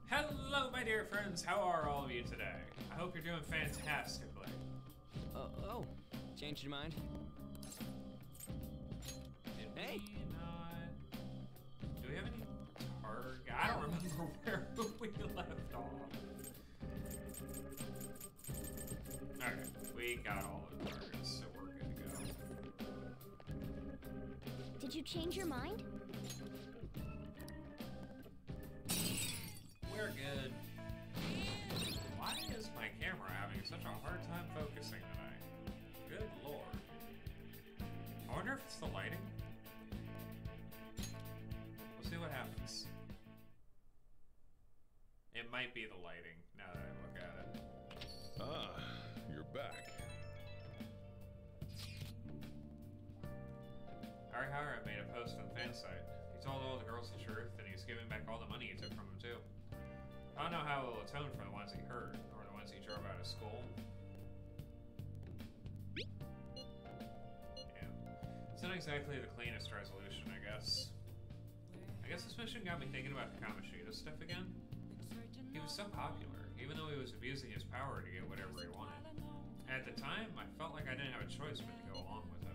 Hello, my dear friends. How are all of you today? I hope you're doing fantastically. Oh, changed your mind? Did Hey. we not... Do we have any target? I don't remember where we left off. Okay, we got all the targets, so we're good to go. Did you change your mind? We're good. Why is my camera having such a hard time focusing tonight? Good lord. I wonder if it's the lighting. We'll see what happens. It might be the lighting, now that I look at it. Ah, you're back. Harry Hara made a post on the fan site. He told all the girls the truth, and he's giving back all the money he took from them, too. I don't know how he'll atone for the ones he hurt, or the ones he drove out of school. Yeah. It's not exactly the cleanest resolution, I guess. I guess this mission got me thinking about the Kamoshida stuff again. He was so popular, even though he was abusing his power to get whatever he wanted. At the time, I felt like I didn't have a choice but to go along with it.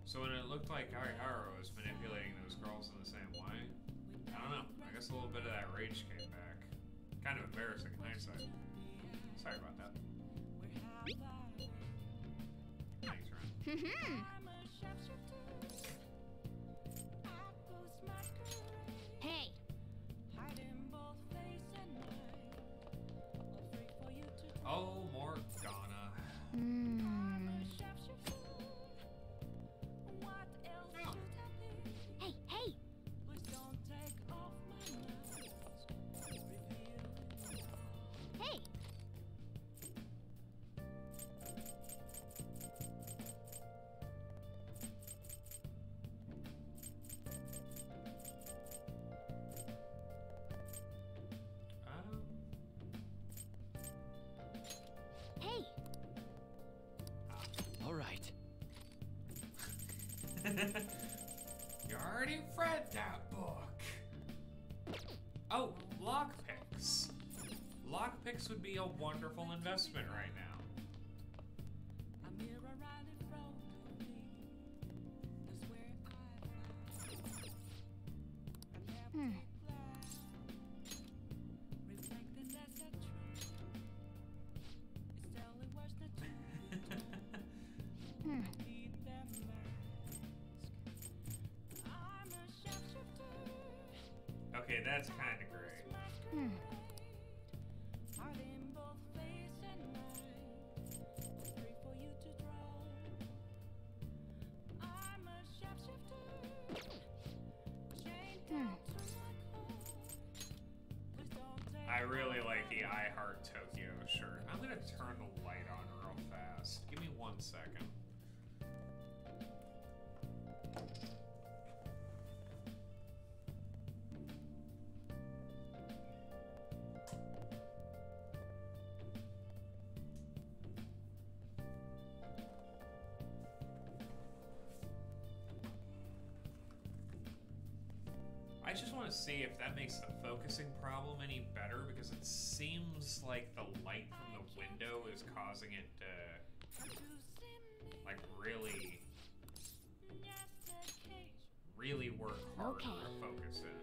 So when it looked like Harihara was manipulating those girls in the same way, I don't know, I guess a little bit of that rage came back. Kind of embarrassing in hindsight. Sorry about that. Thanks, Ryan. Hey! Oh, Morgana. Hey, hey! Hey! Hey! All right. You already read that book. Oh, lockpicks. Lockpicks would be a wonderful investment right now. Okay, that's kind of great. I really like the I Heart Tokyo shirt. I'm gonna turn the light on real fast. Give me 1 second. I just want to see if that makes the focusing problem any better, because it seems like the light from the window is causing it to, like, really work harder to focus in.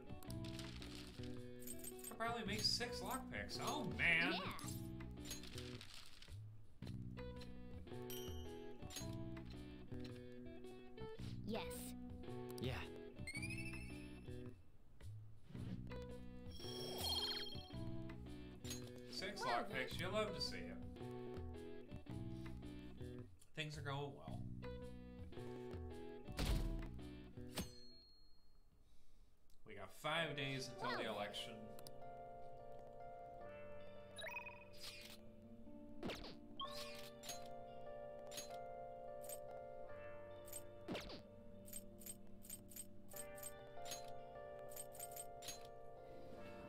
Could probably make 6 lockpicks. Oh, man! Yeah! Yes. Yeah. Six lockpicks, you'll love to see it. Things are going well. We got 5 days until the election.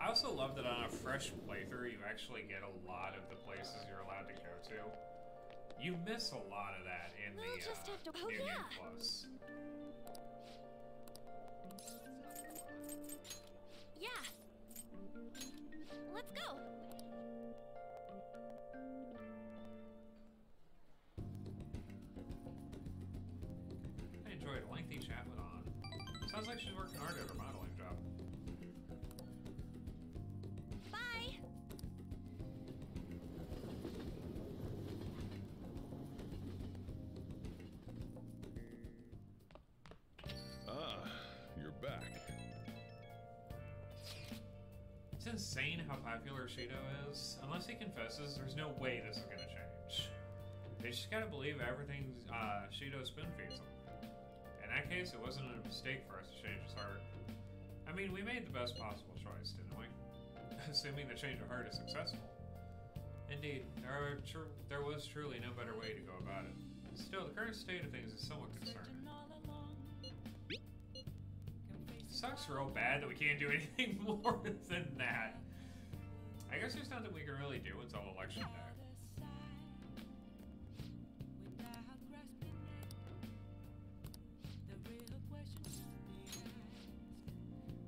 I also love that on a fresh playthrough, you actually get a lot of the places you're allowed to go to. You miss a lot of that in We'll the just have to- New oh, Game yeah. Plus. Yeah. Sounds like she's working hard at her modeling job. Bye. Ah, you're back. It's insane how popular Shido is. Unless he confesses, there's no way this is gonna change. They just gotta believe everything Shido spoon feeds him. In that case, it wasn't a mistake for us to change his heart. I mean, we made the best possible choice, didn't we? Assuming the change of heart is successful. Indeed, there was truly no better way to go about it. Still, the current state of things is somewhat concerning. Sucks real bad that we can't do anything more than that. I guess there's nothing we can really do until election day.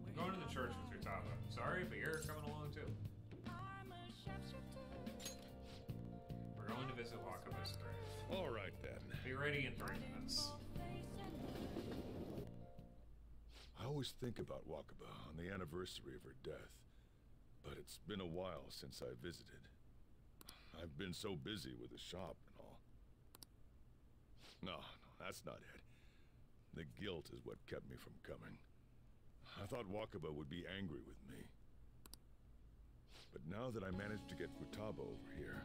I'm going to the church with Futaba. Sorry, but you're coming along too. We're going to visit Wakaba's grave. All right then. Be ready in 3 minutes. I always think about Wakaba on the anniversary of her death, but it's been a while since I visited. I've been so busy with the shop and all. No, that's not it. The guilt is what kept me from coming. I thought Wakaba would be angry with me. But now that I managed to get Futaba over here,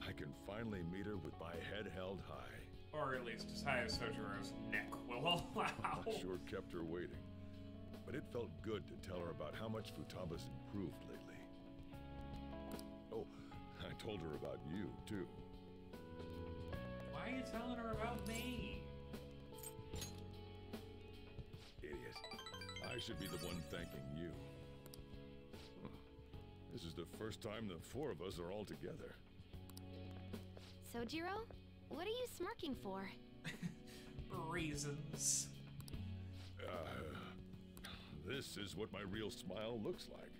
I can finally meet her with my head held high. Or at least as high as Sojiro's neck will allow. I sure kept her waiting. But it felt good to tell her about how much Futaba's improved lately. Oh, I told her about you, too. Why are you telling her about me? Idiot. I should be the one thanking you. This is the first time the 4 of us are all together. Sojiro, what are you smirking for? Reasons. This is what my real smile looks like.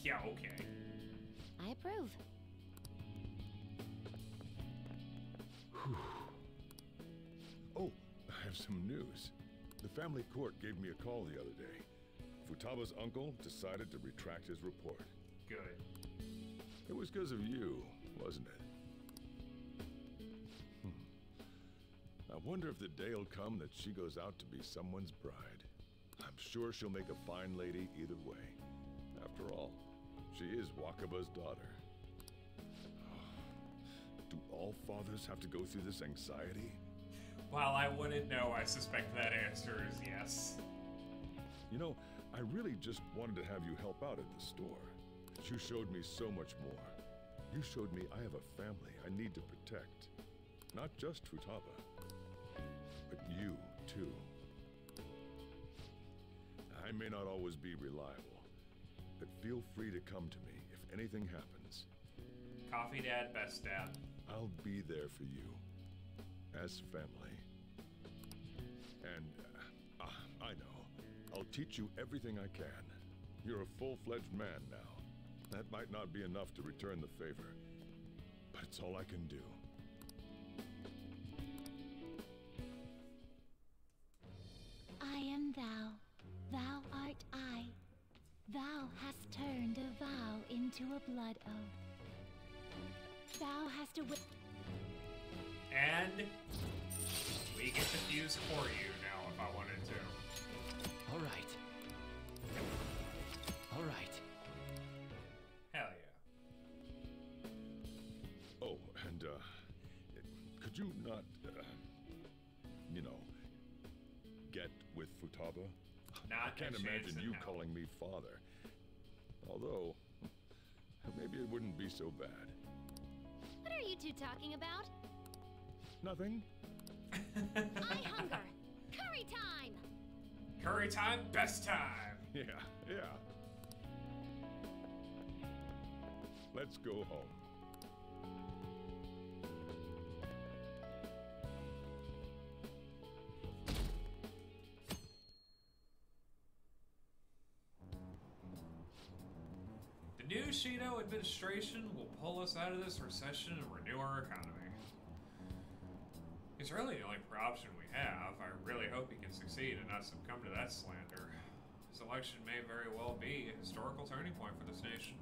Yeah, okay. I approve. Oh, I have some news. The family court gave me a call the other day. Futaba's uncle decided to retract his report. Good. It was because of you, wasn't it? I wonder if the day will come that she goes out to be someone's bride. I'm sure she'll make a fine lady either way. After all, she is Wakaba's daughter. Do all fathers have to go through this anxiety? While I wouldn't know, I suspect that answer is yes. You know, I really just wanted to have you help out at the store. You showed me so much more. You showed me I have a family I need to protect. Not just Futaba, but you, too. I may not always be reliable, but feel free to come to me if anything happens. Coffee dad, best dad. I'll be there for you, as family. And, I know. I'll teach you everything I can. You're a full-fledged man now. That might not be enough to return the favor, but it's all I can do. I am thou, thou art I. Thou hast turned a vow into a blood oath. Thou hast a And we get the fuse for you now if I wanted to. All right. All right. Hell yeah. Oh, and, could you not, you know, get with Futaba? Not I can't a chance imagine in you hell. calling me father. Although, maybe it wouldn't be so bad. What are you two talking about? Nothing? I hunger. Curry time! Curry time, best time. Yeah, yeah. Let's go home. The new Shido administration will pull us out of this recession and renew our economy. It's really the only option we have. I really hope he can succeed and not succumb to that slander. His election may very well be a historical turning point for this nation.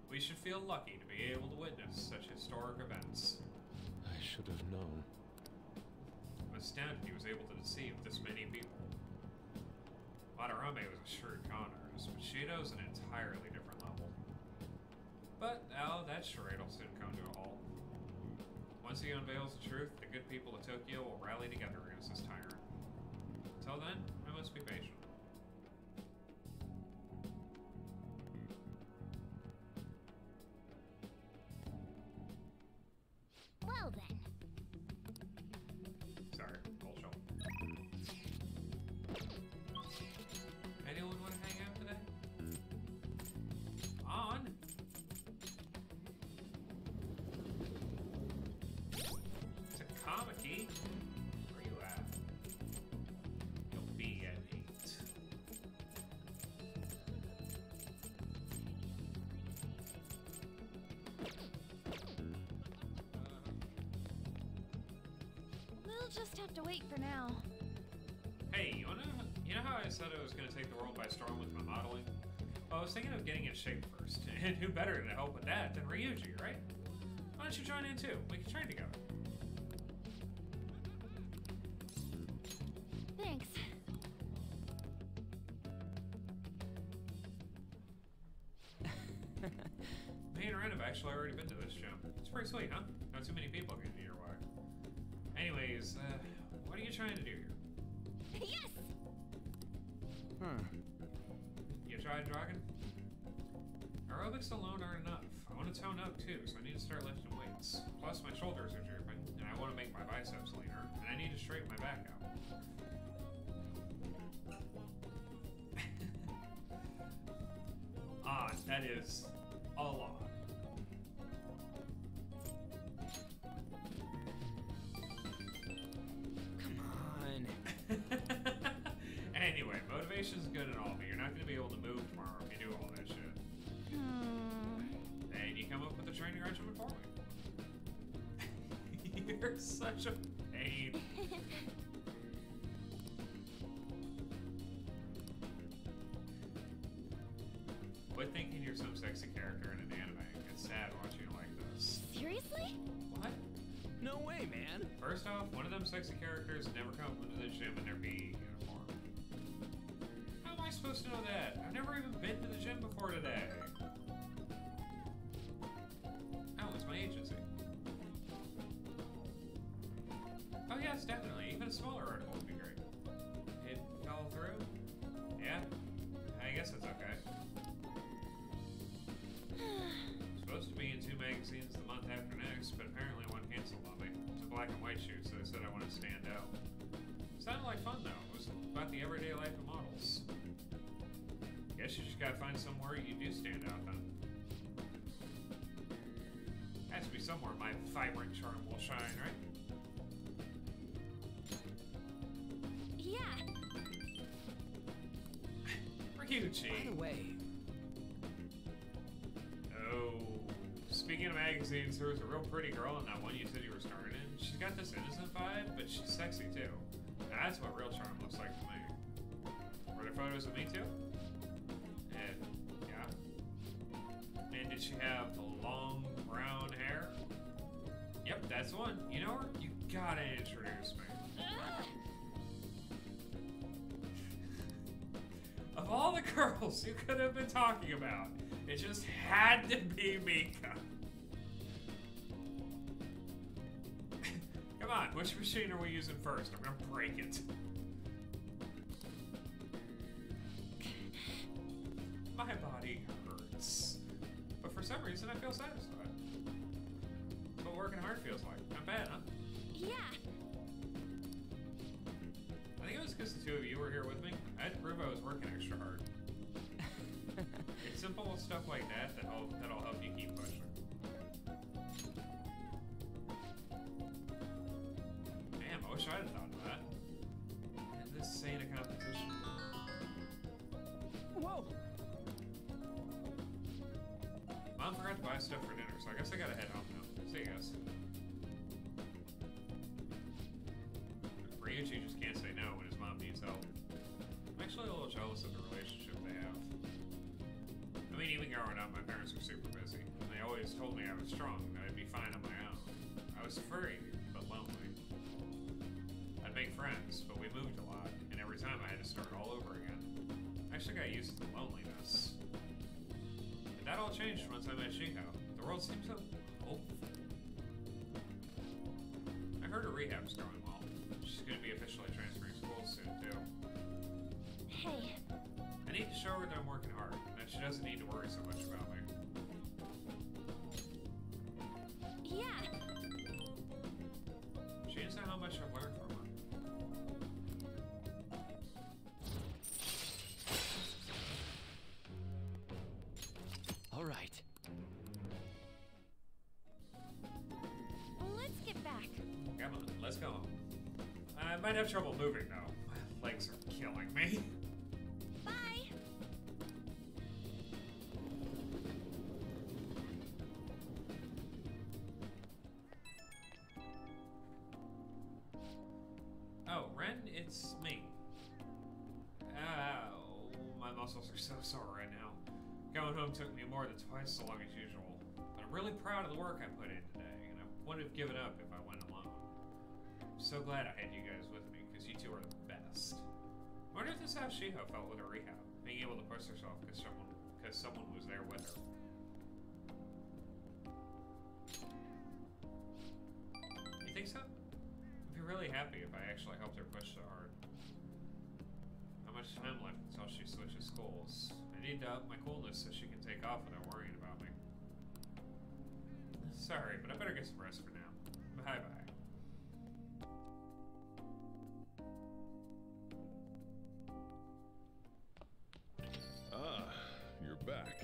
We should feel lucky to be able to witness such historic events. I should have known. I'm astounded he was able to deceive this many people. Madarame was a shrewd con artist, but Shido's an entirely different level. But now that charade will soon come to a halt. Once he unveils the truth, the good people of Tokyo will rally together against this tyrant. Until then, I must be patient. Well then. Sorry, bullshit. Anyone want to hang out today? On! Takamaki? Where you at? You'll be at 8. We'll just have to wait for now. Hey, you know how I said I was going to take the world by storm with my modeling? Well, I was thinking of getting in shape first, and who better to help with that than Ryuji, right? Why don't you join in too? We can train together. Thanks. Me and Ren have actually already been to this gym. It's pretty sweet, huh? Not too many people getting your way. Anyways, what are you trying to do here? Yes! You tried jogging? Aerobics alone aren't enough. I want to tone up too, so I need to start lifting weights. Plus, my shoulders are drooping, and I want to make my biceps leaner, and I need to straighten my back out. That is a lot. Come on. Anyway, motivation's good and all, but you're not going to be able to move tomorrow if you do all that shit. Then you come up with a training regimen for me. You're such a pain. Quit thinking you're some sexy character in an anime. It's sad watching you like this. Seriously? What? No way, man. First off, one of them sexy characters never come into the gym in their PE uniform. How am I supposed to know that? I've never even been to the gym before today. Oh, it's my agency. Oh yes, definitely. Even a smaller article would be great. It fell through? Yeah? I guess it's okay. Supposed to be in 2 magazines the month after next, but apparently one canceled on me. It's a black and white shoot, so they said I want to stand out. Sounded like fun though. It was about the everyday life of models. Guess you just gotta find somewhere you do stand out then. Has to be somewhere my vibrant charm will shine, right? Yeah. Ryuji. By the way, Oh, speaking of magazines, there was a real pretty girl in that one you said you were starring in. She's got this innocent vibe, but she's sexy too. Now, that's what real charm looks like to me. Were there photos of me too? And, yeah. And did she have the long brown hair? Yep, that's the one. You know her? You gotta introduce me. Of all the girls you could have been talking about, it just had to be Mika. Come on, which machine are we using first? I'm gonna break it. My body hurts. But for some reason I feel satisfied. That's what working hard feels like. Not bad, huh? Yeah. I think it was because the two of you were here with me. I had to prove I was working extra hard. It's simple stuff like that'll help you keep pushing. Damn, I wish I'd have thought of that. And this ain't a competition. whoa. Mom forgot to buy stuff for dinner, so I guess I gotta head home now. See you guys. actually a little jealous of the relationship they have. I mean, even growing up, my parents were super busy. And they always told me I was strong, that I'd be fine on my own. I was free, but lonely. I'd make friends, but we moved a lot, and every time I had to start all over again. I actually got used to the loneliness. But that all changed once I met Shiho. The world seemed so hopeful. I heard her rehab's going well. She's gonna be officially transferring schools soon, too. Hey, I need to show her that I'm working hard, and that she doesn't need to worry so much about me. yeah. She didn't say how much I've learned from her. All right. Let's get back. Come on, let's go home. I might have trouble moving, though. My legs are killing me. Bye. Oh, Ren, it's me. Ow, my muscles are so sore right now. Going home took me more than twice so long as usual. But I'm really proud of the work I put in today, and I wouldn't have given up if I went alone. I'm so glad I had you guys with me, because you two are the best. I wonder if this is how Shiho felt with her rehab, being able to push herself because someone was there with her. You think so? I'd be really happy if I actually helped her push so hard. How much time left until she switches schools? I need to up my coolness so she can take off without worrying about me. Sorry, but I better get some rest for now. Bye-bye. Ah, you're back.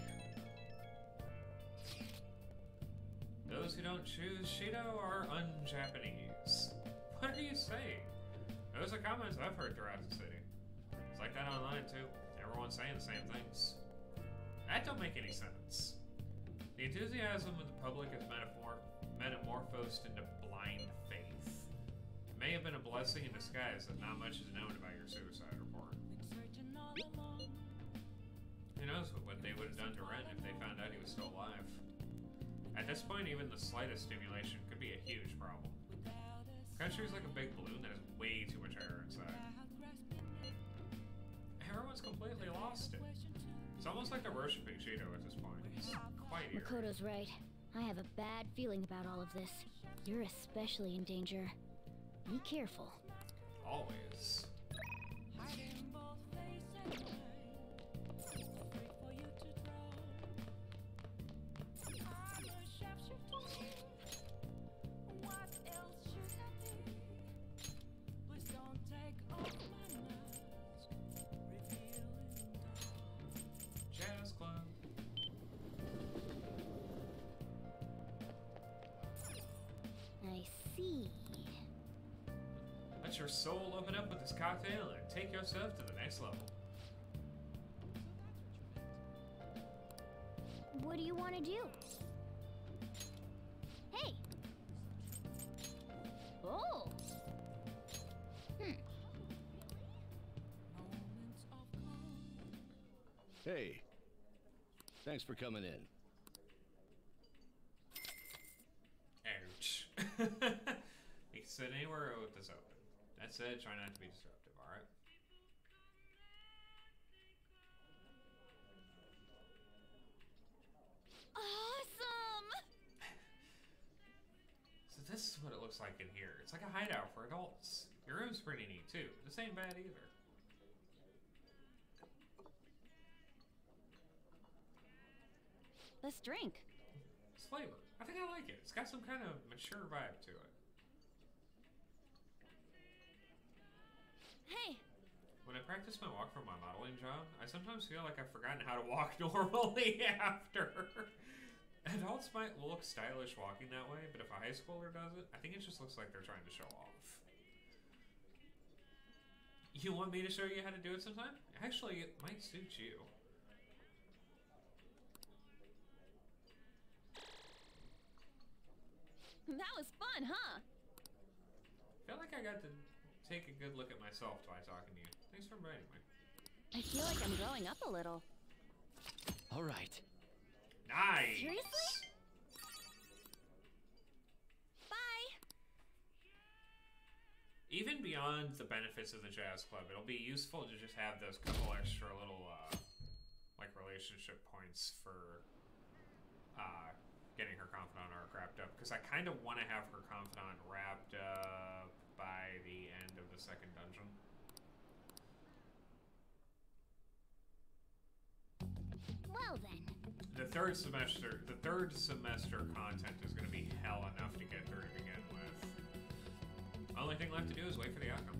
Those who don't choose Shido are un-Japanese. What are you saying? Those are comments I've heard throughout the city. It's like that online too. Everyone's saying the same things. That don't make any sense. The enthusiasm of the public is metamorphosed into blind faith. It may have been a blessing in disguise that not much is known about your suicide report. Who knows what they would have done to Ren if they found out he was still alive. At this point, even the slightest stimulation could be a huge problem. Country's like a big balloon that has way too much air inside. Everyone's completely lost it. It's almost like they're worshipping Shido at this point. It's quite eerie. Makoto's right. I have a bad feeling about all of this. You're especially in danger. Be careful. Always. Jazz Club. I see. Let your soul open up with this cocktail and take yourself to the next level. What do you want to do? Hey! Oh! Hey, thanks for coming in. Ouch. You can sit anywhere with this open. That said, try not to be disruptive, alright? Awesome! So this is what it looks like in here. It's like a hideout for adults. Your room's pretty neat too. This ain't bad either. Let's drink. It's flavor. I think I like it. It's got some kind of mature vibe to it. Hey! When I practice my walk for my modeling job, I sometimes feel like I've forgotten how to walk normally after. Adults might look stylish walking that way, but if a high schooler does it, I think it just looks like they're trying to show off. You want me to show you how to do it sometime? Actually, it might suit you. That was fun, huh? I feel like I got to take a good look at myself by talking to you. Thanks for inviting me. I feel like I'm growing up a little. All right. Nice. Seriously? Bye. Even beyond the benefits of the jazz club, it'll be useful to just have those couple extra little, like, relationship points for, getting her confidant arc wrapped up. Because I kind of want to have her confidant wrapped up by the end of the second dungeon. Well then. The third semester content is going to be hell enough to get through to begin with. Only thing left to do is wait for the outcome.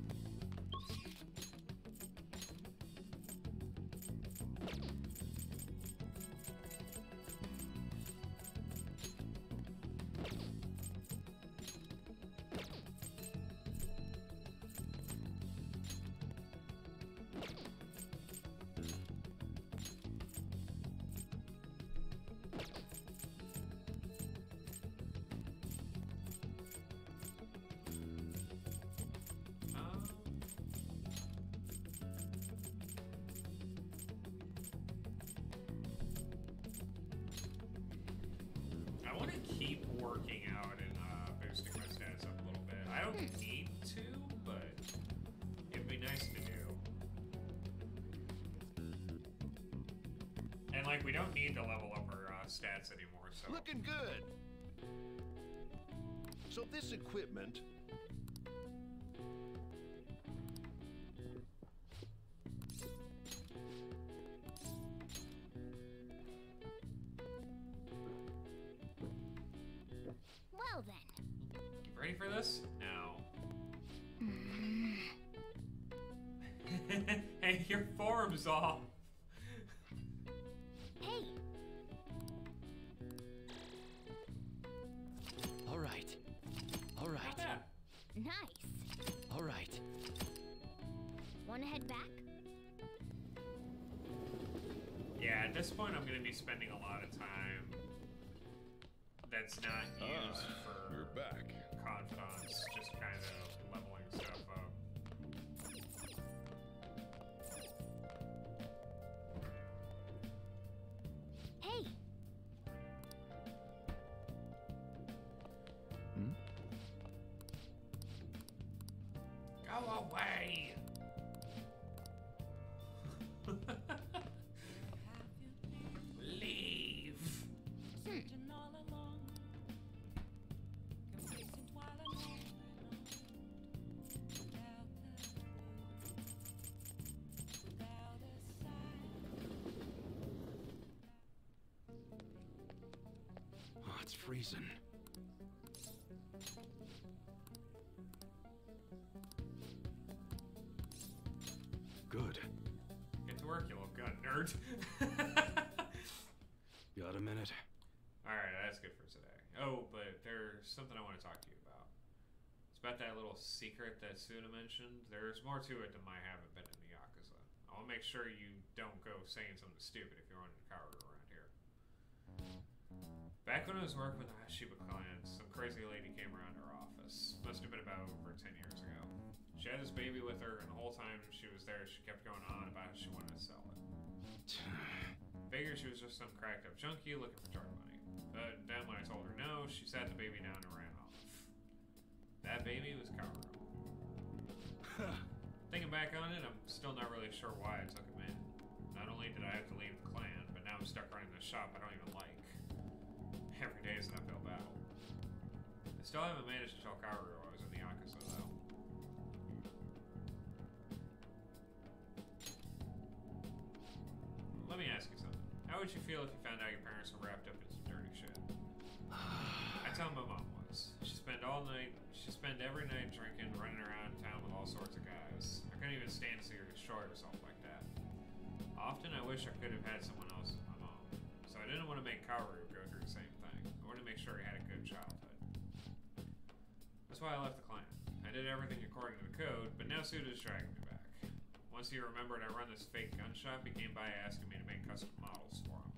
I want to keep working out and boosting my stats up a little bit. I don't need to, but it'd be nice to do. And like, we don't need to level up our stats anymore, so. Looking good. So this equipment... Well then. You ready for this? No. Hey, your form's off. Hey. All right. All right. Not bad. Nice. All right. Wanna head back? Yeah, at this point I'm going to be spending a lot of time that's not used for You're back. confidants, just kind of leveling stuff up. Hey. Go away! Leave! Oh, it's freezing. Good. Get to work, you little gun nerd. Got a minute? Alright, that's good for today. Oh, but there's something I want to talk to you about. It's about that little secret that Suna mentioned. There's more to it than my having been in the Yakuza. I want to make sure you don't go saying something stupid if you're running a Kaoru around here. Back when I was working with the Hashiba clan, some crazy lady came around our office. Must have been about over 10 years ago. She had this baby with her, and the whole time she was there, she kept going on about how she wanted to sell it. Figured she was just some cracked up junkie looking for drug money. But then when I told her no, she sat the baby down and ran off. That baby was Kaoru. Thinking back on it, I'm still not really sure why I took him in. Not only did I have to leave the clan, but now I'm stuck running the shop I don't even like. Every day is an uphill battle. I still haven't managed to tell Kaoru I was in the Yakuza, though. Let me ask you something. How would you feel if you found out your parents were wrapped up in some dirty shit? I tell my mom was. She'd spend every night drinking, running around town with all sorts of guys. I couldn't even stand to see her destroy herself like that. Often I wish I could have had someone else as my mom. So I didn't want to make Kaoru go through the same thing. I wanted to make sure he had a good childhood. That's why I left the clan. I did everything according to the code, but now Suda's dragging me back. Once he remembered I run this fake gun shop, he came by asking me to make custom models for him.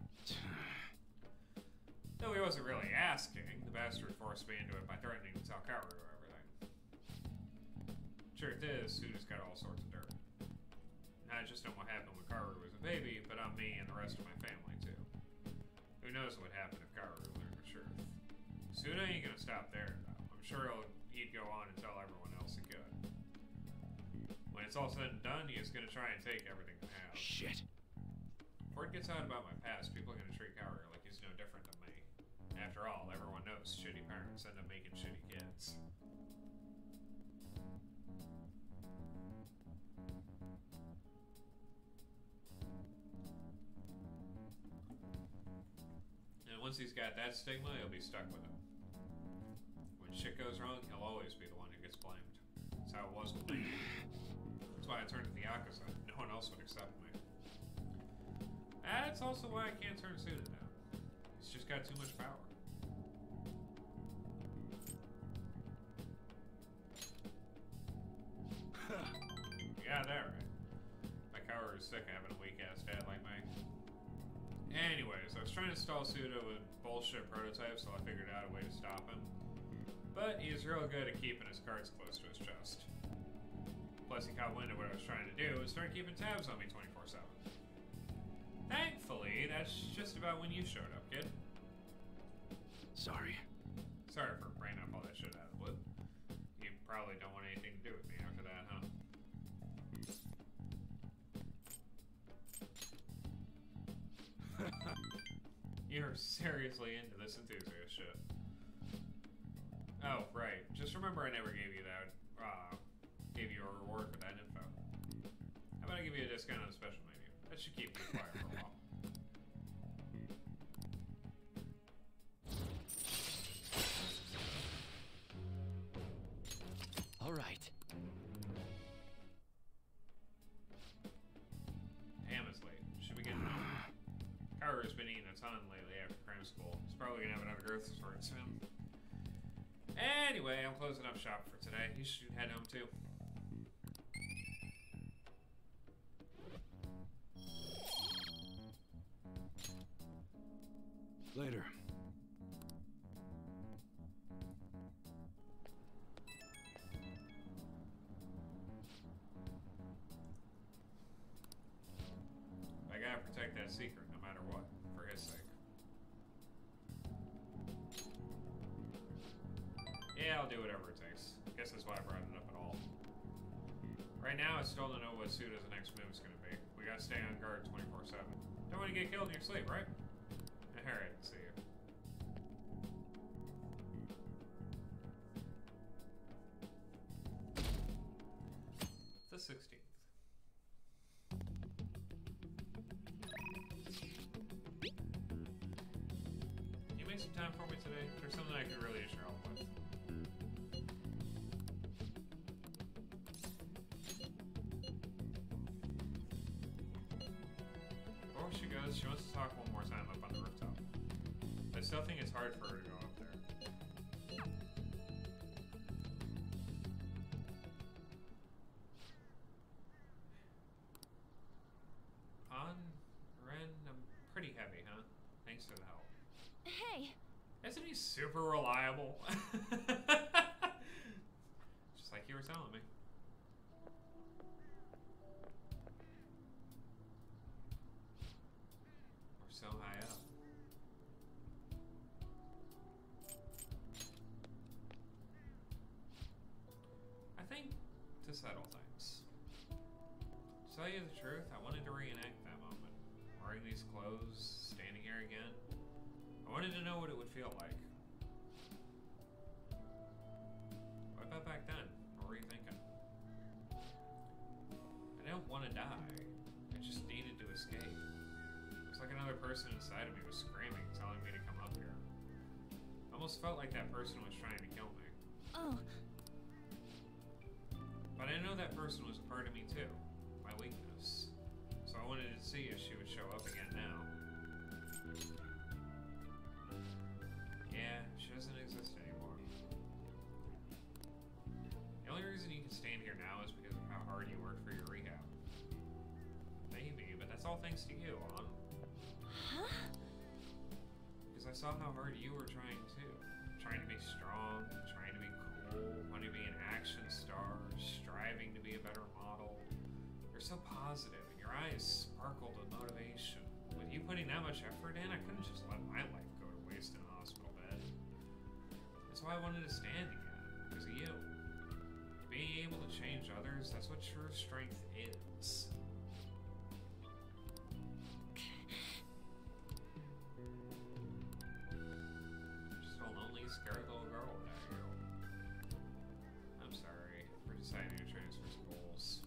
Though he wasn't really asking, the bastard forced me into it by threatening to tell Kaoru everything. Truth is, Suda's got all sorts of dirt. I just know what happened when Karu was a baby, but on me and the rest of my family too. Who knows what happened if Karu learned the truth. Suda ain't gonna stop there, though. I'm sure he'd go on and tell everyone else he could. When it's all said and done, he is gonna try and take everything I have. Shit. Before it gets out about my past, people are gonna treat Karu like he's no different than me. After all, everyone knows shitty parents end up making shitty kids. And once he's got that stigma, he'll be stuck with it. When shit goes wrong, he'll always be the one who gets blamed. That's how it was with me. That's why I turned to the Yakuza. No one else would accept me. That's also why I can't turn Suda down. He's just got too much power. You got that right. My Karu is sick of having a weak-ass dad like me. Anyways, I was trying to stall Suda with bullshit prototypes, so I figured out a way to stop him. But he is real good at keeping his cards close to his chest. Plus, he caught wind of what I was trying to do and started keeping tabs on me 24/7. Thankfully, that's just about when you showed up, kid. Sorry. Sorry for bringing up all that shit out of the blue. You probably don't want anything to do with me after that, huh? You're seriously into this enthusiast shit. Oh, right. Just remember I never gave you that, gave you a reward for that info. How about I give you a discount on a special menu? That should keep you quiet for a while. All right. Damn, it's late. Should we get home? Karu's been eating a ton lately after cram school. He's probably gonna have another growth spurt soon. Anyway, I'm closing up shop for today. You should head home too. Later. I gotta protect that secret no matter what, for his sake. Yeah, I'll do whatever it takes. Guess that's why I brought it up at all. Right now, I still don't know what Suda's next move is gonna be. We gotta stay on guard 24/7. Don't want to get killed in your sleep, right? Alright, see you. The 16th. Can you make some time for me today? There's something I could really use your help with. Before she goes, she wants to talk one more time up on the rooftop. I still think it's hard for her to go up there. On Ren, I'm pretty heavy, huh? Thanks for the help. Hey, Isn't he super reliable? Just like you were telling me. We're so high up. I think to settle things. To tell you the truth, I wanted to reenact that moment. Wearing these clothes, standing here again. I wanted to know what it would feel like. What about back then? What were you thinking? I don't want to die. I just needed to escape. It's like another person inside of me was screaming, telling me to come up here. I almost felt like that person was trying to kill me. oh, But I know that person was a part of me too. My weakness. So I wanted to see if she would show up again now. Yeah, she doesn't exist anymore. The only reason you can stand here now is because of how hard you worked for your rehab. Maybe, but that's all thanks to you, Ann. huh? Because I saw how hard you were trying too. Trying to be strong, trying to be cool, wanting to be an action star, striving to be a better model. Your so positive, and your eyes sparkled with motivation. With you putting that much effort in, I couldn't just let my life go to waste in a hospital bed. That's why I wanted to stand again, because of you. Being able to change others, that's what true strength is. Just a lonely, scared little girl without you. I'm sorry for deciding to transfer schools.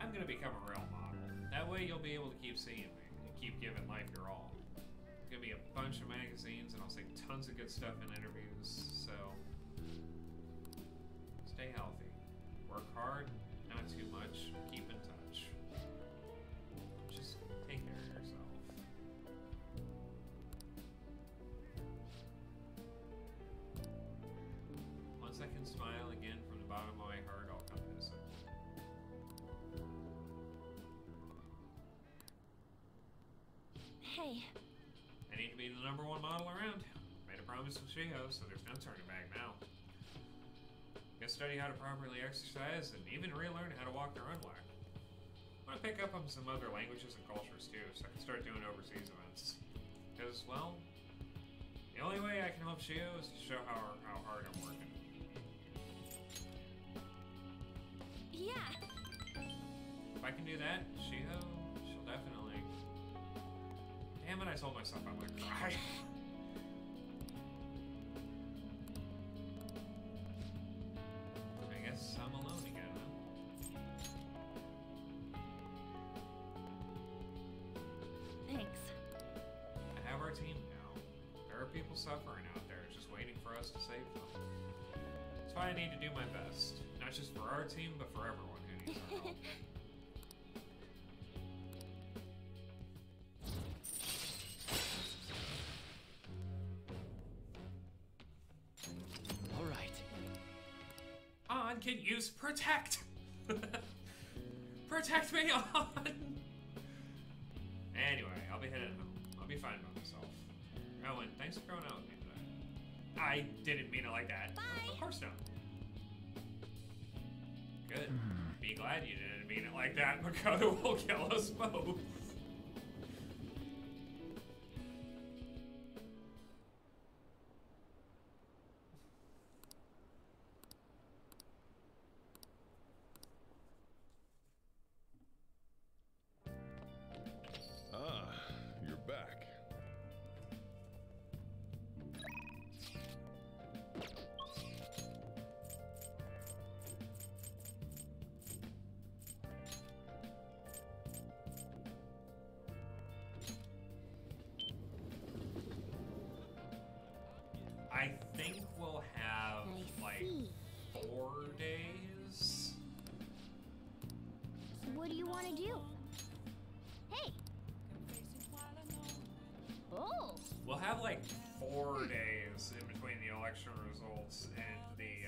I'm gonna become a real model. That way you'll be able to keep seeing me and keep giving life your all. There's gonna be a bunch of magazines and I'll say tons of good stuff in interviews, so stay healthy. Work hard, not too much, keep in touch. Just take care of yourself. Once I can smile again from the bottom of my heart, I'll come visit. Hey, I need to be the #1 model around. Made a promise with Shiho, so there's no turning back now. Gonna study how to properly exercise and even relearn how to walk the runway. I want to pick up on some other languages and cultures too, so I can start doing overseas events. Because, well, the only way I can help Shiho is to show how hard I'm working. yeah. If I can do that, Shiho, she'll definitely... Damn it, I told myself I would cry. I guess I'm alone again, huh? Thanks. I have our team now. There are people suffering out there just waiting for us to save them. That's why I need to do my best. Not just for our team, but for everyone who needs our help. All right. On can use protect! Protect me, On! Anyway, I'll be headed home. I'll be fine by myself. Oh, and thanks for going out with me today. I didn't mean it like that. Bye. Of course not. Good. Be glad you didn't mean it like that. Makoto will kill us both. Ah, you're back. I think we'll have I like see. 4 days. What do you want to do? Hey. Oh. We'll have like 4 days in between the election results and the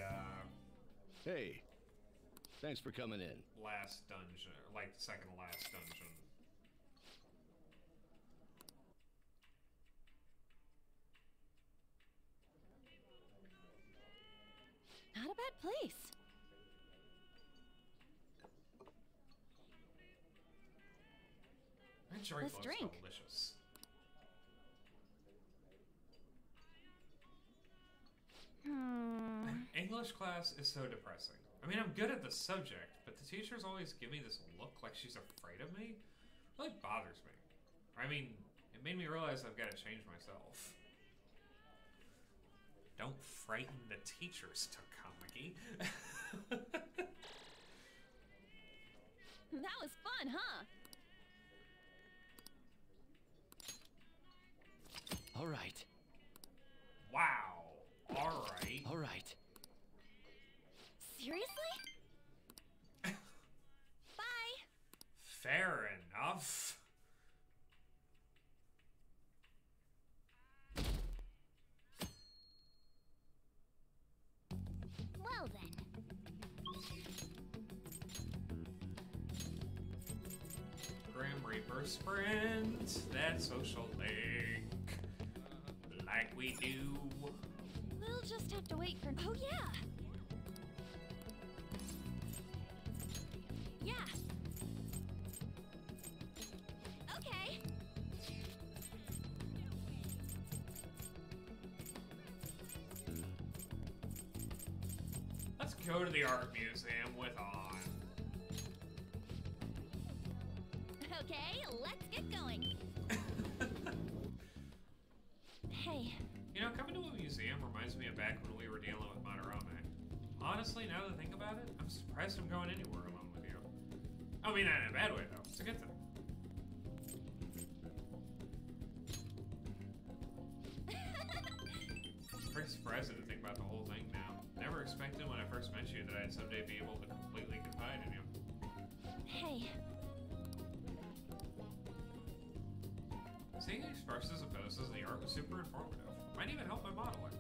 Hey, thanks for coming in. last dungeon, or like the second to last dungeon. Not a bad place. That drink Let's looks drink. delicious. English class is so depressing. I mean, I'm good at the subject, but the teachers always give me this look like she's afraid of me. It really bothers me. I mean, it made me realize I've got to change myself. Don't frighten the teachers, Takamaki. That was fun, huh? All right. Wow. All right. All right. Seriously? Bye. Fair enough. Well then. Grim Reaper Sprint. That social link. like we do. We'll just have to wait for. Oh, yeah! Yeah! Okay! Let's go to the art museum with On. Okay, let's get going. Hey. You know, coming to a museum reminds me of back when we were dealing with Madarame. Honestly, now that I think about it, I'm surprised I'm going anywhere alone with you. I mean, not in a bad way, though. It's a good thing. Pretty surprising to think about the whole thing now. Never expected when I first met you that I'd someday be able to completely confide in you. Hey. Seeing these verses and poses in the art was super informative. Might even help my modeling.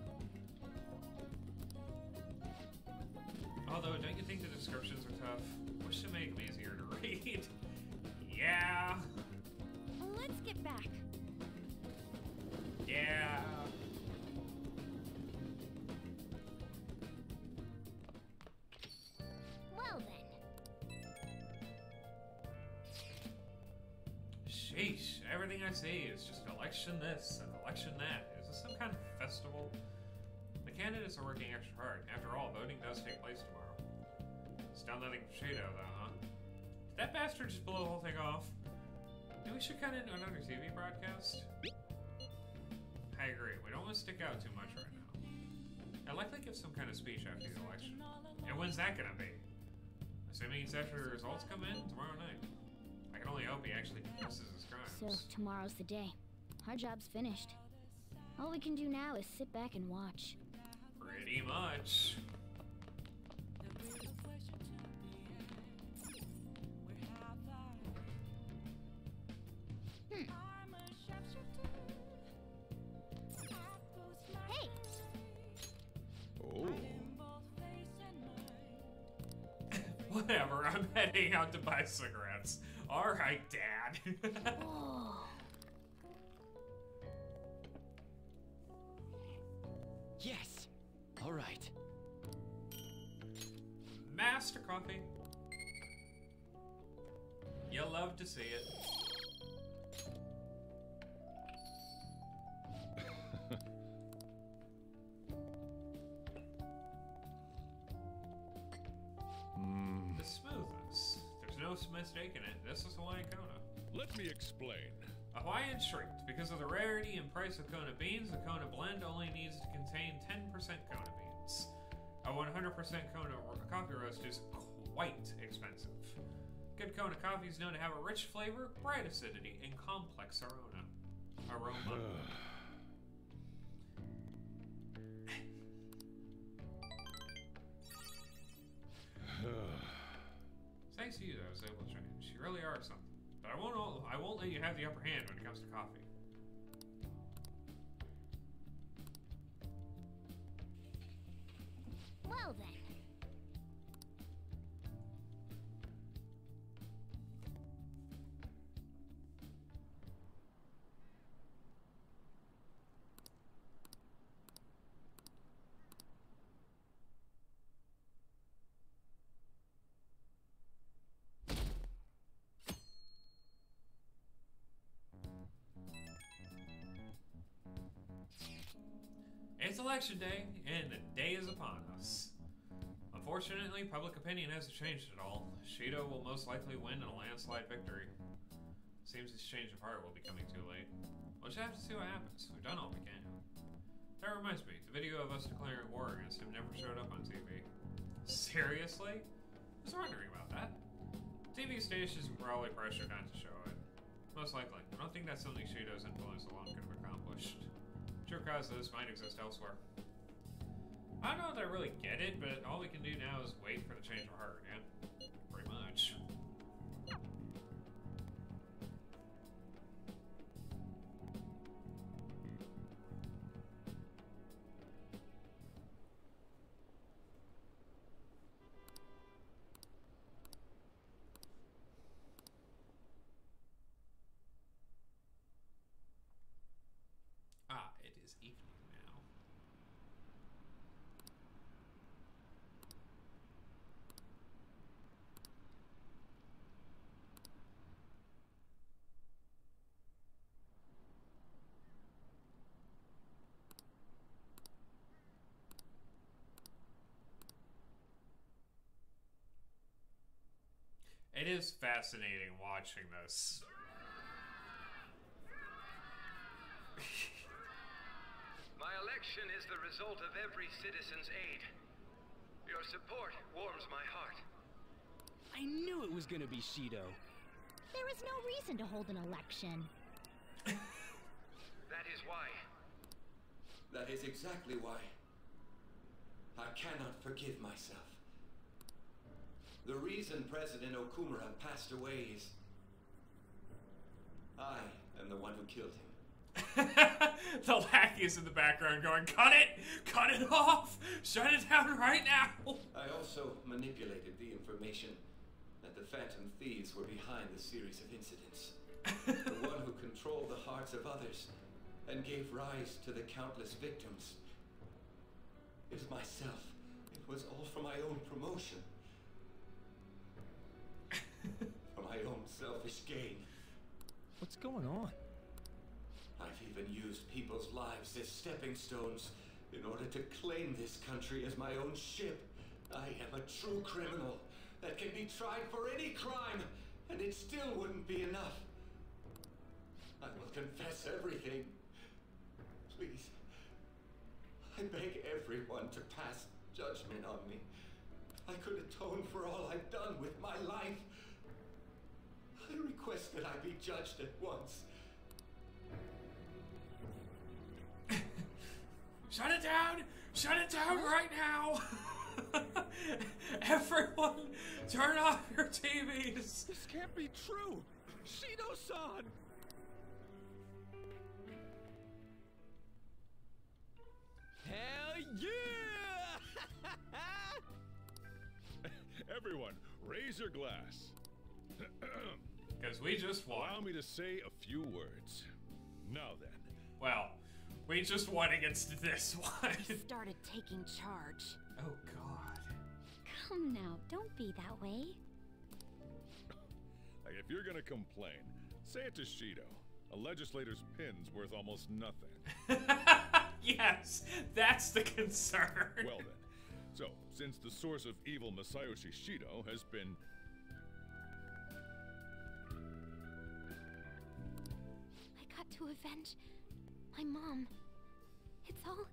Although, don't you think the descriptions are tough? Wish to make them easier to read. Yeah. Let's get back. Yeah. Well then. Sheesh, everything I see is just election this and election that. Is this some kind of festival? The candidates are working extra hard. After all, voting does take place tomorrow. Still nothing from Shado, though, huh? Did that bastard just blow the whole thing off? Maybe we should cut into another TV broadcast? I agree, we don't want to stick out too much right now. I'd likely give some kind of speech after the election. And when's that gonna be? Assuming it's after the results come in tomorrow night. I can only hope he actually confesses his crimes. So, tomorrow's the day. Our job's finished. All we can do now is sit back and watch. Pretty much. Hey! Oh. Whatever, I'm heading out to buy cigarettes. Alright, Dad. Oh. Yes! All right. Master Coffee. You'll love to see it. The smoothness. There's no mistaking it. This is Hawaiian Kona. Let me explain. A Hawaiian shrinked. Because of the rarity and price of Kona beans, the Kona blend only needs to contain 10% Kona beans. A 100% Kona coffee roast is quite expensive. Good Kona coffee is known to have a rich flavor, bright acidity, and complex aroma. Thanks to you that I was able to change. You really are something. But I won't let you have the upper hand when it comes to coffee. Well then. It's election day, and the day is upon us. Unfortunately, public opinion hasn't changed at all. Shido will most likely win in a landslide victory. Seems his change of heart will be coming too late. We'll just have to see what happens. We've done all we can. That reminds me, the video of us declaring war against him never showed up on TV. Seriously? I was wondering about that. TV stations were probably pressured not to show it. Most likely. I don't think that's something Shido's influence alone could have accomplished. True cause of this might exist elsewhere. I don't know that I really get it, but all we can do now is wait for the change of heart, yeah? Pretty much. Ah, it is evening. It is fascinating watching this. My election is the result of every citizen's aid. Your support warms my heart. I knew it was gonna be Shido. There is no reason to hold an election. That is why. That is exactly why. I cannot forgive myself. The reason President Okumura passed away is... I am the one who killed him. The lackeys in the background going, cut it! Cut it off! Shut it down right now! I also manipulated the information that the Phantom Thieves were behind the series of incidents. The one who controlled the hearts of others and gave rise to the countless victims is myself. It was all for my own promotion. For my own selfish gain. What's going on? I've even used people's lives as stepping stones in order to claim this country as my own ship. I am a true criminal that can be tried for any crime, and it still wouldn't be enough. I will confess everything. Please. I beg everyone to pass judgment on me. I could atone for all I've done with my life. I request that I be judged at once. Shut it down! Shut it down right now! Everyone, turn off your TVs! This can't be true! Shido-san! Hell yeah! Everyone, raise your glass. Because we just won. Allow me to say a few words. Now then. Well, we just won against this one. Started taking charge. Oh god. Come now, don't be that way. Like, if you're gonna complain, say it to Shido. A legislator's pin's worth almost nothing. Yes, that's the concern. Well then. So, since the source of evil Masayoshi Shido has been... I got to avenge my mom. It's all...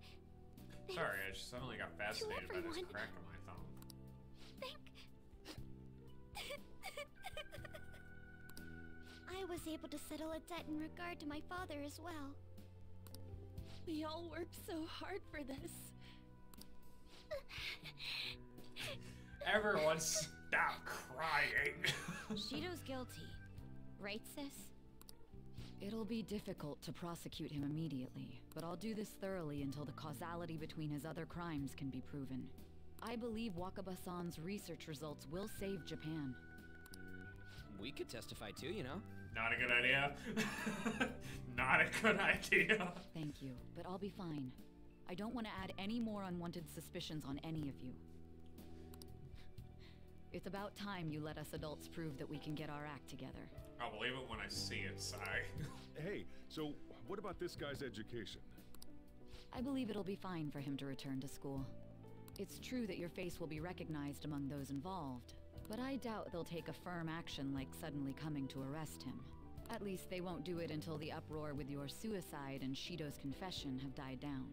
Sorry, I just suddenly got fascinated by this everyone. crack on my thumb. Thank... I was able to settle a debt in regard to my father as well. We all worked so hard for this. Everyone stop crying. Shido's guilty. Right, sis? It'll be difficult to prosecute him immediately, but I'll do this thoroughly until the causality between his other crimes can be proven. I believe Wakaba-san's research results will save Japan. We could testify too, you know? Not a good idea. Not a good idea. Thank you, but I'll be fine. I don't want to add any more unwanted suspicions on any of you. It's about time you let us adults prove that we can get our act together. I'll believe it when I see it, Sai. Hey, so what about this guy's education? I believe it'll be fine for him to return to school. It's true that your face will be recognized among those involved, but I doubt they'll take a firm action like suddenly coming to arrest him. At least they won't do it until the uproar with your suicide and Shido's confession have died down.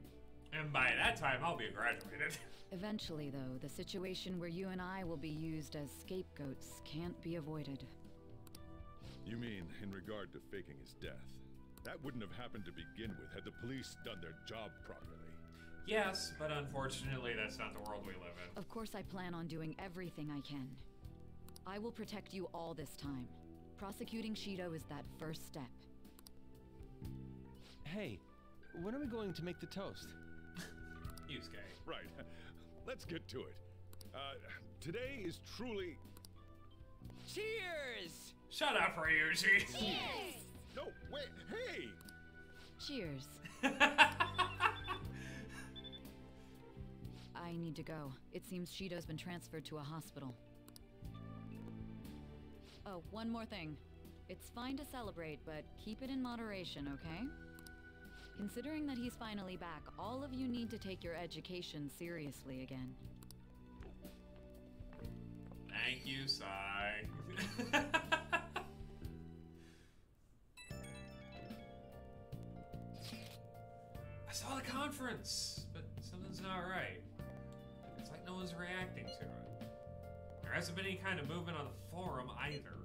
And by that time, I'll be graduated. Eventually, though, the situation where you and I will be used as scapegoats can't be avoided. You mean in regard to faking his death? That wouldn't have happened to begin with had the police done their job properly. Yes, but unfortunately, that's not the world we live in. Of course I plan on doing everything I can. I will protect you all this time. Prosecuting Shido is that first step. Hey, when are we going to make the toast? Yusuke. Right. Let's get to it. Today is truly... Cheers! Shut up, Ryuji. Cheers! No, wait, hey! Cheers. I need to go. It seems Shido's been transferred to a hospital. Oh, one more thing. It's fine to celebrate, but keep it in moderation, okay? Considering that he's finally back, all of you need to take your education seriously again. Thank you, Sai. I saw the conference, but something's not right. It's like no one's reacting to it. There hasn't been any kind of movement on the forum either.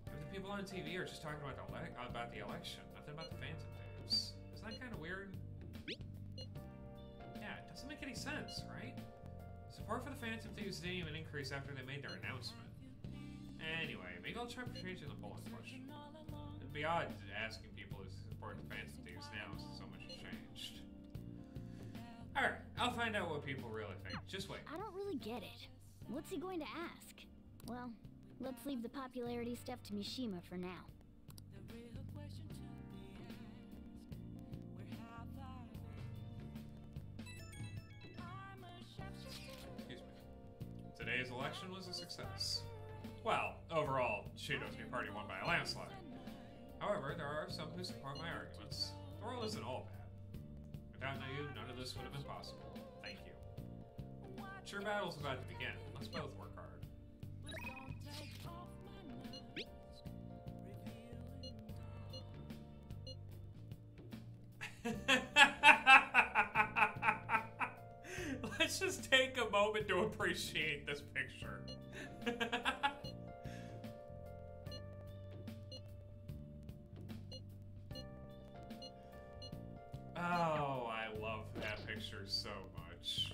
If the people on TV are just talking about the election, nothing about the Phantom Thieves. Isn't that kind of weird? Yeah, it doesn't make any sense, right? Support for the Phantom Thieves didn't even increase after they made their announcement. Anyway, maybe I'll try changing the polling question. It'd be odd asking people to support the Phantom Thieves now since so much has changed. Alright, I'll find out what people really think. Just wait. I don't really get it. What's he going to ask? Well, let's leave the popularity stuff to Mishima for now. Excuse me. Today's election was a success. Well, overall, Shido's new party won by a landslide. However, there are some who support my arguments. The world isn't all bad. Without you, none of this would have been possible. Thank you. Sure, battle's about to begin. Let's both work hard. Let's just take a moment to appreciate this picture. Oh, I love that picture so much.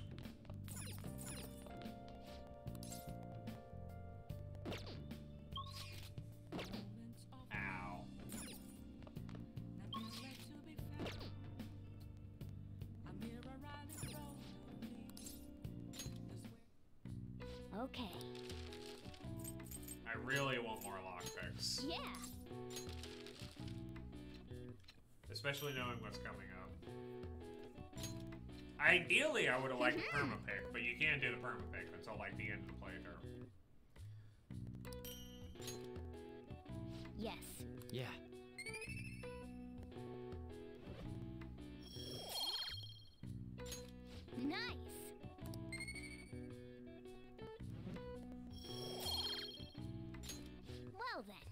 Ow. Okay. I really want more lockpicks. Yeah. Especially knowing what's coming up. Ideally, I would have liked a permapick, but you can't do the permapick until like the end of the playthrough. Yes. Yeah. Nice. Well then.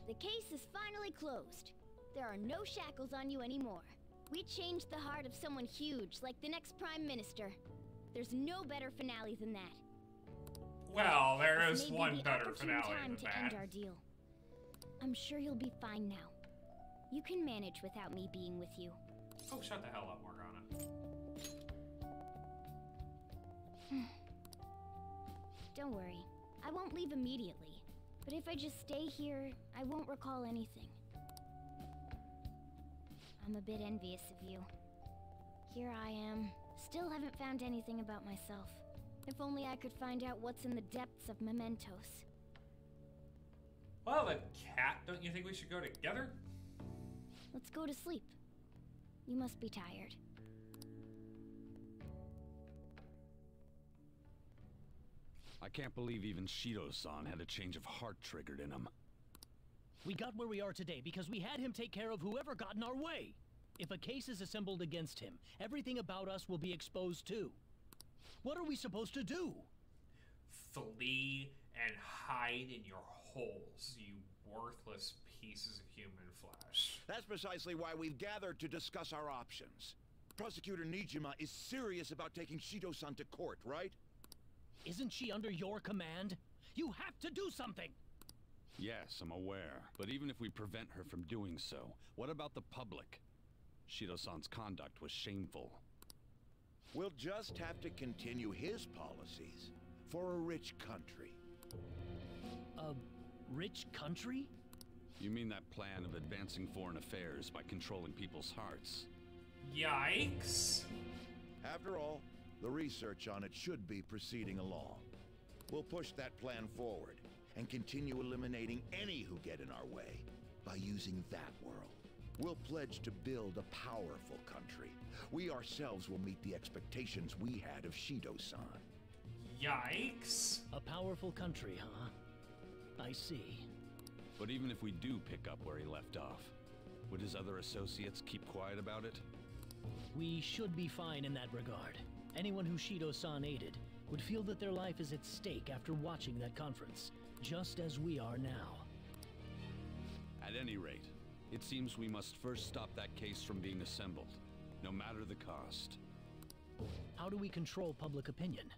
The case is finally closed. There are no shackles on you anymore. We changed the heart of someone huge, like the next Prime Minister. There's no better finale than that. Well, there This is may be one the better opportune finale time than to end that. our deal. I'm sure you'll be fine now. You can manage without me being with you. Oh, shut the hell up, Morgana. Don't worry. I won't leave immediately. But if I just stay here, I won't recall anything. I'm a bit envious of you. Here I am. Still haven't found anything about myself. If only I could find out what's in the depths of mementos. Well, the cat, don't you think we should go together? Let's go to sleep. You must be tired. I can't believe even Shido-san had a change of heart triggered in him. We got where we are today because we had him take care of whoever got in our way. If a case is assembled against him, everything about us will be exposed too. What are we supposed to do? Flee and hide in your holes, you worthless pieces of human flesh. That's precisely why we've gathered to discuss our options. Prosecutor Nijima is serious about taking Shido-san to court, right? Isn't she under your command? You have to do something! Yes, I'm aware. But even if we prevent her from doing so, what about the public? Shido-san's conduct was shameful. We'll just have to continue his policies for a rich country. A rich country? You mean that plan of advancing foreign affairs by controlling people's hearts? Yikes! After all, the research on it should be proceeding along. We'll push that plan forward and continue eliminating any who get in our way by using that world. We'll pledge to build a powerful country. We ourselves will meet the expectations we had of Shido-san. Yikes! A powerful country, huh? I see. But even if we do pick up where he left off, would his other associates keep quiet about it? We should be fine in that regard. Anyone who Shido-san aided would feel that their life is at stake after watching that conference, just as we are now. At any rate, it seems we must first stop that case from being assembled, no matter the cost. How do we control public opinion?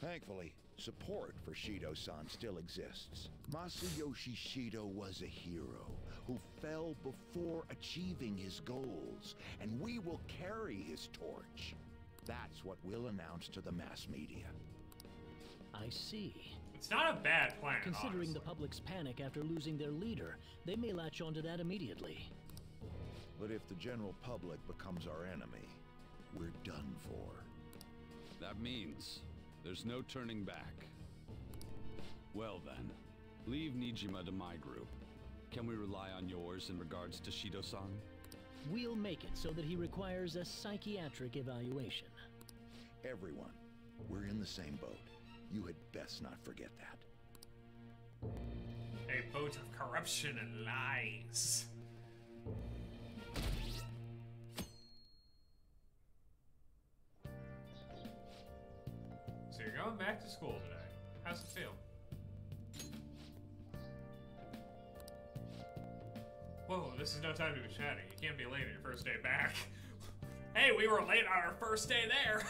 Thankfully, support for Shido-san still exists. Masayoshi Shido was a hero who fell before achieving his goals, and we will carry his torch. That's what we'll announce to the mass media. I see. It's not a bad plan, Considering honestly. the public's panic after losing their leader, they may latch onto that immediately. But if the general public becomes our enemy, we're done for. That means there's no turning back. Well then, leave Nijima to my group. Can we rely on yours in regards to Shido-san? We'll make it so that he requires a psychiatric evaluation. Everyone, we're in the same boat. You had best not forget that. A boat of corruption and lies. So you're going back to school today. How's it feel? Whoa, this is no time to be chatty. You can't be late on your first day back. Hey, we were late on our first day there.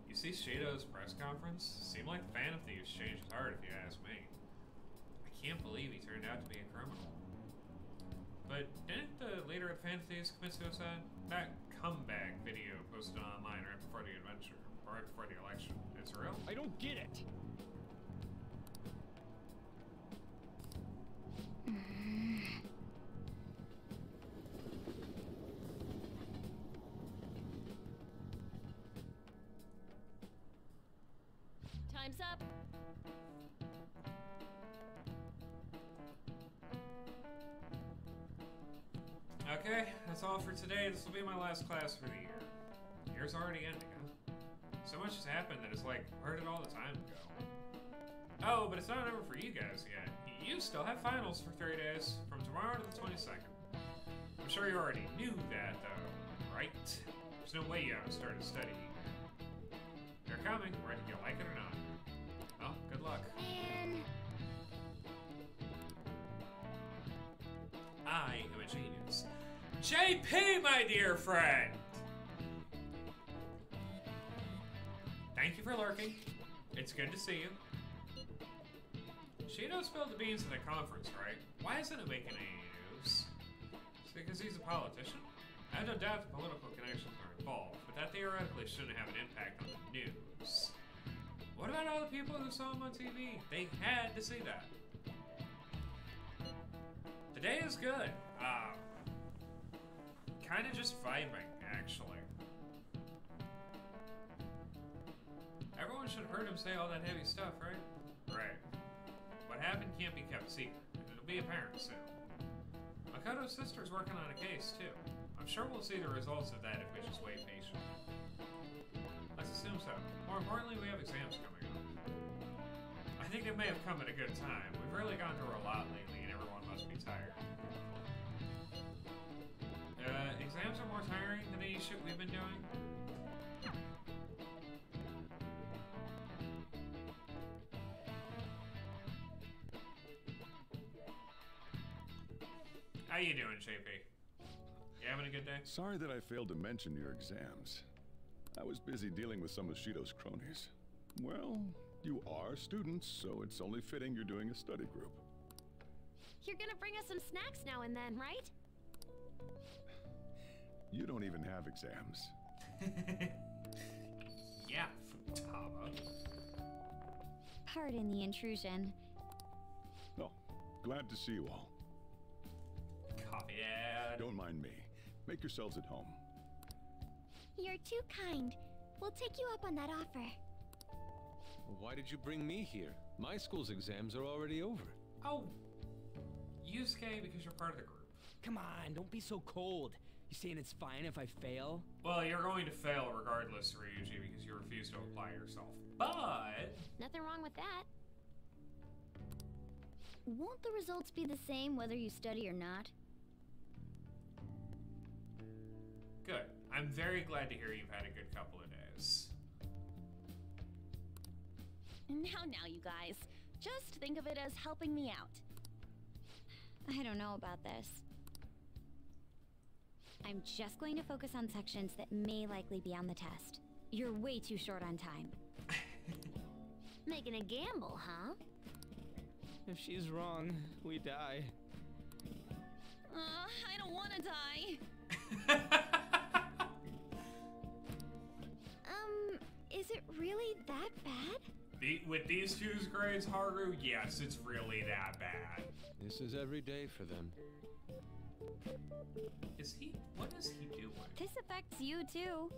You see Shido's press conference? Seemed like the fan of thieves changed his heart, if you ask me. I can't believe he turned out to be a criminal. But didn't the leader of Fan Thieves commit suicide? That comeback video posted online right before the adventure, or right before the election. It's real? I don't get it. Time's up. Okay, that's all for today. This will be my last class for the year. The year's already ending, huh? So much has happened that it's like, where did all the time go? Oh, but it's not over for you guys yet. You still have finals for 3 days, from tomorrow to the 22nd. I'm sure you already knew that, though, right? There's no way you haven't started studying. They're coming, whether you like it or not. Well, good luck. Man. I am a genius. JP, my dear friend! Thank you for lurking. It's good to see you. Shido spilled the beans at a conference, right? Why isn't it making any news? Is it because he's a politician? I have no doubt the political connections are involved, but that theoretically shouldn't have an impact on the news. What about all the people who saw him on TV? They had to see that. Today is good. Kind of just vibing, actually. Everyone should have heard him say all that heavy stuff, right? Right. What happened can't be kept secret, and it'll be apparent soon. Makoto's sister's working on a case, too. I'm sure we'll see the results of that if we just wait patiently. Let's assume so. More importantly, we have exams coming up. I think it may have come at a good time. We've really gone through a lot lately, and everyone must be tired. Exams are more tiring than any shit we've been doing. How you doing, JP? You having a good day? Sorry that I failed to mention your exams. I was busy dealing with some of Shido's cronies. Well, you are students, so it's only fitting you're doing a study group. You're gonna bring us some snacks now and then, right? You don't even have exams. Yeah, Futaba. Pardon the intrusion. Oh, glad to see you all. Copy it. Don't mind me. Make yourselves at home. You're too kind. We'll take you up on that offer. Why did you bring me here? My school's exams are already over. Oh, Yusuke, because you're part of the group. Come on, don't be so cold. You saying it's fine if I fail? Well, you're going to fail regardless, Ryuji, because you refuse to apply yourself. But... Nothing wrong with that. Won't the results be the same whether you study or not? Good. I'm very glad to hear you've had a good couple of days. Now, you guys. Just think of it as helping me out. I don't know about this. I'm just going to focus on sections that may likely be on the test. You're way too short on time. Making a gamble, huh? If she's wrong, we die. I don't want to die. Is it really that bad? With these two's grades, Haru, yes, it's really that bad. This is every day for them. What is he doing? This affects you too.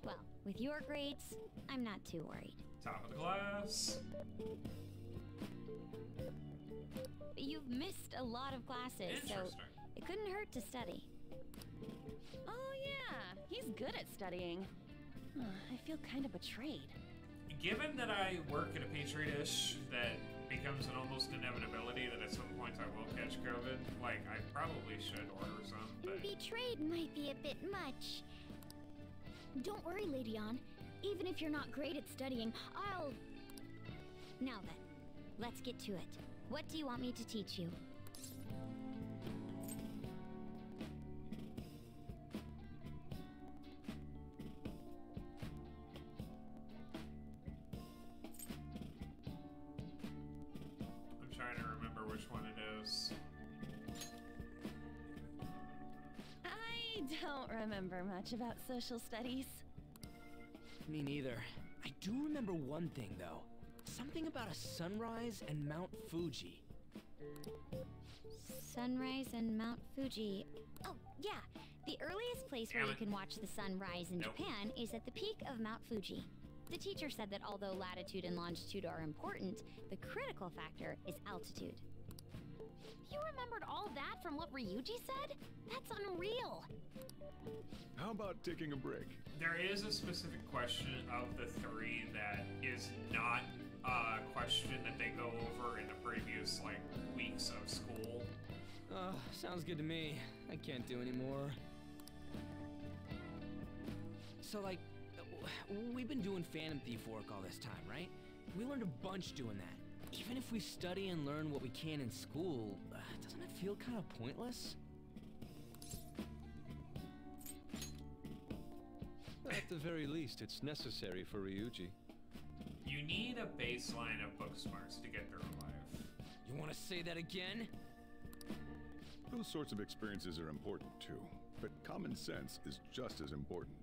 Well, with your grades, I'm not too worried. Top of the class. You've missed a lot of classes, so it couldn't hurt to study. Oh yeah, he's good at studying. I feel kind of betrayed. Given that I work at a petri dish that becomes an almost inevitability that at some point I will catch COVID, like, I probably should order some, but... Betrayed might be a bit much. Don't worry, Lady Ann. Even if you're not great at studying, I'll... Now then, let's get to it. What do you want me to teach you? I'm trying to remember which one it is. I don't remember much about social studies. Me neither. I do remember one thing, though. Something about a sunrise and Mount Fuji. Sunrise and Mount Fuji. Oh, yeah. The earliest place where you can watch the sun rise in Japan is at the peak of Mount Fuji. The teacher said that although latitude and longitude are important, the critical factor is altitude. You remembered all that from what Ryuji said? That's unreal. How about taking a break? There is a specific question of the three that is not a question that they go over in the previous, like, weeks of school. Sounds good to me. I can't do anymore. So, like, we've been doing Phantom Thief work all this time, right? We learned a bunch doing that. Even if we study and learn what we can in school, doesn't it feel kind of pointless? At the very least, it's necessary for Ryuji. You need a baseline of book smarts to get through life. You want to say that again? Those sorts of experiences are important too, but common sense is just as important.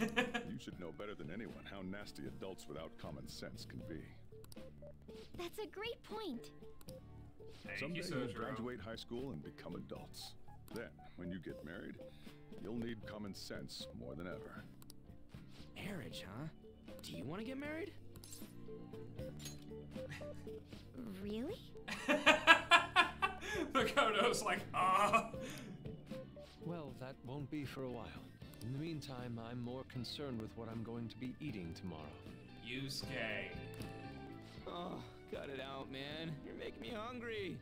You should know better than anyone how nasty adults without common sense can be. That's a great point. Someday you'll graduate high school and become adults. Then, when you get married, you'll need common sense more than ever. Marriage, huh? Do you want to get married? Really? Makoto's like, Well, that won't be for a while. In the meantime, I'm more concerned with what I'm going to be eating tomorrow. Yusuke. Oh, cut it out, man. You're making me hungry.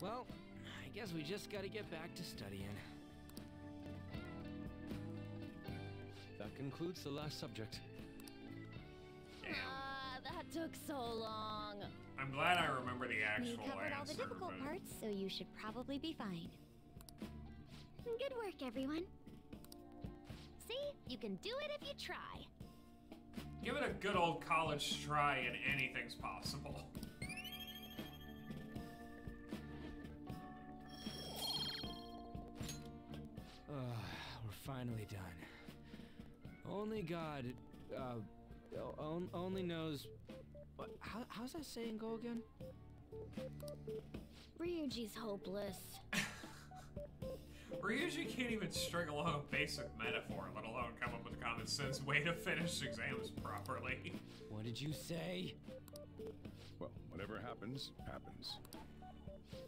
Well, I guess we just gotta get back to studying. That concludes the last subject. That took so long. I'm glad I remember the actual We covered answer, all the difficult but... parts, so you should probably be fine. Good work, everyone. See? You can do it if you try. Give it a good old college try and anything's possible. We're finally done. Only God, only knows... What, how's that saying go again? Ryuji's hopeless. Ryuji can't even string along a basic metaphor, let alone come up with a common sense way to finish exams properly. What did you say? Well, whatever happens, happens.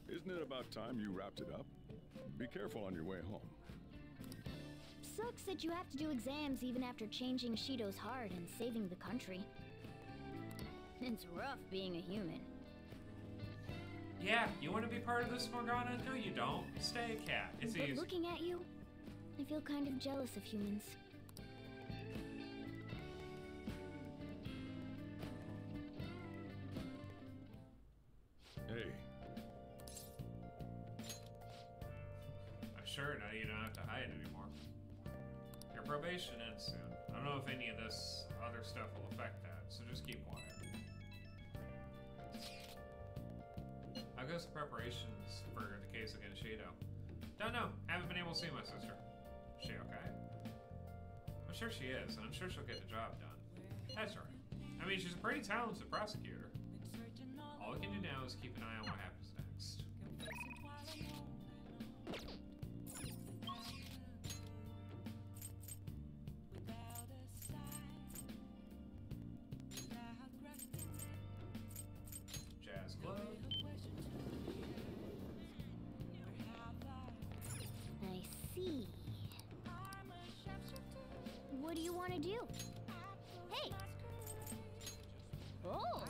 Isn't it about time you wrapped it up? Be careful on your way home. sucks that you have to do exams even after changing Shido's heart and saving the country. It's rough being a human. Yeah, you want to be part of this, Morgana? No, you don't. Stay a cat. It's But easy. looking at you, I feel kind of jealous of humans. Hey. I'm sure now you don't have to hide anymore. Your probation ends soon. I don't know if any of this other stuff will affect that, so just keep quiet. How goes the preparations for the case against Shido? Don't know. Haven't been able to see my sister. Is she okay? I'm sure she is, and I'm sure she'll get the job done. That's right. I mean, she's a pretty talented prosecutor. All we can do now is keep an eye on what happens next. Jazz Club. I see. What do you want to do? Hey! Oh!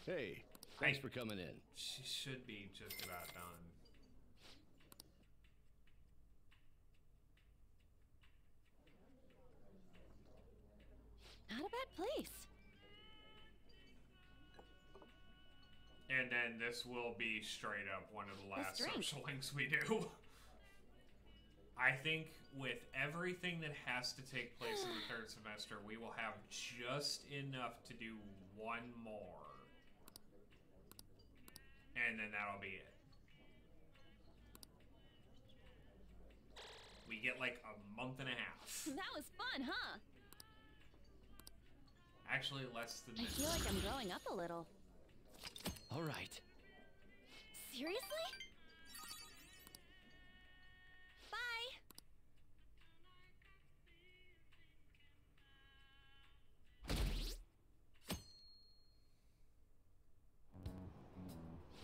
Hey, thanks for coming in. She should be just about done. Not a bad place. And then this will be straight up one of the last social links we do. I think with everything that has to take place in the third semester, we will have just enough to do one more. And then that'll be it. We get like a month and a half. That was fun, huh? Actually, less than I feel like I'm growing up a little. All right. Seriously? Bye.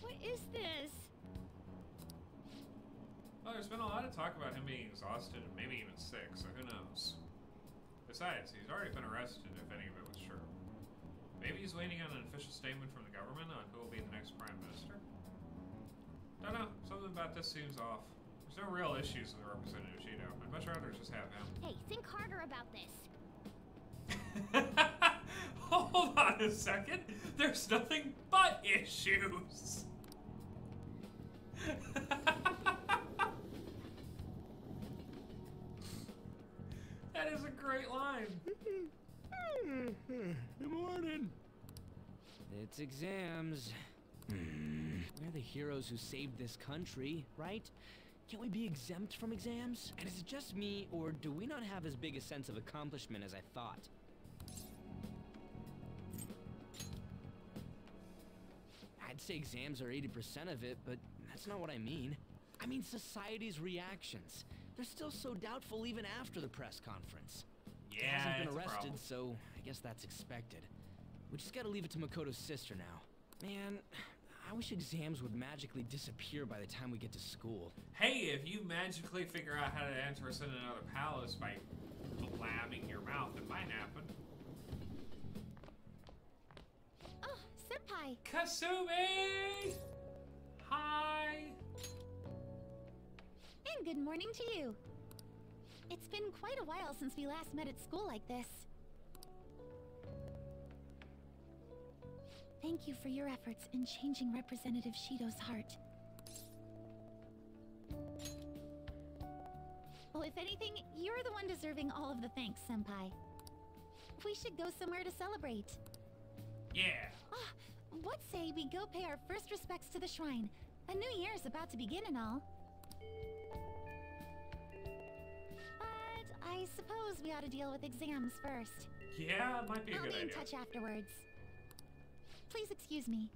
What is this? Well, there's been a lot of talk about him being exhausted and maybe even sick, so who knows? Besides, he's already been arrested, if any of it was true. Maybe he's waiting on an official statement from the government on who will be the next prime minister? Don't know. Something about this seems off. There's no real issues with Representative Shido. I'd much rather just have him. Hey, think harder about this. Hold on a second. There's nothing but issues. That is a great line. Good morning. It's exams. We're the heroes who saved this country, right? Can't we be exempt from exams? And is it just me, or do we not have as big a sense of accomplishment as I thought? I'd say exams are 80% of it, but that's not what I mean. I mean society's reactions. They're still so doubtful even after the press conference. Yeah, He hasn't been it's a arrested, problem. so I guess that's expected. We just gotta leave it to Makoto's sister now. Man, I wish exams would magically disappear by the time we get to school. Hey, if you magically figure out how to enter us in another palace by blabbing your mouth, it might happen. Oh, Senpai! Kasumi! Hi! And good morning to you. It's been quite a while since we last met at school like this. Thank you for your efforts in changing Representative Shido's heart. Well, if anything, you're the one deserving all of the thanks, Senpai. We should go somewhere to celebrate. Yeah. What say we go pay our first respects to the shrine? A new year is about to begin and all. But I suppose we ought to deal with exams first. Yeah, it might be a I'll good be in idea. touch afterwards. Please excuse me.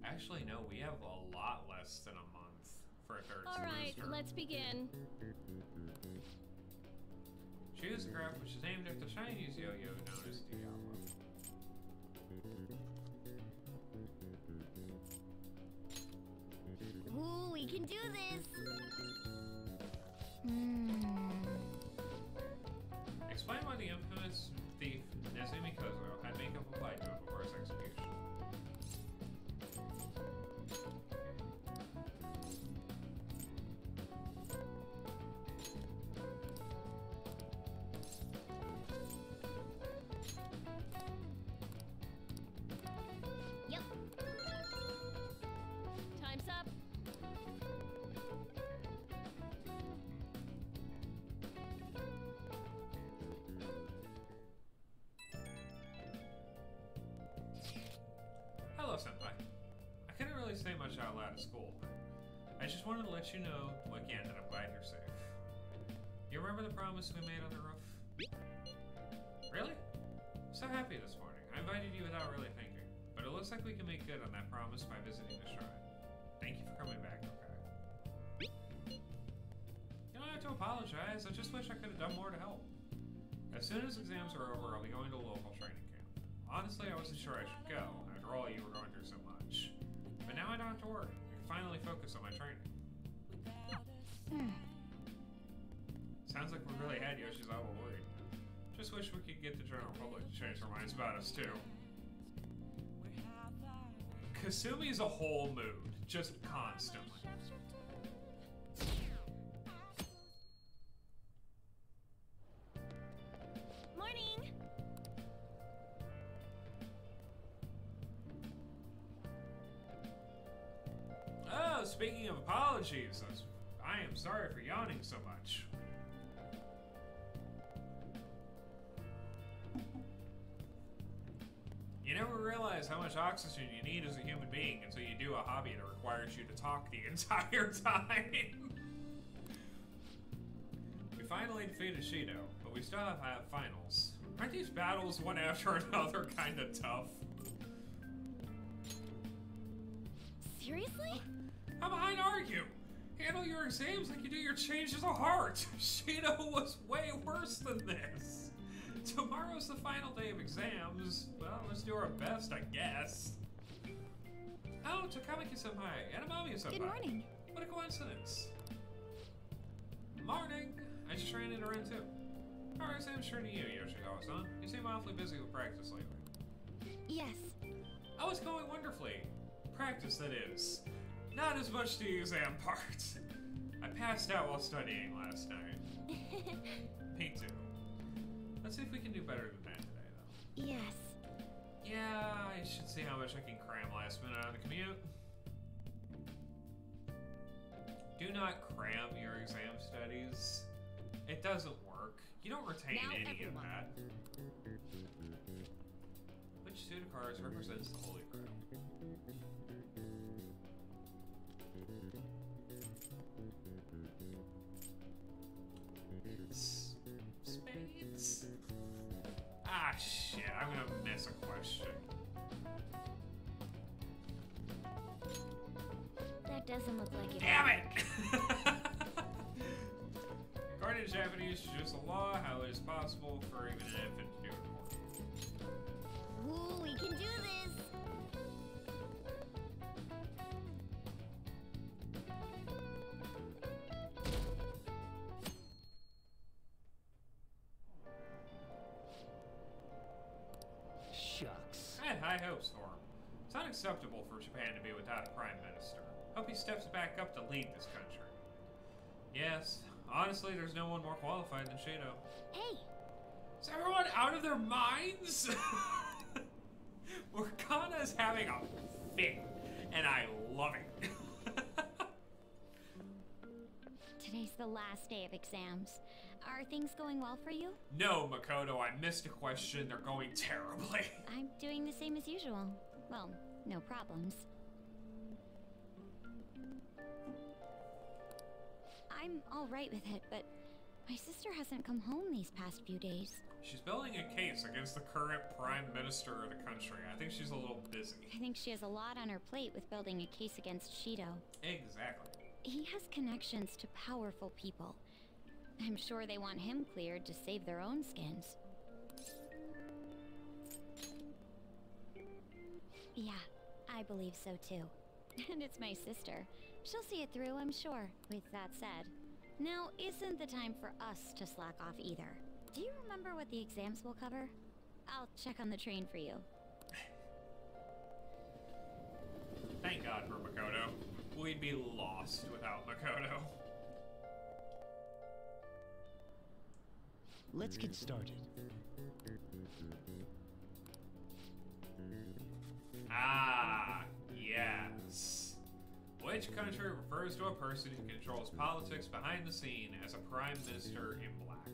Actually, no, we have a lot less than a month for a third All right, semester. let's begin. Choose a craft which is named after Chinese yo-yo known as Diablo. can do this! Explain why the infamous thief Nezumi Kozo had makeup applied to him before his execution. Yep. Time's up. Hello, Senpai. I couldn't really say much out loud at school, but I just wanted to let you know, again, that I'm glad you're safe. You remember the promise we made on the roof? Really? So happy this morning. I invited you without really thinking, but it looks like we can make good on that promise by visiting the shrine. Thank you for coming back, okay? You don't have to apologize. I just wish I could have done more to help. As soon as exams are over, I'll be going to a local training camp. Honestly, I wasn't sure I should go. After all, you were going through so much. But now I don't have to worry. I can finally focus on my training. Sounds like we really had Yoshizawa worried. Just wish we could get the general public to change their minds about us, too. Kasumi's a whole mood. Just constantly. Morning! Oh, speaking of apologies, I am sorry for yawning so much. You never realize how much oxygen you need as a human being until you do a hobby that requires you to talk the entire time. We finally defeated Shido, but we still have finals. Aren't these battles one after another kind of tough? Seriously? How behind are you? Handle your exams like you do your changes of heart. Shido was way worse than this. Tomorrow's the final day of exams. Well, let's do our best, I guess. Oh, Takamaki-senpai and Amamiya-senpai. Good morning. What a coincidence. Morning. I just ran into Ren too. How are exams treating you, Yoshizawa-san? You seem awfully busy with practice lately. Yes. Oh, it's going wonderfully. Practice, that is. Not as much the exam part. I passed out while studying last night. Me too. Let's see if we can do better than that today, though. Yes. Yeah, I should see how much I can cram last minute on the commute. Do not cram your exam studies. It doesn't work. You don't retain any of that. Which suit of cards represents the Holy Grail? Spades? Ah, shit, I'm gonna miss a question. That doesn't look like it. Damn it! According to Japanese judicial law, how it is possible for even an infant to do it? Ooh, we can do this! Shucks. I had high hopes for him. It's unacceptable for Japan to be without a prime minister. Hope he steps back up to lead this country. Yes, honestly, there's no one more qualified than Shido. Hey! Is everyone out of their minds? Wakana is having a fit, and I love it. Today's the last day of exams. Are things going well for you? No, Makoto, I missed a question. They're going terribly. I'm doing the same as usual. Well, no problems. I'm all right with it, but my sister hasn't come home these past few days. She's building a case against the current prime minister of the country. I think she's a little busy. I think she has a lot on her plate with building a case against Shido. Exactly. He has connections to powerful people. I'm sure they want him cleared to save their own skins. Yeah, I believe so too. And it's my sister. She'll see it through, I'm sure. With that said, now isn't the time for us to slack off either. Do you remember what the exams will cover? I'll check on the train for you. Thank God for Makoto. We'd be lost without Makoto. Let's get started. Ah, yes. Which country refers to a person who controls politics behind the scene as a prime minister in black?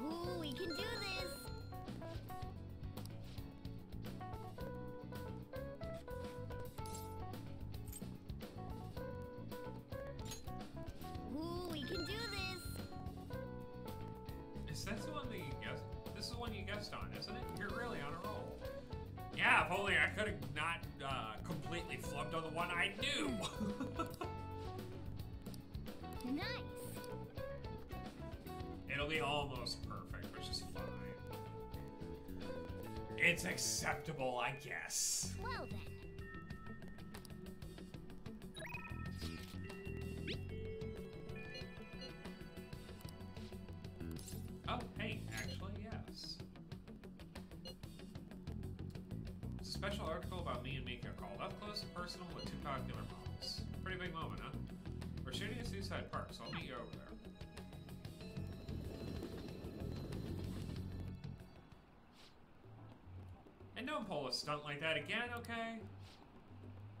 Ooh, we can do this! Ooh, we can do this! Is that the one that you guessed? This is the one you guessed on, isn't it? You're really on a roll. Yeah, if only I could have not completely flubbed on the one I knew. Nice. It'll be almost perfect, which is fine. It's acceptable, I guess. Well then. Oh, hey, actually, yes. It's a special article about me and Mika called Up Close and Personal with Two Popular Models. Pretty big moment, huh? We're shooting at Seaside Park, so I'll meet you over there. And don't pull a stunt like that again, okay?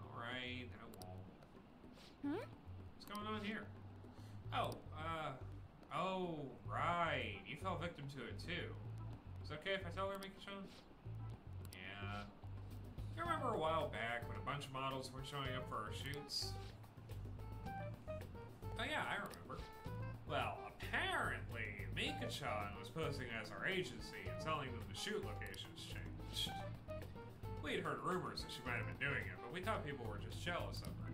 Alright, I won't. What's going on here? Oh, right. You fell victim to it, too. Is it okay if I tell her, Mika-chan? Yeah. You remember a while back when a bunch of models weren't showing up for our shoots? Oh yeah, I remember. Well, apparently, Mika-chan was posing as our agency and telling them the shoot locations changed. We had heard rumors that she might have been doing it, but we thought people were just jealous of her.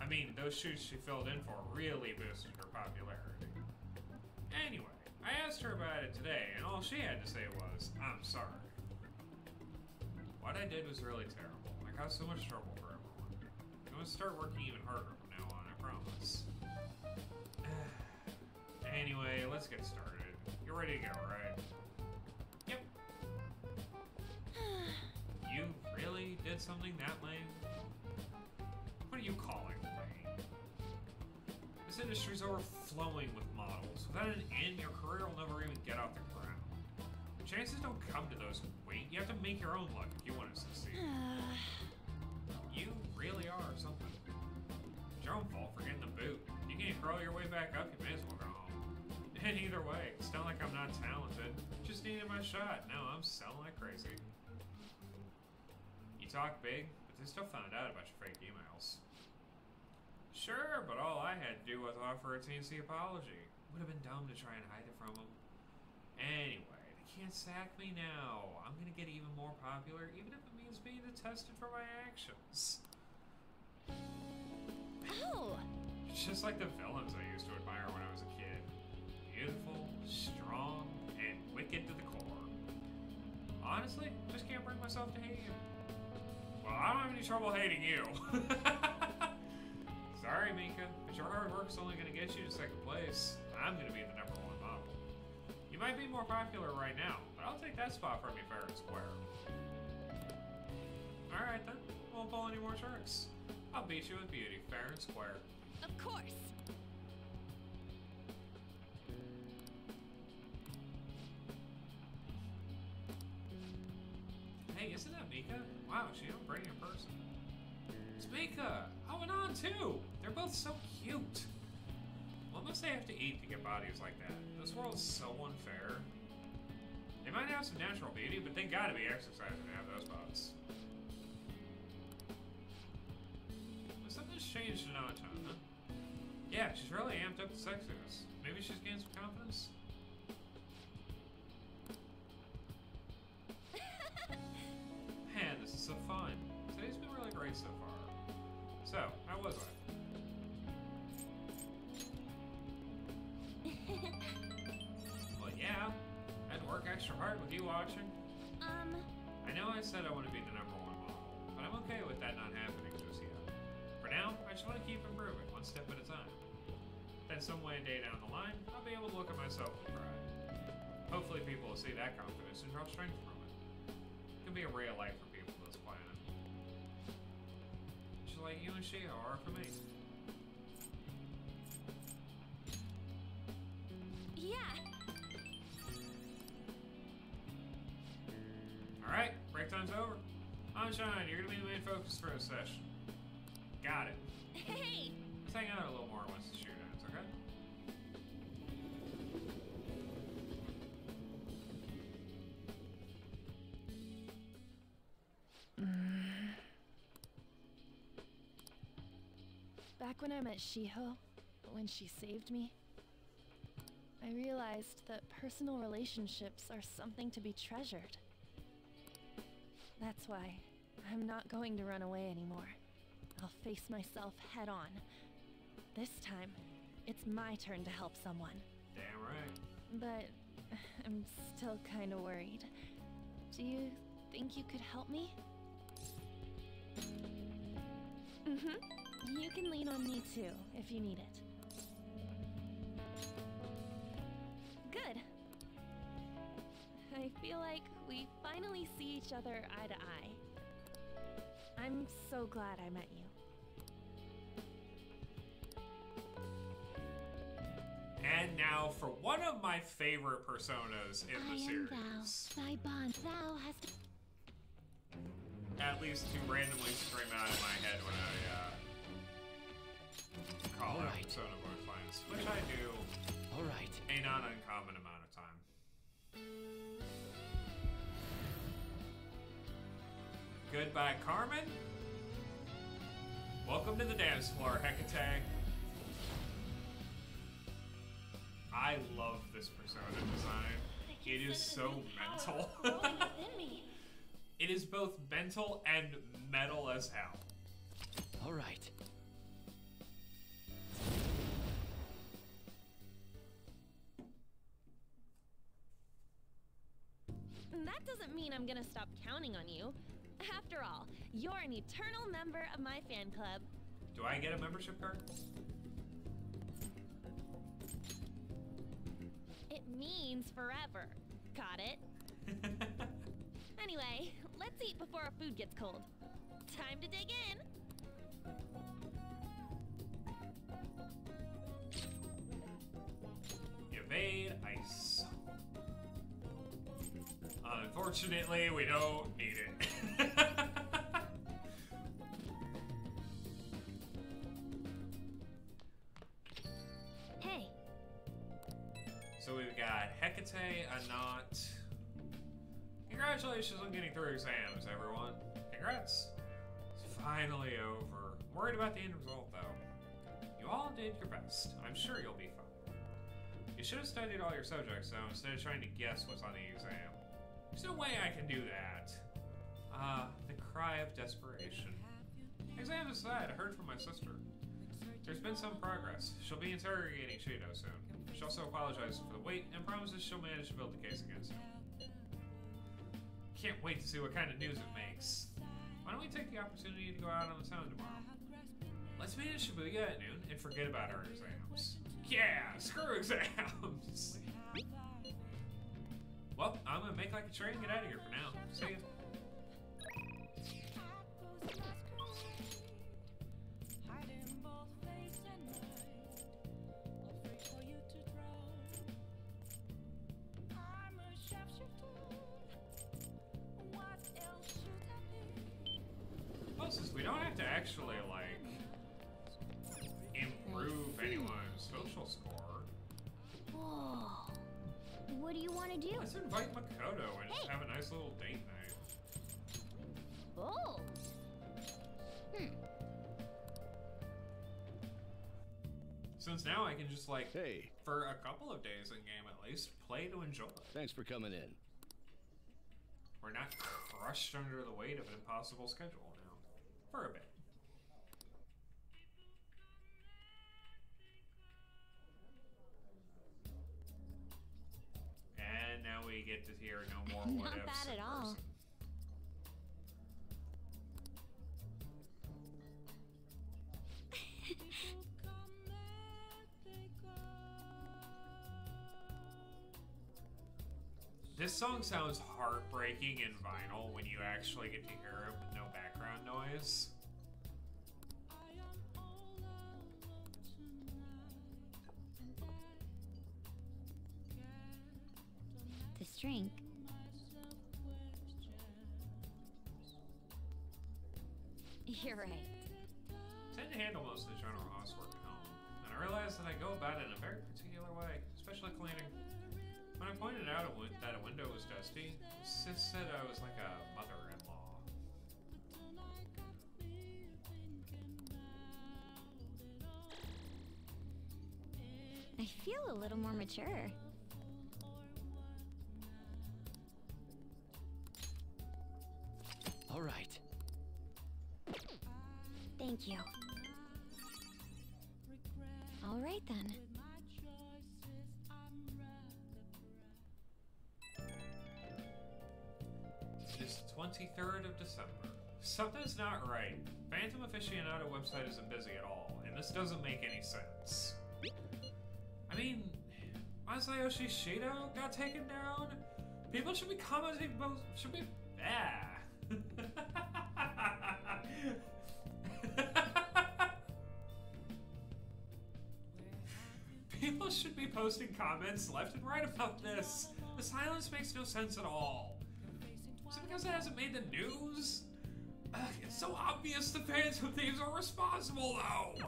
I mean, those shoots she filled in for really boosted her popularity. Anyway, I asked her about it today, and all she had to say was, I'm sorry. What I did was really terrible. I caused so much trouble for everyone. I'm gonna start working even harder from now on, I promise. Anyway, let's get started. You're ready to go, right? Yep. You really did something that lame? What are you calling lame? This industry's overflowing with models. Without an end, your career will never even get off the ground. Chances don't come to those who wait. You have to make your own luck if you want to succeed. You really are something. It's your own fault for getting the boot. You can't crawl your way back up, you may as well go home. And either way, it's not like I'm not talented. Just needed my shot. Now I'm selling like crazy. You talk big, but they still found out about your fake emails. Sure, but all I had to do was offer a teensy apology. Would have been dumb to try and hide it from them. Anyway, they can't sack me now. I'm gonna get even more popular, even if it means being detested for my actions. Oh! Just like the villains I used to admire when I was a kid. Beautiful, strong, and wicked to the core. Honestly, just can't bring myself to hate you. Well, I don't have any trouble hating you. Sorry, Mika, but your hard work's only gonna get you to second place. I'm gonna be the #1 model. You might be more popular right now, but I'll take that spot from you fair and square. Alright then, won't pull any more tricks. I'll beat you with beauty, fair and square. Of course! Hey, isn't that Mika? Wow, she don't bring in person. It's Mika! Oh, and On too! They're both so cute! What must they have to eat to get bodies like that? This world's so unfair. They might have some natural beauty, but they gotta be exercising to have those butts. But something's changed in Anton, huh? Yeah, she's really amped up the sexiness. Maybe she's gained some confidence? Man, this is so fun. Today's been really great so far. So, how was I? Well, yeah. I had to work extra hard with you watching. I know I said I want to be the #1 model, but I'm okay with that not happening just yet. For now, I just want to keep improving, one step at a time. Then some way day down the line, I'll be able to look at myself with pride. Hopefully people will see that confidence and draw strength from it. It can be a ray of light for people on this planet. Just like you and Shiho are for me. Yeah. Alright, break time's over. Sunshine, you're gonna be the main focus for this session. Got it. Hey! Let's hang out a little more once the shoot ends, okay? Back when I met Shiho, when she saved me, I realized that personal relationships are something to be treasured. That's why I'm not going to run away anymore. I'll face myself head on. This time, it's my turn to help someone. Damn right. But I'm still kind of worried. Do you think you could help me? You can lean on me too, if you need it. Good. I feel like we finally see each other eye to eye. I'm so glad I met you. And now for one of my favorite personas in the series. Thy bond, thou hast. At least to randomly stream out in my head when I call out Persona voice lines, which I do a not uncommon amount of time. Goodbye, Carmen. Welcome to the dance floor, Hecate. I love this Persona design. It is so mental. It is both mental and metal as hell. All right. That doesn't mean I'm gonna stop counting on you. After all, you're an eternal member of my fan club. Do I get a membership card? It means forever. Got it? Anyway, let's eat before our food gets cold. Time to dig in. Evade ice. Unfortunately, we don't need it. Hey. So we've got Hecate, Anat. Congratulations on getting through exams, everyone. Congrats. It's finally over. I'm worried about the end result, though. You all did your best. I'm sure you'll be fine. You should have studied all your subjects, though, instead of trying to guess what's on the exam. There's no way I can do that. The cry of desperation. Exam aside, I heard from my sister. There's been some progress. She'll be interrogating Shido soon. She also apologizes for the wait and promises she'll manage to build the case against him. Can't wait to see what kind of news it makes. Why don't we take the opportunity to go out on the town tomorrow? Let's meet in Shibuya at noon and forget about our exams. Yeah, screw exams! Well, I'm gonna make like a train and get out of here for now. See ya. Well, since we don't have to actually, like, improve anyone's social score. Whoa. What do you want to do? Let's invite Makoto and just have a nice little date night. Oh. Since now I can just, like, for a couple of days in game at least, play to enjoy. Thanks for coming in. We're not crushed under the weight of an impossible schedule now. For a bit. And now we get to hear no more what ifs. Not bad at all. This song sounds heartbreaking in vinyl when you actually get to hear it with no background noise. This drink. You're right. I tend to handle most of the general housework at home, and I realize that I go about it in a very particular way, especially cleaning. When I pointed out that a window was dusty, Sis said I was like a mother-in-law. I feel a little more mature. All right. Thank you. All right then. It's the 23rd of December. Something's not right. Phantom Aficionado website isn't busy at all, and this doesn't make any sense. I mean, Masayoshi Shido got taken down? People should be commenting about... should be... People should be posting comments left and right about this. The silence makes no sense at all. Is it because it hasn't made the news? It's so obvious the Phantom Thieves are responsible, though!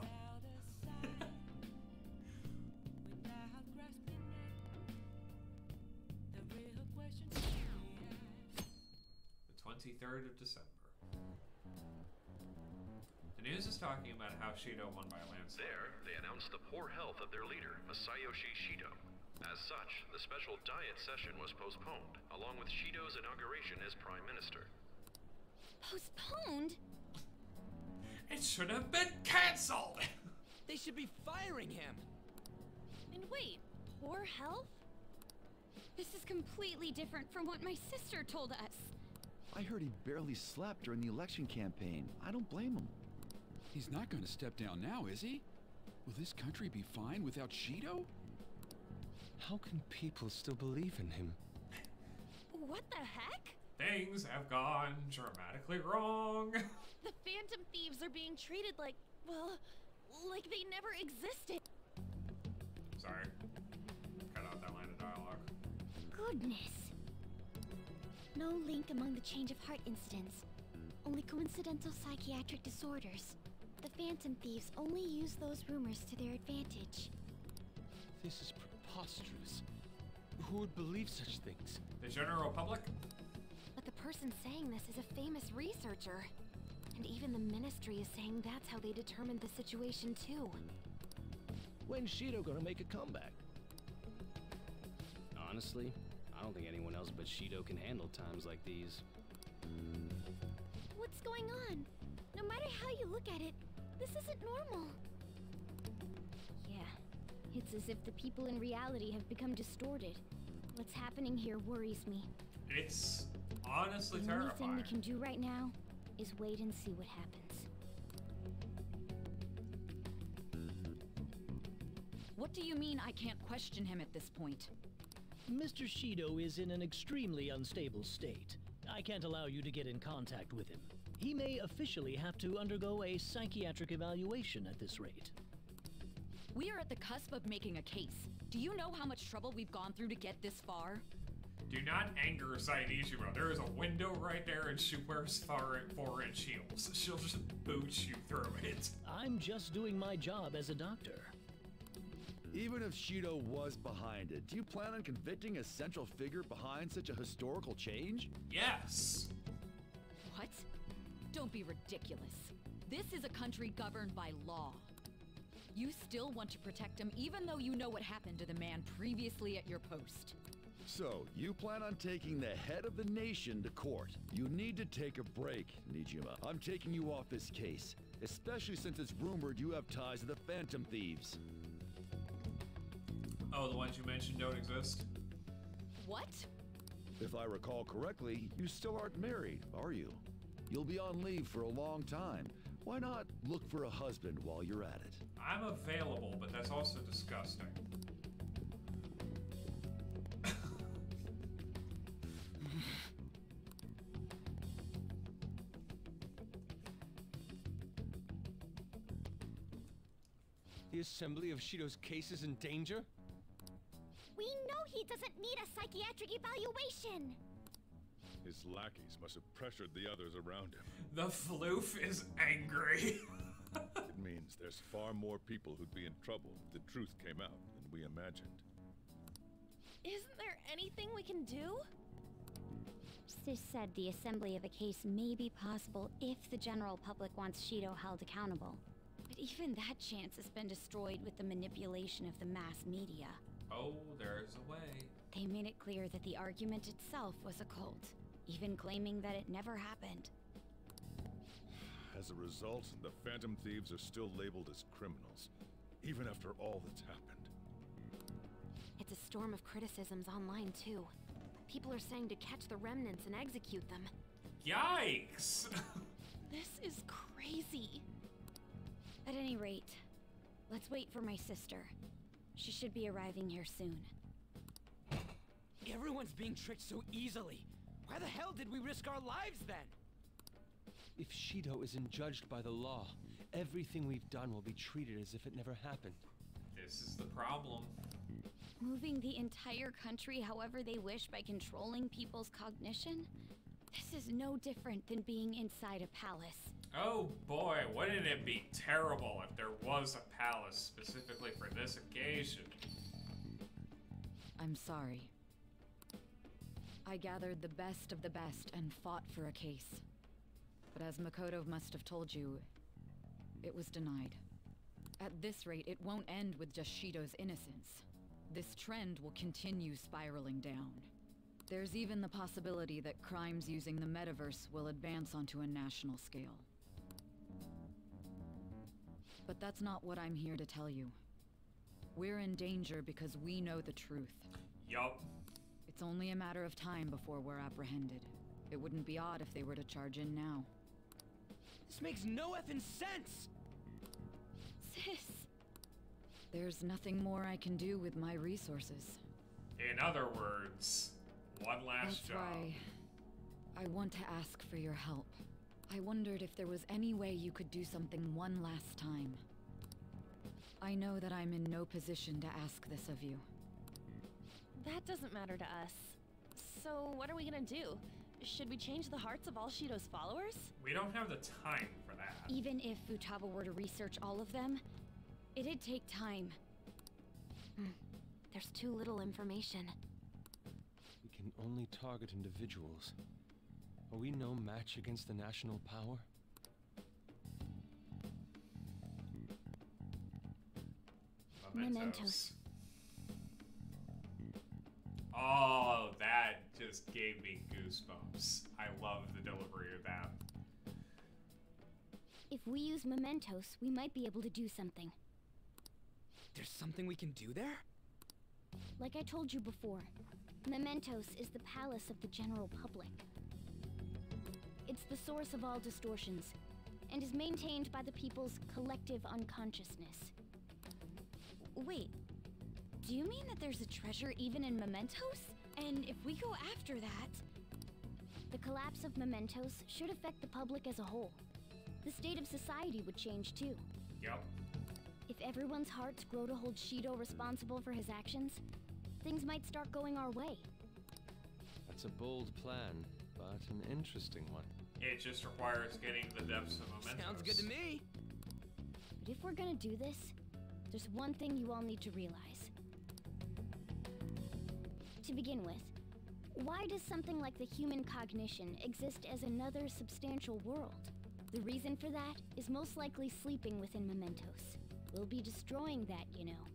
The 23rd of December. The news is talking about how Shido won by a landslide. There, they announced the poor health of their leader, Masayoshi Shido. As such, the special diet session was postponed, along with Shido's inauguration as Prime Minister. Postponed? It should have been cancelled! They should be firing him! And wait, poor health? This is completely different from what my sister told us. I heard he barely slept during the election campaign. I don't blame him. He's not going to step down now, is he? Will this country be fine without Shido? How can people still believe in him? What the heck? Things have gone dramatically wrong. The Phantom Thieves are being treated like, well, like they never existed. Sorry. Cut out that line of dialogue. Goodness. No link among the change of heart incidents. Only coincidental psychiatric disorders. The Phantom Thieves only use those rumors to their advantage. This is preposterous. Who would believe such things? The general public? But the person saying this is a famous researcher. And even the Ministry is saying that's how they determined the situation too. When's Shido gonna make a comeback? Honestly, I don't think anyone else but Shido can handle times like these. What's going on? No matter how you look at it, this isn't normal. Yeah, it's as if the people in reality have become distorted. What's happening here worries me. It's honestly The only terrifying. thing we can do right now is wait and see what happens. What do you mean I can't question him at this point? Mr. Shido is in an extremely unstable state. I can't allow you to get in contact with him. He may officially have to undergo a psychiatric evaluation at this rate. We are at the cusp of making a case. Do you know how much trouble we've gone through to get this far? Do not anger Sae Niijima. There is a window right there and she wears 4-inch heels. She'll just boot you through it. I'm just doing my job as a doctor. Even if Shido was behind it, do you plan on convicting a central figure behind such a historical change? Yes. What? Don't be ridiculous. This is a country governed by law. You still want to protect him even though you know what happened to the man previously at your post. So, you plan on taking the head of the nation to court. You need to take a break, Niijima. I'm taking you off this case, especially since it's rumored you have ties to the Phantom Thieves. Oh, the ones you mentioned don't exist? What? If I recall correctly, you still aren't married, are you? You'll be on leave for a long time. Why not look for a husband while you're at it? I'm available, but that's also disgusting. The assembly of Shido's case is in danger? We know he doesn't need a psychiatric evaluation! His lackeys must have pressured the others around him. The floof is angry. It means there's far more people who'd be in trouble if the truth came out than we imagined. Isn't there anything we can do? Sis said the assembly of a case may be possible if the general public wants Shido held accountable. But even that chance has been destroyed with the manipulation of the mass media. Oh, there's a way. They made it clear that the argument itself was a cult, even claiming that it never happened. As a result, the Phantom Thieves are still labeled as criminals, even after all that's happened. It's a storm of criticisms online, too. People are saying to catch the remnants and execute them. Yikes! This is crazy. At any rate, let's wait for my sister. She should be arriving here soon. Everyone's being tricked so easily. Why the hell did we risk our lives then? If Shido isn't judged by the law, everything we've done will be treated as if it never happened. This is the problem. Moving the entire country however they wish by controlling people's cognition? This is no different than being inside a palace. Oh boy, wouldn't it be terrible if there was a palace specifically for this occasion? I'm sorry. I gathered the best of the best and fought for a case. But as Makoto must have told you, it was denied. At this rate, it won't end with just Shido's innocence. This trend will continue spiraling down. There's even the possibility that crimes using the metaverse will advance onto a national scale. But that's not what I'm here to tell you. We're in danger because we know the truth. Yup. It's only a matter of time before we're apprehended. It wouldn't be odd if they were to charge in now. This makes no effing sense! Sis! There's nothing more I can do with my resources. In other words, one last job. That's why I want to ask for your help. I wondered if there was any way you could do something one last time. I know that I'm in no position to ask this of you. That doesn't matter to us. So what are we gonna do? Should we change the hearts of all Shido's followers? We don't have the time for that. Even if Futaba were to research all of them, it'd take time. There's too little information. We can only target individuals. Are we no match against the national power? Mementos. Oh, that just gave me goosebumps. I love the delivery of that. If we use mementos, we might be able to do something. There's something we can do there? Like I told you before, mementos is the palace of the general public. It's the source of all distortions, and is maintained by the people's collective unconsciousness. Wait, do you mean that there's a treasure even in mementos? And if we go after that... The collapse of mementos should affect the public as a whole. The state of society would change too. Yup. If everyone's hearts grow to hold Shido responsible for his actions, things might start going our way. That's a bold plan, but an interesting one. It just requires getting the depths of mementos. Sounds good to me. But if we're gonna do this, there's one thing you all need to realize. To begin with, why does something like the human cognition exist as another substantial world? The reason for that is most likely sleeping within mementos. We'll be destroying that, you know.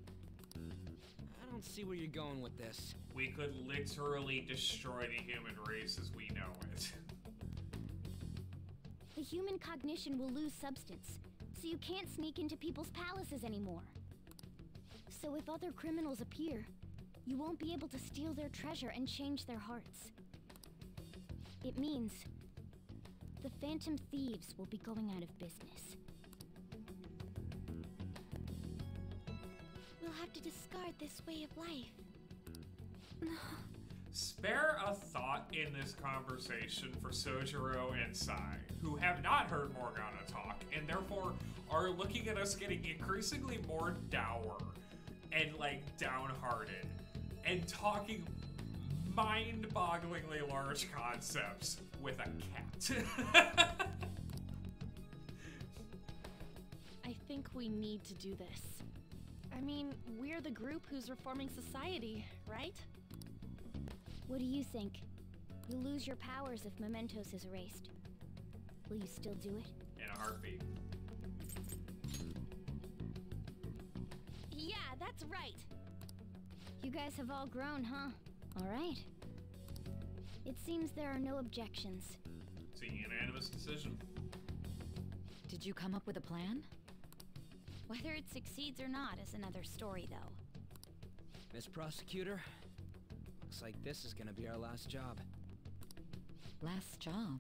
I don't see where you're going with this. We could literally destroy the human race as we know it. The human cognition will lose substance, so you can't sneak into people's palaces anymore. So if other criminals appear, you won't be able to steal their treasure and change their hearts. It means the Phantom Thieves will be going out of business. We'll have to discard this way of life. Spare a thought in this conversation for Sojiro and Sai, who have not heard Morgana talk, and therefore are looking at us getting increasingly more dour and, like, downhearted, and talking mind-bogglingly large concepts with a cat. I think we need to do this. I mean, we're the group who's reforming society, right? What do you think? You'll lose your powers if Mementos is erased. Will you still do it? In a heartbeat. Yeah, that's right! You guys have all grown, huh? Alright. It seems there are no objections. It's a unanimous decision. Did you come up with a plan? Whether it succeeds or not is another story, though. Miss Prosecutor, looks like this is gonna be our last job. Last job?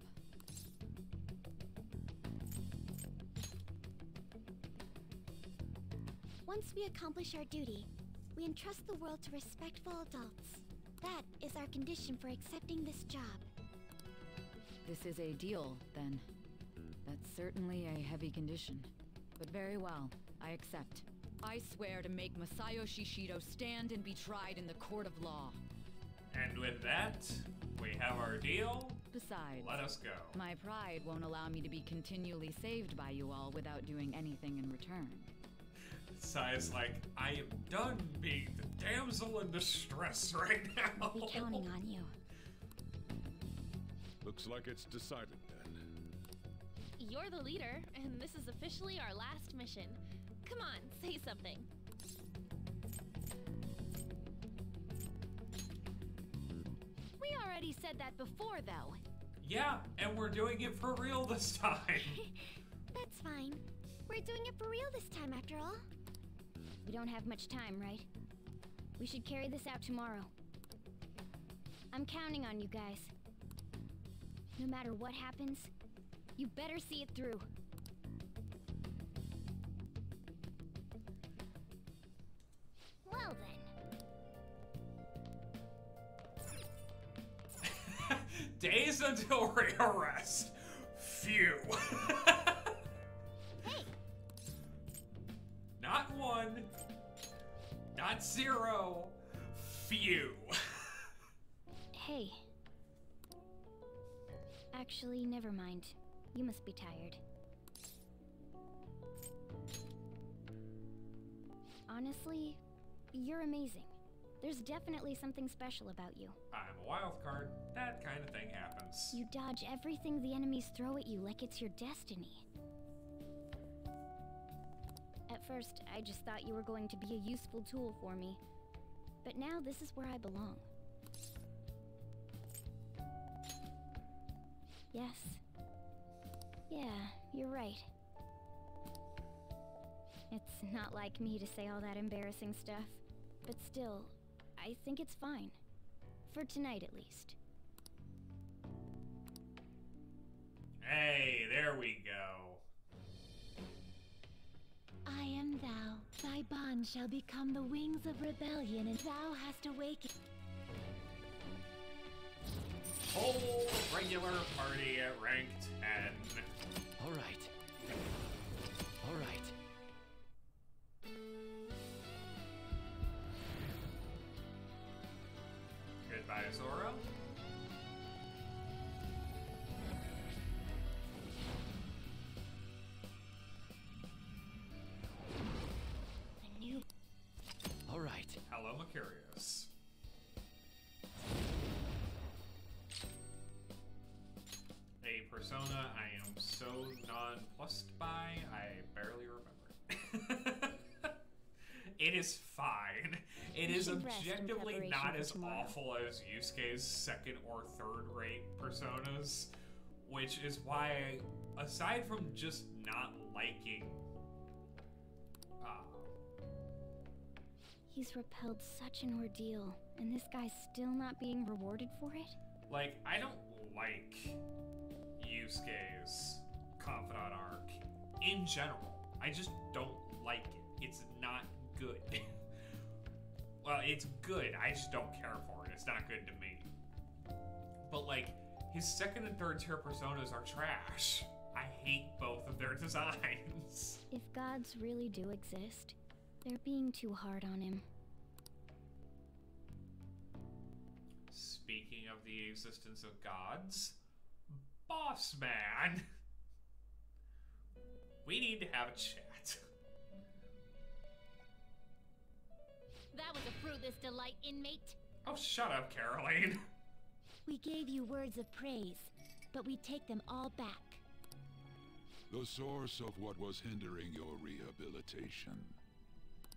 Once we accomplish our duty, we entrust the world to respectful adults. That is our condition for accepting this job. This is a deal, then. That's certainly a heavy condition. But very well, I accept. I swear to make Masayoshi Shido stand and be tried in the court of law. And with that, we have our deal. Besides, let us go. My pride won't allow me to be continually saved by you all without doing anything in return. Sai's like, I am done being the damsel in distress right now. We'll be counting on you. Looks like it's decided then. You're the leader, and this is officially our last mission. Come on, say something. We already said that before, though. Yeah, and we're doing it for real this time. That's fine. We're doing it for real this time, after all. We don't have much time, right? We should carry this out tomorrow. I'm counting on you guys. No matter what happens, you better see it through. Well then. Days until rearrest. Phew. Hey. Not 1. Not 0. Phew. Hey. Actually, never mind. You must be tired. Honestly, you're amazing. There's definitely something special about you. I'm a wild card. That kind of thing happens. You dodge everything the enemies throw at you like it's your destiny. At first, I just thought you were going to be a useful tool for me. But now this is where I belong. Yes. Yeah, you're right. It's not like me to say all that embarrassing stuff. But still, I think it's fine. For tonight, at least. Hey, there we go. I am thou. Thy bond shall become the wings of rebellion, and thou hast awakened. Whole regular party at ranked 10. All right. All right. Goodbye, Zoro. All right. Hello, Macarius. A persona I am so nonplussed by, I barely remember. It is fine. It is objectively not as awful as Yusuke's second or third rate personas, which is why, aside from just not liking He's repelled such an ordeal, and this guy's still not being rewarded for it? like, I don't like Yusuke's Confidant arc in general. I just don't like it. It's not good. Well, it's good, I just don't care for it. It's not good to me. But, like, his second and third tier personas are trash. I hate both of their designs. If gods really do exist, they're being too hard on him. Speaking of the existence of gods, Boss Man, we need to have a chat. That was a fruitless delight, inmate. Oh, shut up, Caroline. We gave you words of praise, but we take them all back. The source of what was hindering your rehabilitation.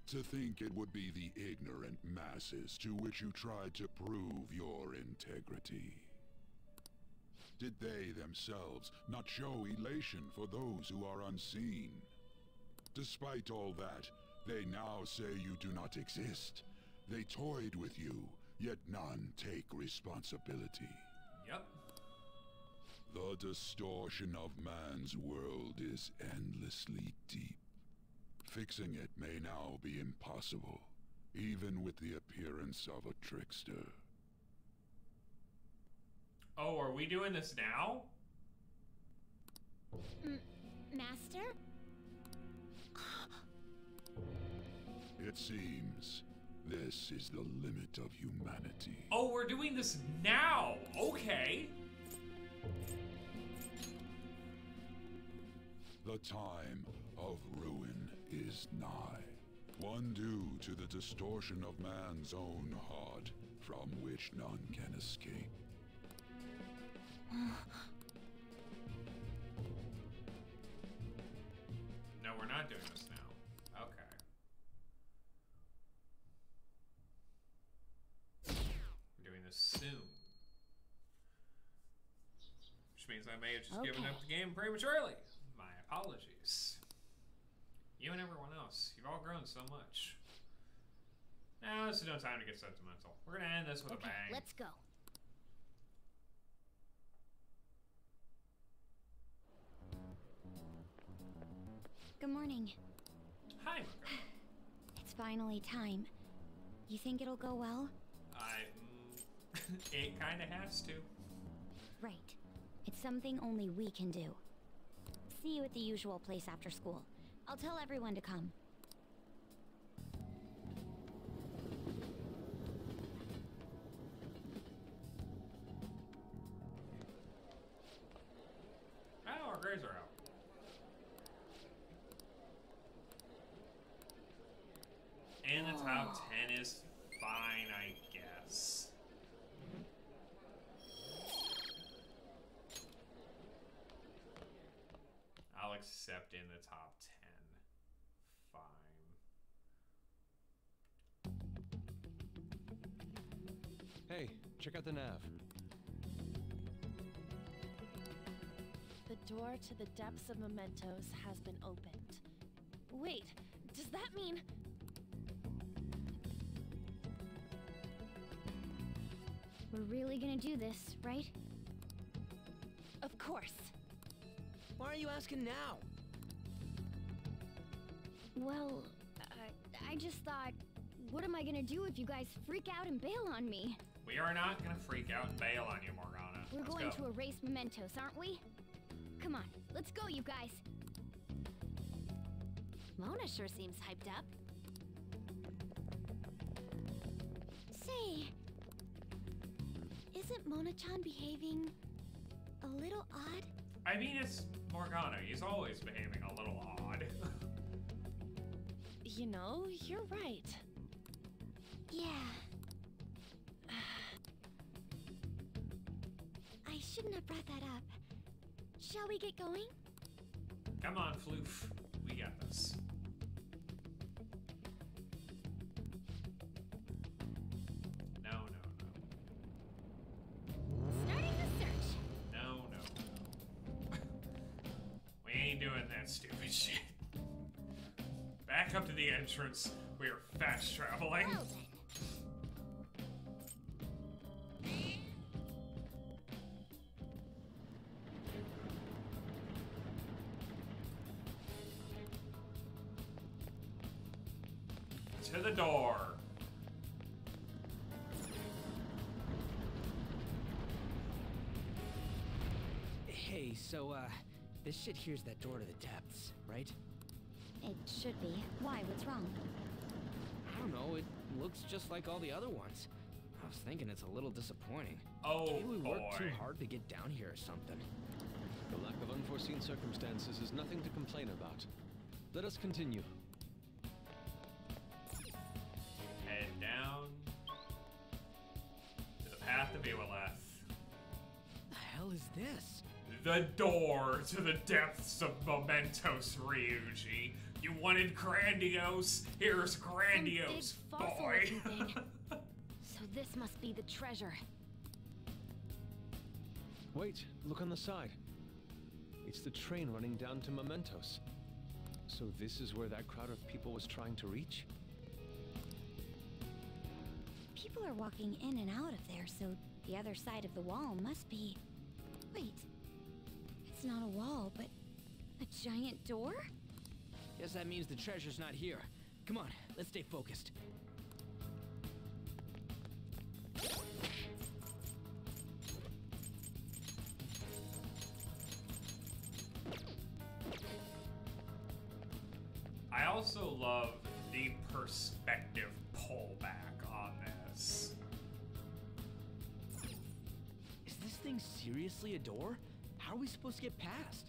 To think it would be the ignorant masses to which you tried to prove your integrity. Did they themselves not show elation for those who are unseen? Despite all that, they now say you do not exist. They toyed with you, yet none take responsibility. Yep. The distortion of man's world is endlessly deep. Fixing it may now be impossible, even with the appearance of a trickster. Oh, are we doing this now? Master? It seems this is the limit of humanity. Oh, we're doing this now! Okay! The time of ruin is nigh. One due to the distortion of man's own heart, from which none can escape. No, we're not doing this now. Okay. We're doing this soon. Which means I may have just given up the game prematurely. My apologies. You and everyone else, you've all grown so much. Now, this is no time to get sentimental. We're gonna end this with a bang. Let's go. Good morning. Hi, It's finally time. You think it'll go well? It kinda has to. Right. It's something only we can do. See you at the usual place after school. I'll tell everyone to come. Oh, our grades are out. And the top 10 is fine, I guess. I'll accept in the top 10. Fine. Hey, check out the nav. The door to the depths of mementos has been opened. Wait, does that mean... We're really gonna do this, right? Of course. Why are you asking now? Well, I just thought, what am I gonna do if you guys freak out and bail on me? We are not gonna freak out and bail on you, Morgana. We're Let's going go. to erase mementos, aren't we? Come on, let's go, you guys. Mona sure seems hyped up. Say, isn't Mona-chan behaving a little odd? I mean, it's Morgana. He's always behaving a little odd. You know, you're right. Yeah. I shouldn't have brought that up. Shall we get going? Come on, Floof. We got this. No, no, no. Starting the search. No, no, no. We ain't doing that stupid shit. Back up to the entrance. We are fast traveling. Well then. To the door. so, this shit here's that door to the depths, right? It should be. Why? What's wrong? I don't know, it looks just like all the other ones. I was thinking it's a little disappointing. Oh, maybe we boy. worked too hard to get down here or something. The lack of unforeseen circumstances is nothing to complain about. Let us continue. Head down to the path of Iwaleth. The hell is this? The door to the depths of Mementos, Ryuji. You wanted grandiose? Here's grandiose, boy. So this must be the treasure. Wait, look on the side. It's the train running down to Mementos. So this is where that crowd of people was trying to reach? People are walking in and out of there, so the other side of the wall must be... Wait. It's not a wall, but a giant door? Guess that means the treasure's not here. Come on, let's stay focused. I also love the perspective pullback on this. Is this thing seriously a door? How are we supposed to get past?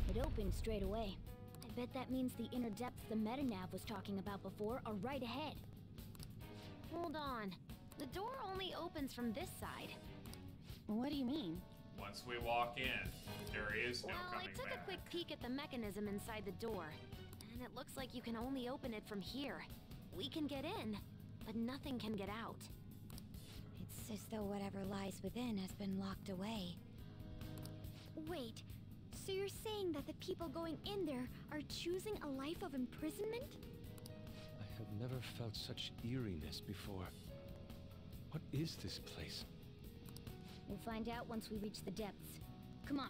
It opened straight away. I bet that means the inner depths the Metanav was talking about before are right ahead. Hold on. The door only opens from this side. What do you mean? Once we walk in, there is no coming I took back. a quick peek at the mechanism inside the door, and it looks like you can only open it from here. We can get in, but nothing can get out. It's as though whatever lies within has been locked away. Wait, so you're saying that the people going in there are choosing a life of imprisonment? I have never felt such eeriness before. What is this place? We'll find out once we reach the depths. Come on.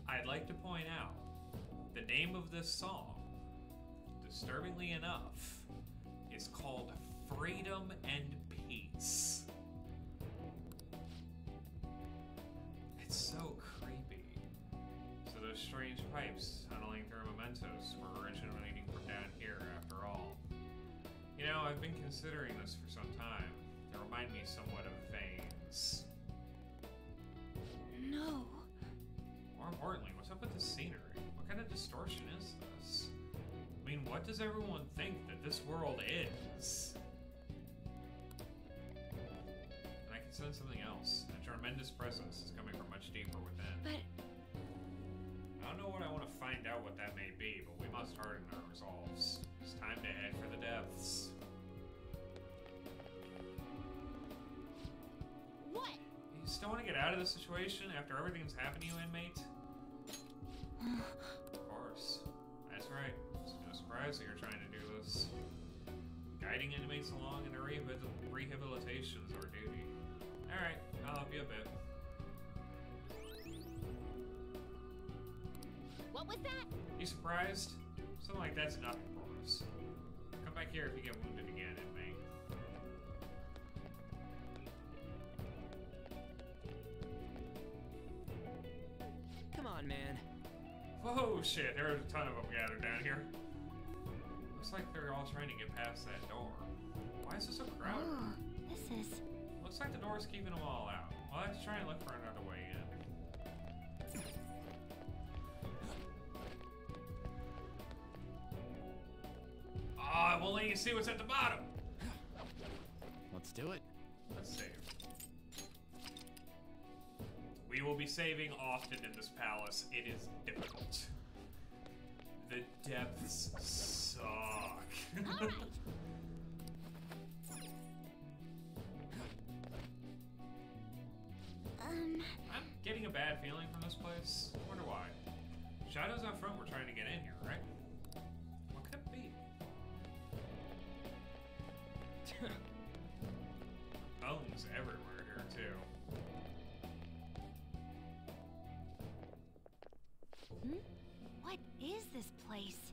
I'd like to point out the name of this song, disturbingly enough, is called Freedom and Peace. It's so creepy. So those strange pipes tunneling through Mementos were originating from down here after all. You know, I've been considering this for some time. They remind me somewhat of veins. No. More importantly, what's up with the scenery? What kind of distortion is this? I mean, what does everyone think that this world is? And I can sense something else. A tremendous presence is coming from much deeper within. But... I don't know what I want to find out what that may be, but we must harden our resolves. It's time to head for the depths. What? You still want to get out of this situation after everything that's happened to you, inmate? Of course. That's right. It's no surprise that you're trying to do this. Guiding inmates along in their rehabilitation is our duty. Alright, I'll help you a bit. What was that? You surprised? Something like that's nothing for us. Come back here if you get wounded again, inmate. Come on, man. Whoa, shit, there's a ton of them gathered down here. Looks like they're all trying to get past that door. Why is this so crowded? Oh, this is... Looks like the door's keeping them all out. Well, let's try and look for another way in. Ah, we'll let you see what's at the bottom. Let's do it. Let's save. We will be saving often in this palace. It is difficult. The depths suck. All right. I'm getting a bad feeling from this place. I wonder why. Shadows out front were trying to get in here, right? What could it be? Bones everywhere here, too. What is this place?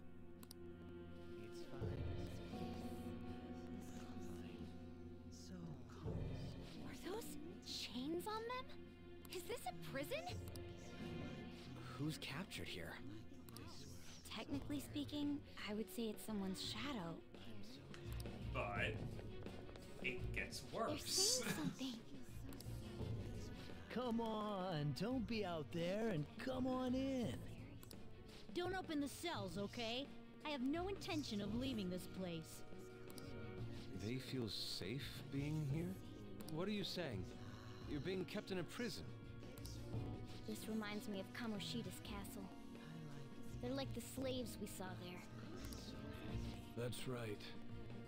who's captured here? Technically speaking, I would say it's someone's shadow. But it gets They're worse. saying something. Come on, don't be out there and come on in. Don't open the cells, okay? I have no intention of leaving this place. They feel safe being here? What are you saying? You're being kept in a prison. This reminds me of Kamoshida's castle. They're like the slaves we saw there. That's right.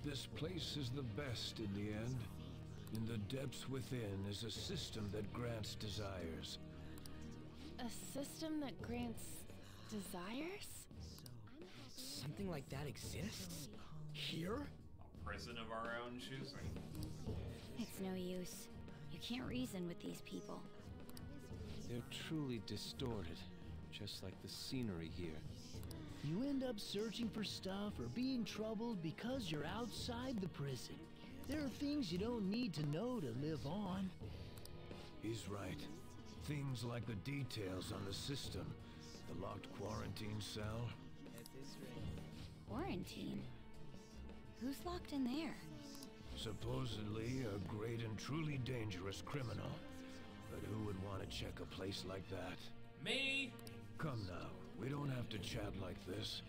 This place is the best in the end. In the depths within is a system that grants desires. A system that grants desires? Something like that exists? Here? A prison of our own choosing. It's no use. You can't reason with these people. They're truly distorted, just like the scenery here. You end up searching for stuff or being troubled because you're outside the prison. There are things you don't need to know to live on. He's right. Things like the details on the system. The locked quarantine cell. Quarantine? Who's locked in there? Supposedly a great and truly dangerous criminal. But who would want to check a place like that? Me? Come now. We don't have to chat like this.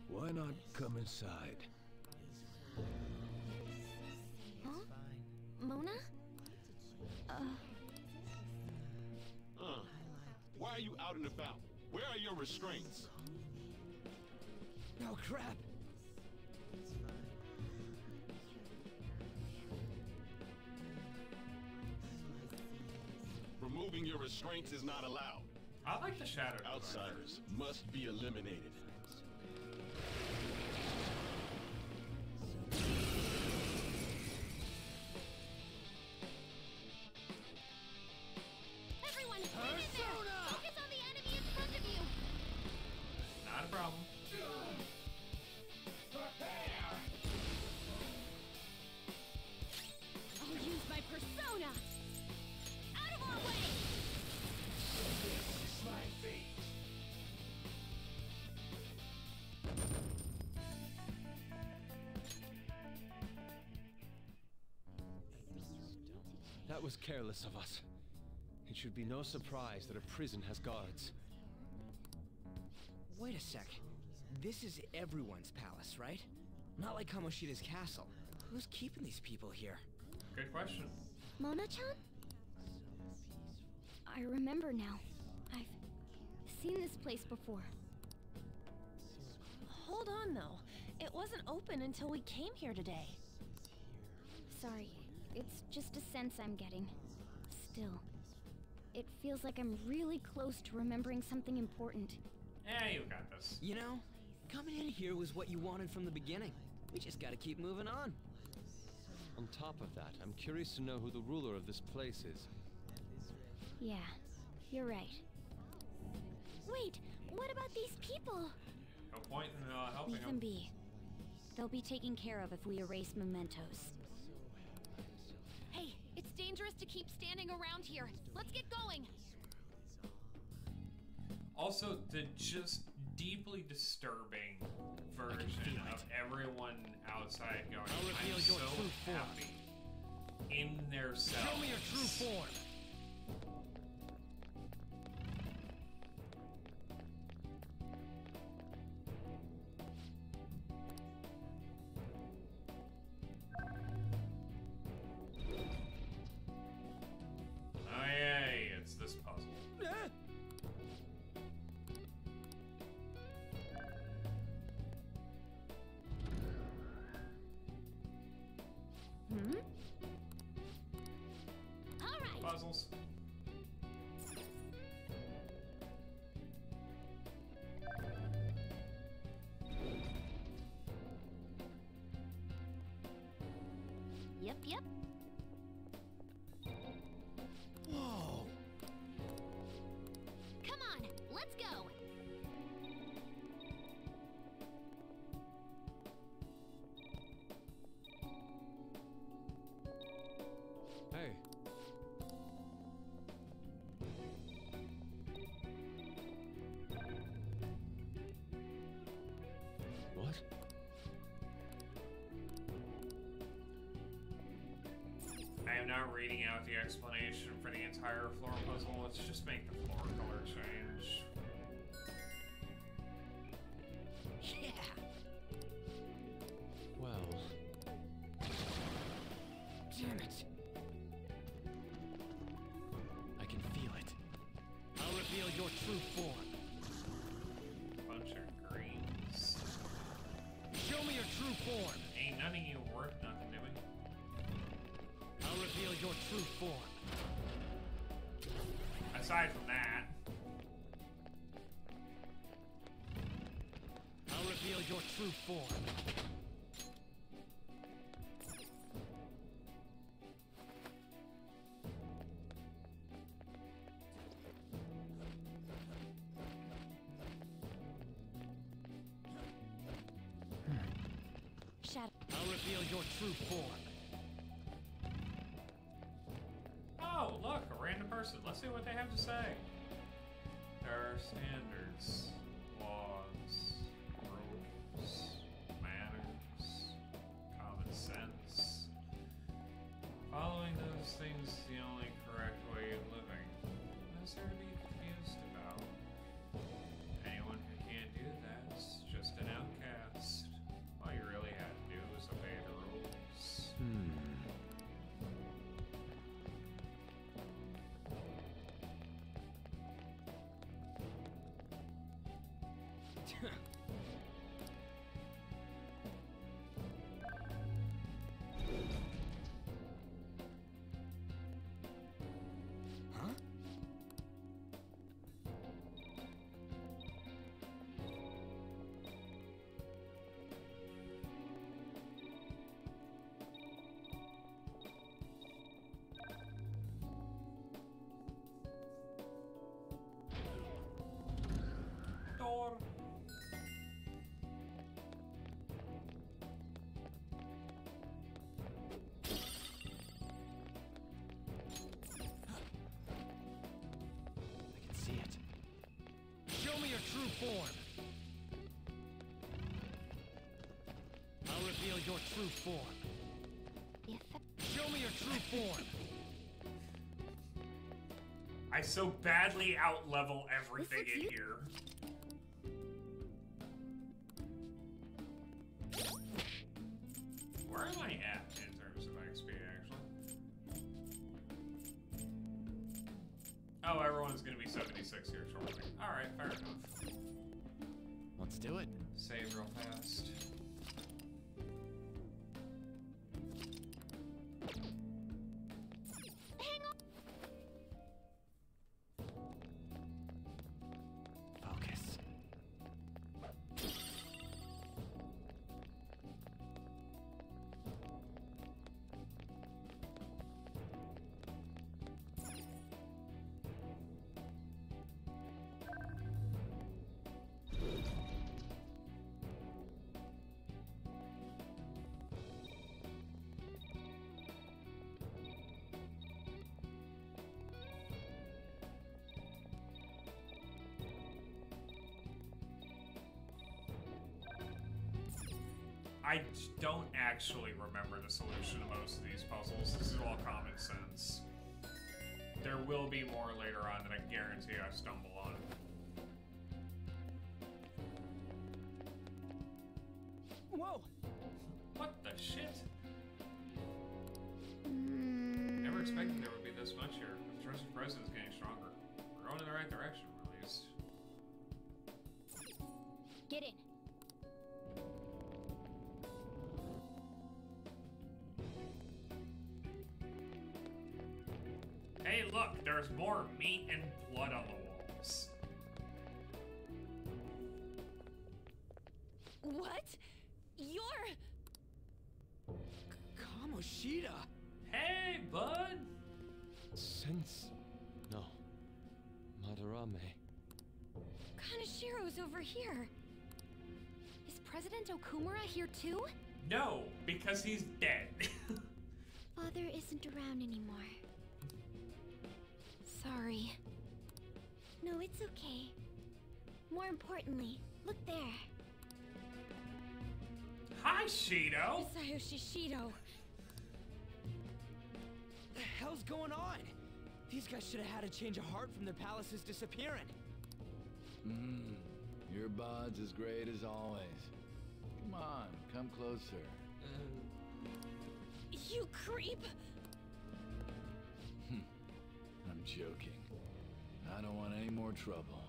Why not come inside? Huh? Mona? Why are you out and about? Where are your restraints? Oh, crap. Removing your restraints is not allowed. I like the shadow. Outsiders must be eliminated. Everyone, hang in there! Focus on the enemy in front of you! Not a problem. I'll use my persona! Out of our way! This is my fate. That was careless of us. It should be no surprise that a prison has guards. Wait a sec. This is everyone's palace, right? Not like Kamoshida's castle. Who's keeping these people here? Good question. Mona-chan? I remember now. I've seen this place before. Hold on, though. It wasn't open until we came here today. Sorry. It's just a sense I'm getting. Still, it feels like I'm really close to remembering something important. Yeah, you got this. You know, coming in here was what you wanted from the beginning. We just gotta keep moving on. On top of that, I'm curious to know who the ruler of this place is. Yeah, you're right. Wait, what about these people? No point in helping Leave them be. They'll be taken care of if we erase mementos. Hey, it's dangerous to keep standing around here. Let's get going! Also, the just deeply disturbing version of everyone outside going, I'm so happy in their cells. Show me your true form! Oh yay, it's this puzzle. Hmm? All right. Puzzles. Yep. Whoa! Come on, let's go! Hey. not reading out the explanation for the entire floor puzzle. Let's just make the floor color change. Yeah. Well. Damn it. I can feel it. I'll reveal your true form. Bunch of greens. Show me your true form. Ain't none of you worth nothing to me. I'll reveal your true form. Aside from that. I'll reveal your true form. I'll reveal your true form. Oh, look, a random person. Let's see what they have to say. There are standards, laws, rules, manners, common sense. Following those things is the only correct way of living. What is there to be confused about? Anyone who can't do that is just an outcast. All you really had to do was obey the rules. Huh? Door. I can see it. Show me your true form. I'll reveal your true form. Show me your true form. I so badly out-level everything in here. Where am I at in terms of XP, actually? Oh, everyone's gonna be 76 here shortly. Alright, fair enough. Let's do it. Save real fast. Focus. I don't actually remember the solution to most of these puzzles. This is all common sense. There will be more later on that I guarantee I stumble on. Whoa! What the shit? Never expected there would be this much here. The trusted president's getting stronger. We're going in the right direction, at least. Get in. Hey, look, there's more meat and blood on the walls. What? You're... Kamoshida! Hey, bud! Sense... No. Madarame. Kanashiro's over here. Is President Okumura here too? No, because he's dead. Father isn't around anymore. Sorry. No, it's okay. More importantly, look there. Hi, Shido! Masayoshi Shido. the hell's going on? These guys should have had a change of heart from their palaces disappearing. Your bod's as great as always. Come on, come closer. You creep! I'm joking. I don't want any more trouble.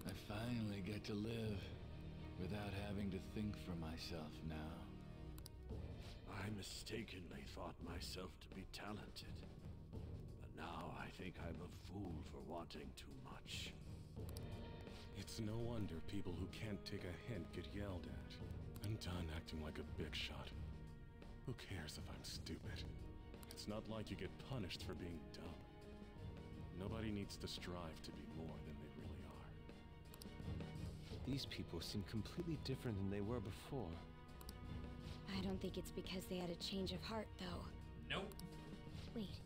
I finally get to live without having to think for myself now. I mistakenly thought myself to be talented. But now I think I'm a fool for wanting too much. It's no wonder people who can't take a hint get yelled at. I'm done acting like a big shot. Who cares if I'm stupid? It's not like you get punished for being dumb. Nobody needs to strive to be more than they really are. These people seem completely different than they were before. I don't think it's because they had a change of heart, though. Nope. Wait.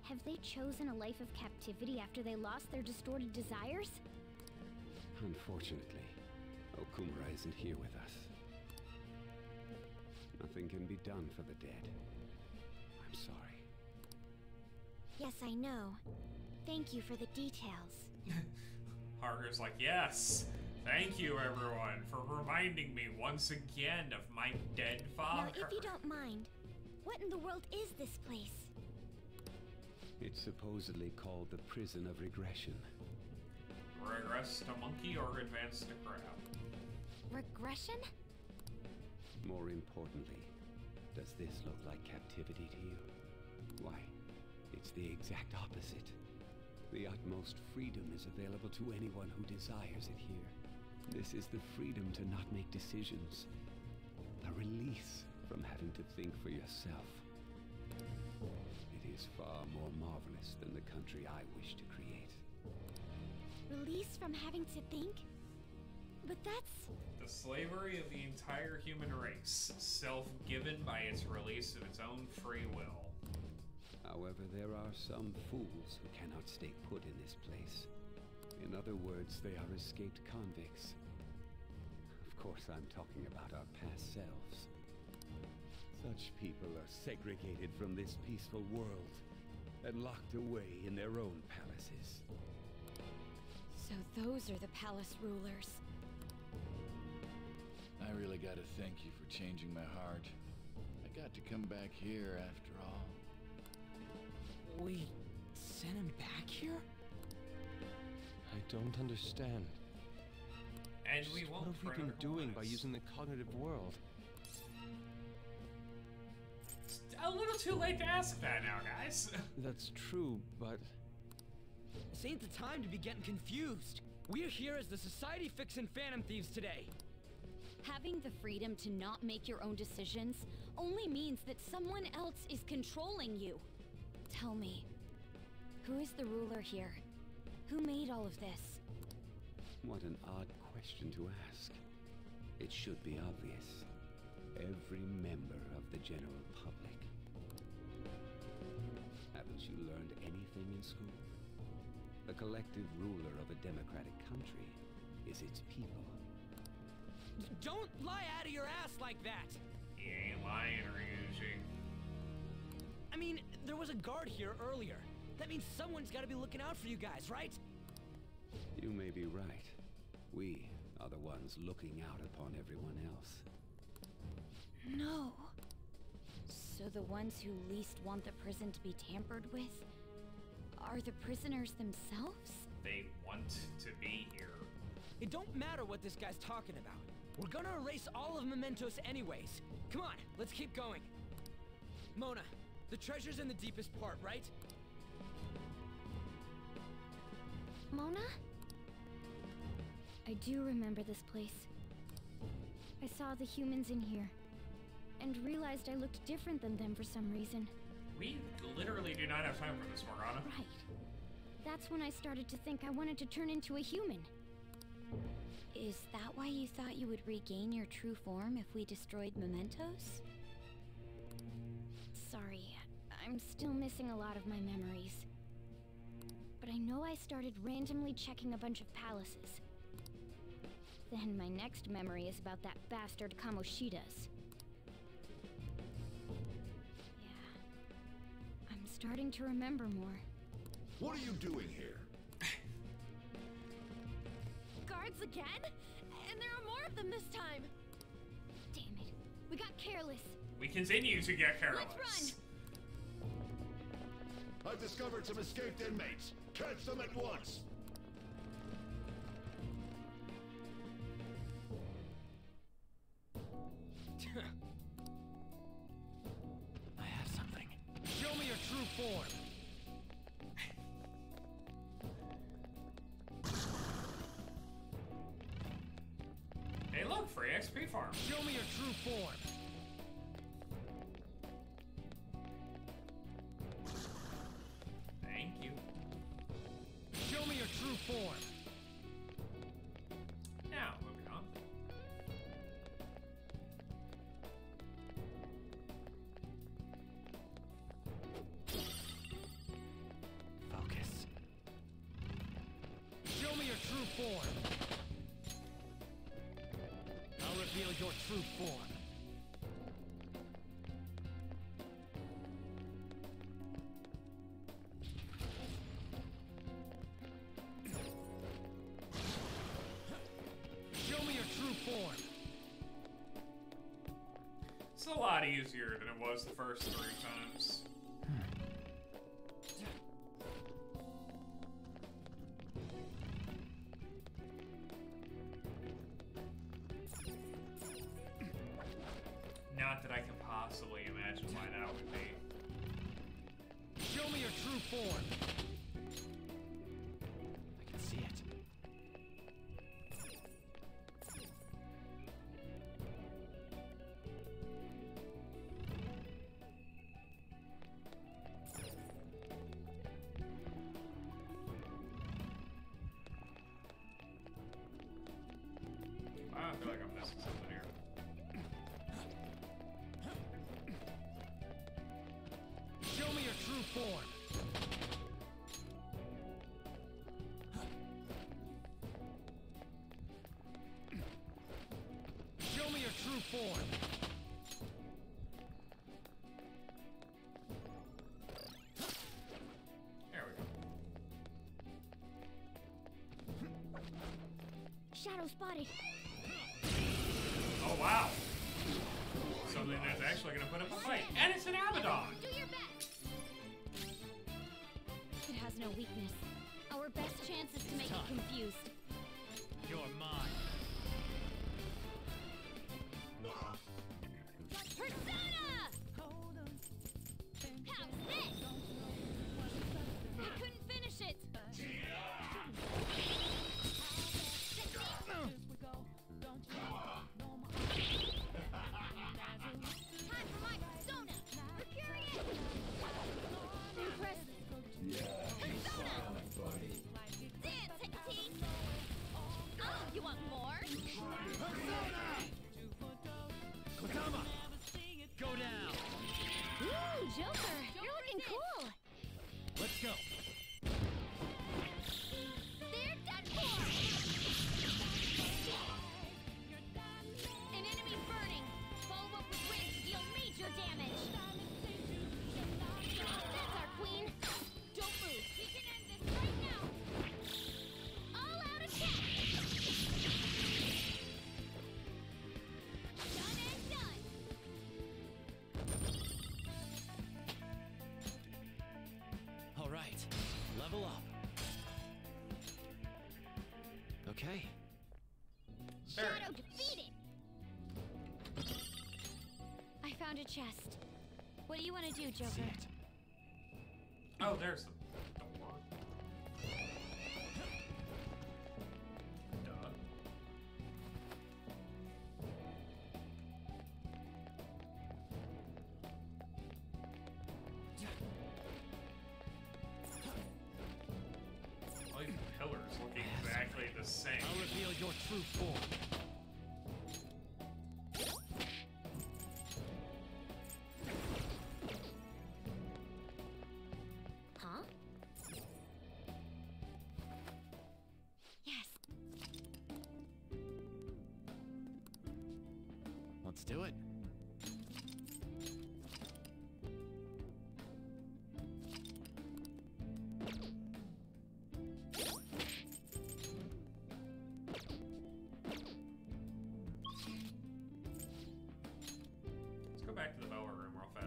Have they chosen a life of captivity after they lost their distorted desires? Unfortunately, Okumura isn't here with us. Nothing can be done for the dead. I'm sorry. Yes, I know. Thank you for the details. Harker's like, yes! Thank you, everyone, for reminding me once again of my dead father. Now, if you don't mind, what in the world is this place? It's supposedly called the Prison of Regression. Regress to monkey or advance to crab? Regression? More importantly, does this look like captivity to you? Why, it's the exact opposite. The utmost freedom is available to anyone who desires it here. This is the freedom to not make decisions. A release from having to think for yourself. It is far more marvelous than the country I wish to create. Release from having to think? But that's... The slavery of the entire human race, self-given by its release of its own free will. However, there are some fools who cannot stay put in this place. In other words, they are escaped convicts. Of course, I'm talking about our past selves. Such people are segregated from this peaceful world and locked away in their own palaces. So those are the palace rulers. I really gotta thank you for changing my heart. I got to come back here after all. We sent him back here? I don't understand. And we won't. What have we been doing by using the cognitive world? It's a little too late to ask that now, guys. That's true, but... This ain't the time to be getting confused. We're here as the Society fixing Phantom Thieves today. Having the freedom to not make your own decisions only means that someone else is controlling you. Tell me, who is the ruler here? Who made all of this? What an odd question to ask. It should be obvious. Every member of the general public. Haven't you learned anything in school? The collective ruler of a democratic country is its people. Don't lie out of your ass like that! He ain't lying, Ryuji. I mean, there was a guard here earlier. That means someone's gotta be looking out for you guys, right? You may be right. We are the ones looking out upon everyone else. No. So the ones who least want the prison to be tampered with are the prisoners themselves? They want to be here. It don't matter what this guy's talking about. We're gonna erase all of Mementos anyways. Come on, let's keep going. Mona, the treasure's in the deepest part, right? Mona? I do remember this place. I saw the humans in here, and realized I looked different than them for some reason. We literally do not have time for this, Morgana. Right. That's when I started to think I wanted to turn into a human. Is that why you thought you would regain your true form if we destroyed Mementos? Sorry, I'm still missing a lot of my memories. But I know I started randomly checking a bunch of palaces. Then my next memory is about that bastard Kamoshida's. Yeah. I'm starting to remember more. What are you doing here? Guards again? And there are more of them this time. Damn it. We got careless. We continue to get careless. Let's run. I've discovered some escaped inmates. Catch them at once. I have something. Show me your true form. Hey, look, free XP farm. Show me your true form. Thank you. Show me your true form. Now, moving on. Focus. Show me your true form. I'll reveal your true form. Show me your true form. It's a lot easier than it was the first 3 times. Not that I can possibly imagine why that would be. Show me your true form. I can see it. I feel like I'm missing something here. Show me your true form. Show me your true form. There we go. Shadow spotted. Oh, wow. Something that's actually going to put up a fight. And it's an Abaddon! Do your best. It has no weakness. Our best chance is to make it confused. You're mine. Persona! How's this? I couldn't finish it. Time for my persona! Mercurius! Impressive. Persona! Dance, Hecate! Oh, you want more? Persona! Kodama! Go down! Ooh, Joker! You're looking cool! Let's go! They're done for! An enemy burning! Follow up with rings to deal major damage! That's our queen! Don't move! We can end this right now! All out attack! Done and done! All right, level up. Okay. Shadow defeated! I found a chest. What do you want to do, Joker? Oh, there's the door. Duh. All these pillars looking exactly the same. I'll reveal your true form. Huh? Yes. Let's do it.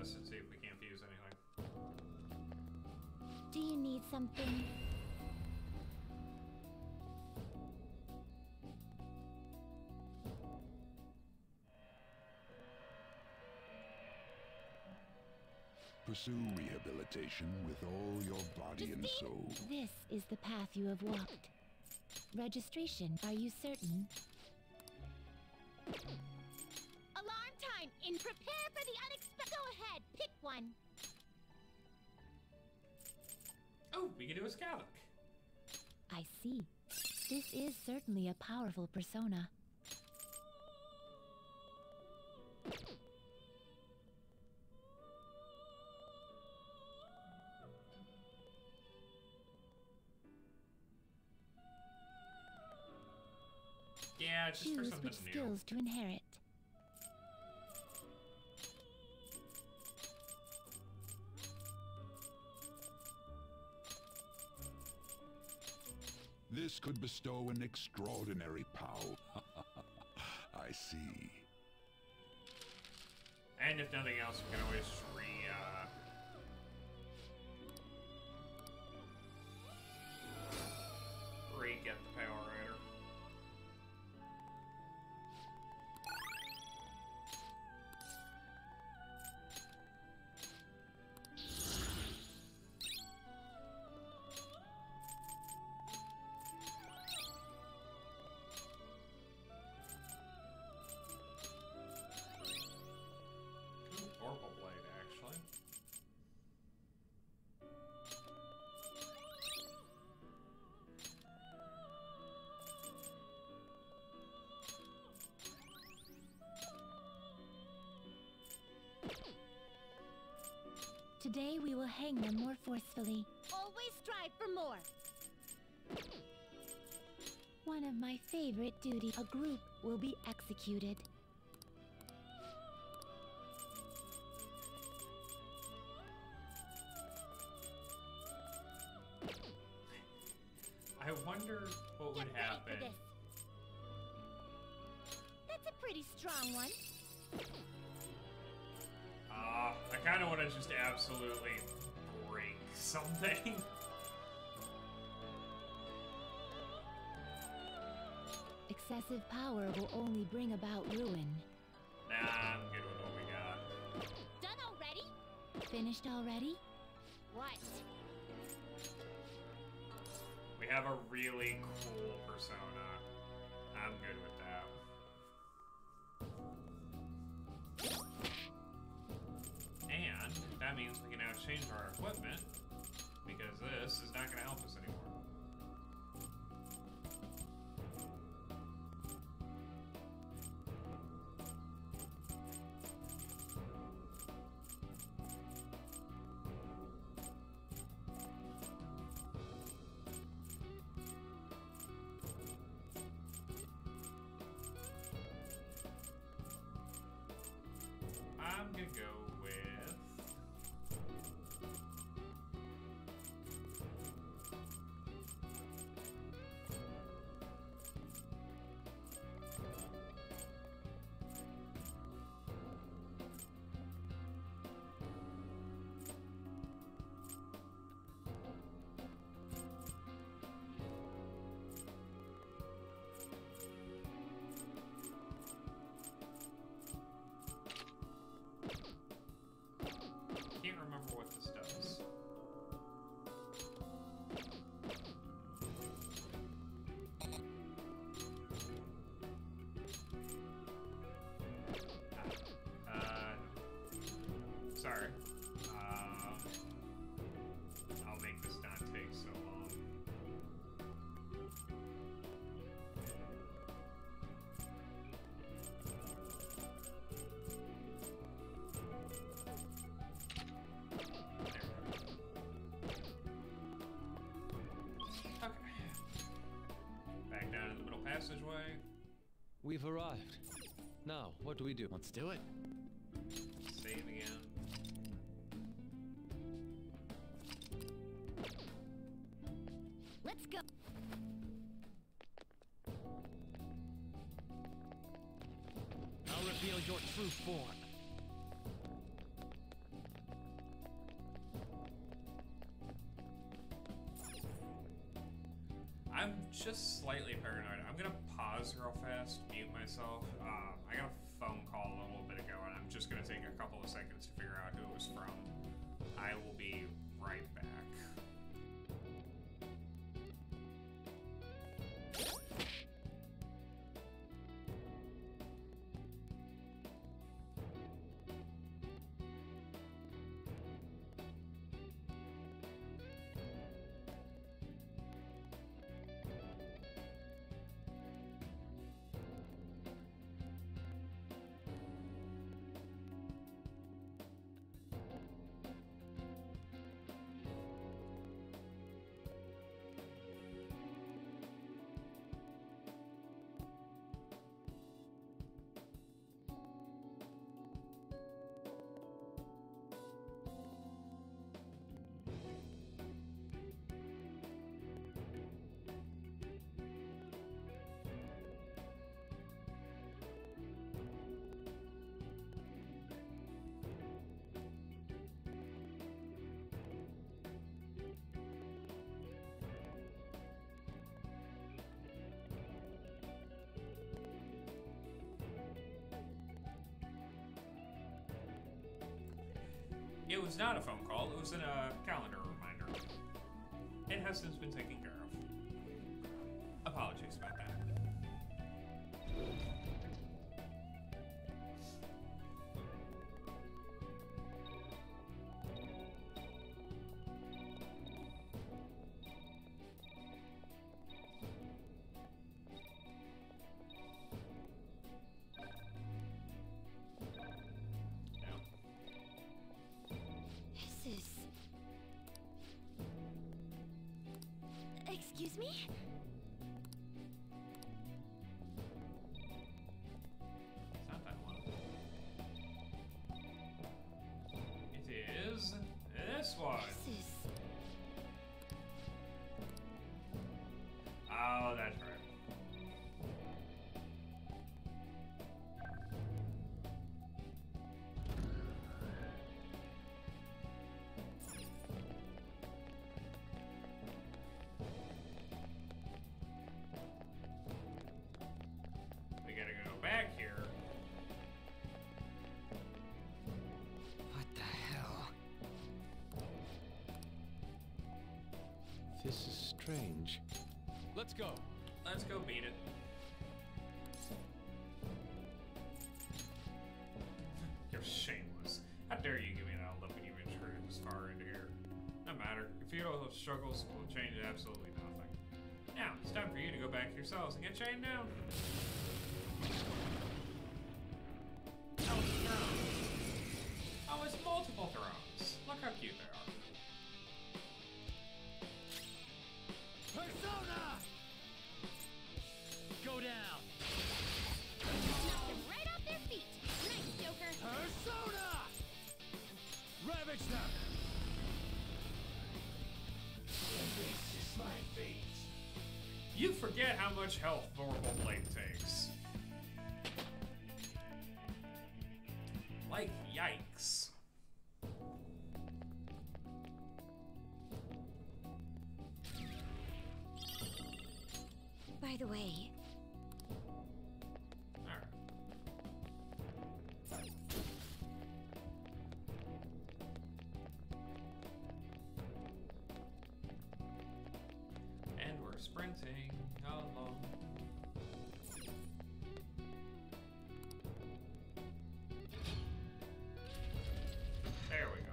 this and see if we can't fuse anything. Do you need something? Pursue rehabilitation with all your body and soul. This is the path you have walked. Registration, are you certain? Alarm time! And prepare for the unexpected. Go ahead, pick one. Oh, we can do a Scathach. I see. This is certainly a powerful persona. Yeah, just for Choose something which new. skills to inherit. This could bestow an extraordinary power. I see. And if nothing else, we can always re-get the Power Rider. Oracle Blade, actually. Today we will hang them more forcefully. Always strive for more. One of my favorite duties. A group will be executed. I wonder what would happen. That's a pretty strong one. I kind of want to just absolutely break something. Excessive power will only bring about ruin. Nah, I'm good with what we got. Done already? Finished already? What? We have a really cool persona. I'm good with that. And that means we can now change our equipment, because this is not going to help us anymore. I'm gonna go with... Can't remember what this does. Sorry. I'll make this not take so long. Okay. Back down in the middle passageway. We've arrived. Now, what do we do? Let's do it. Save again. Let's go. I'll reveal your true form. just slightly paranoid. I'm gonna pause real fast, mute myself. I got a phone call a little bit ago, and I'm just gonna take a couple of seconds to figure out who it was from. I will be right back. It was not a phone call, it was in a calendar reminder. It has since been taken care of. Apologies about that. Excuse me? It's not that one. It is this one. This is... Oh, that's right. Back here. What the hell? This is strange. Let's go. Let's go beat it. You're shameless. How dare you give me that look when you intruded this far into here? No matter. Your futile struggles will change absolutely nothing. Now, it's time for you to go back to your cells and get chained down. Oh, throne. Oh, it's multiple thrones. Look how cute they are. Persona! Go down. Knock them right off their feet. Nice, Joker. Persona! Ravage them! This is my fate. You forget how much health Vorpal Blade takes. Like, yikes. By the way... Alright. And we're sprinting along. There we go.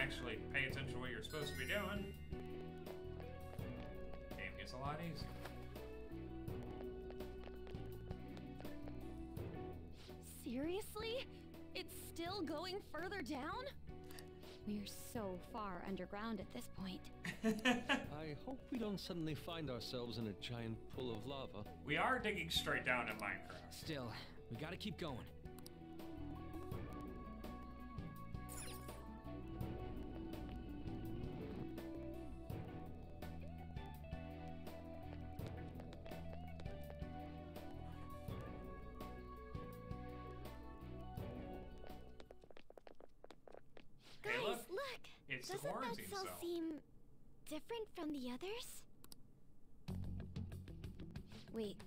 Actually pay attention to what you're supposed to be doing, game gets a lot easier. Seriously? It's still going further down? We're so far underground at this point. I hope we don't suddenly find ourselves in a giant pool of lava. We are digging straight down in Minecraft. Still, we gotta keep going. Hey, look. Look! It's the Doesn't that quarantine cell cell. seem different from the others? Wait,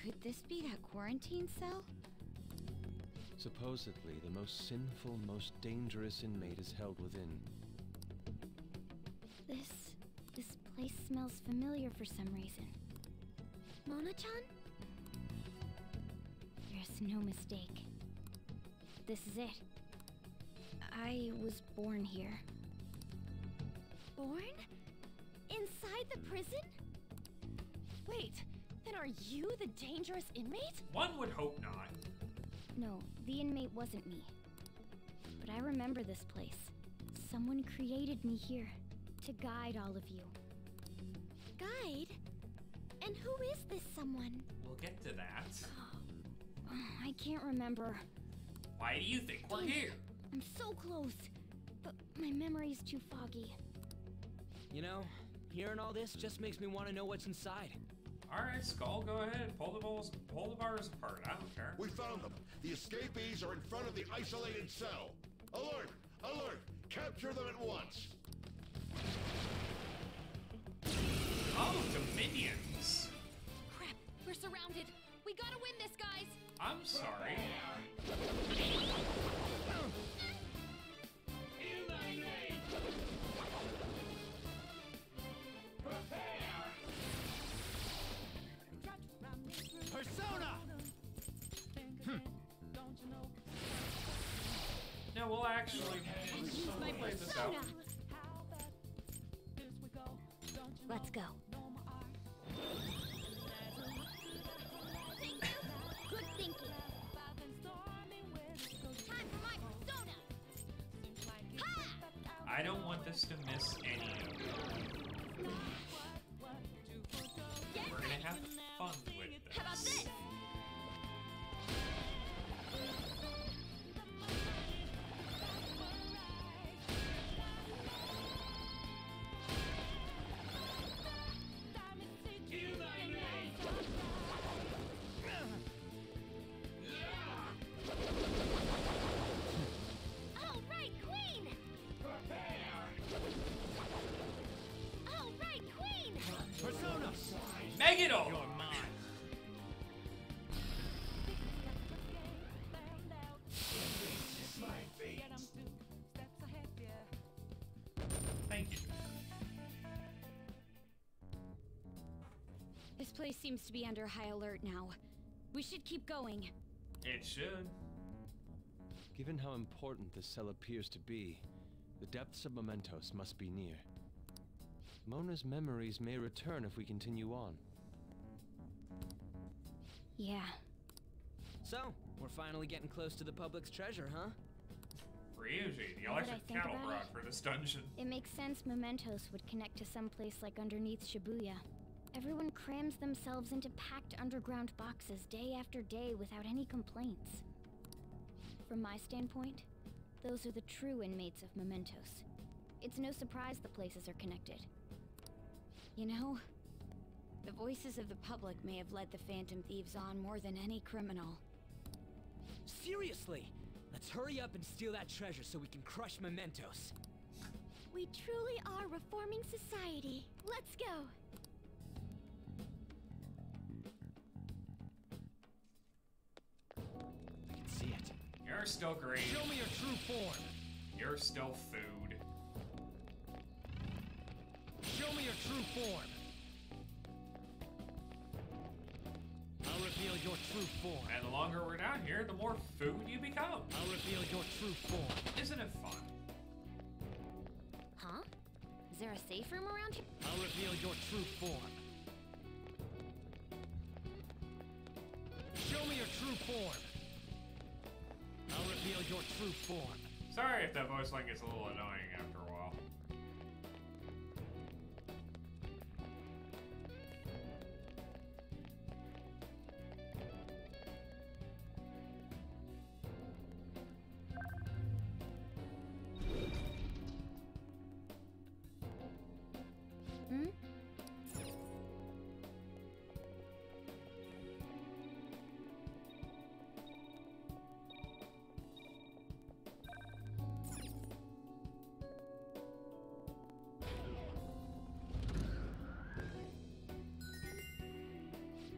could this be that quarantine cell? Supposedly, the most sinful, most dangerous inmate is held within. This place smells familiar for some reason. Mona-chan? There's no mistake. This is it. I was born here. Born? Inside the prison? Wait, then are you the dangerous inmate? One would hope not. No, the inmate wasn't me. But I remember this place. Someone created me here to guide all of you. Guide? And who is this someone? We'll get to that. I can't remember. Why do you think we're here? I'm so close, but my memory's too foggy. You know, hearing all this just makes me want to know what's inside. Alright, Skull, go ahead. Pull the bars apart. I don't care. We found them. The escapees are in front of the isolated cell. Alert! Alert! Capture them at once! Oh, Dominions! Crap, we're surrounded. We gotta win this, guys! I'm sorry. Persona! No, we'll actually play this out. Let's go. Good thinking. Time for my persona. Ha! I don't want this to miss any of it. We're gonna have fun with this. How about this? All right, Queen! All right, Queen! Persona! Megadol! You're mine. Thank you. This place seems to be under high alert now. We should keep going. It should. Given how important this cell appears to be, the depths of Mementos must be near. Mona's memories may return if we continue on. Yeah. So, we're finally getting close to the public's treasure, huh? Ryuji, the Now that I electric think cattle about prod it, for this dungeon. It makes sense Mementos would connect to some place like underneath Shibuya. Everyone crams themselves into packed underground boxes day after day without any complaints. From my standpoint, those are the true inmates of Mementos. It's no surprise the places are connected. You know, the voices of the public may have led the Phantom Thieves on more than any criminal. Seriously! Let's hurry up and steal that treasure so we can crush Mementos. We truly are reforming society. Let's go! I can see it. You're still great. Show me your true form. You're still food. Show me your true form. I'll reveal your true form. And the longer we're down here, the more food you become. I'll reveal your true form. Isn't it fun? Huh? Is there a safe room around here? I'll reveal your true form. Show me your true form. reveal your true form. Sorry if that voice line gets a little annoying after a while. Hmm?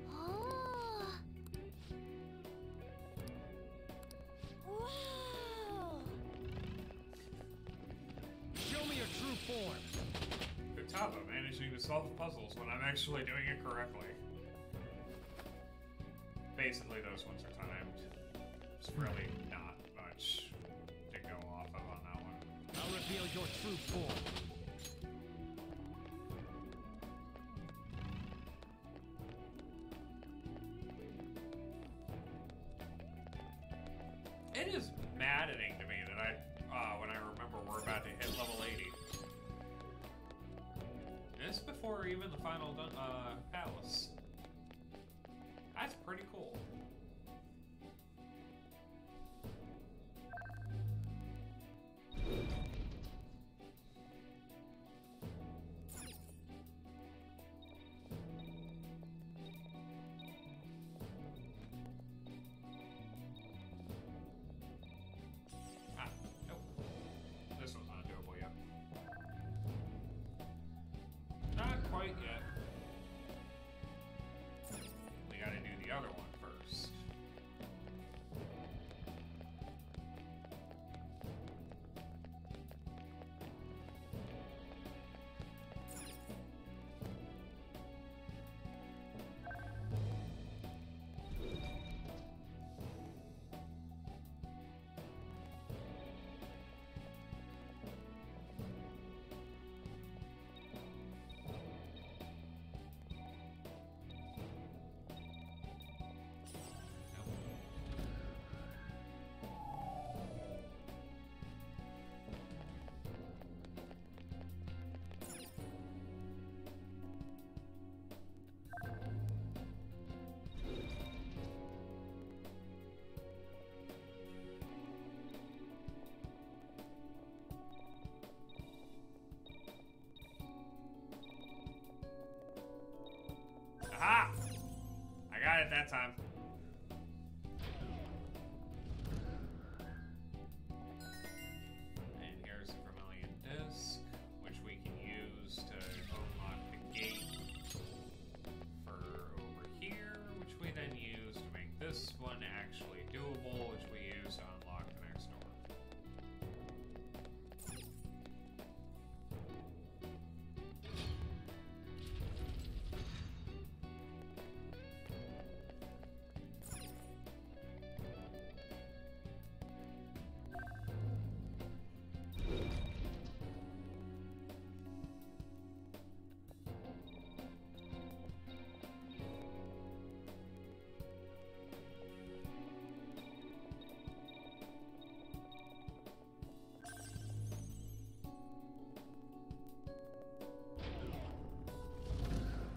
Oh. Wow. Show me your true form. Futaba managing to solve puzzles when I'm actually doing it correctly. Basically, those ones are timed. It's really not much to go off of on that one. I'll reveal your true form. It is maddening to me that when I remember we're about to hit level 80. This before even the final palace. That's pretty cool. Ah, nope. This one's not doable yet. Not quite yet. We gotta do the other one first. Aha! I got it that time. And here's the Vermilion Disc, which we can use to unlock the gate for over here, which we then use to make this one actually doable, which we use to unlock the next door.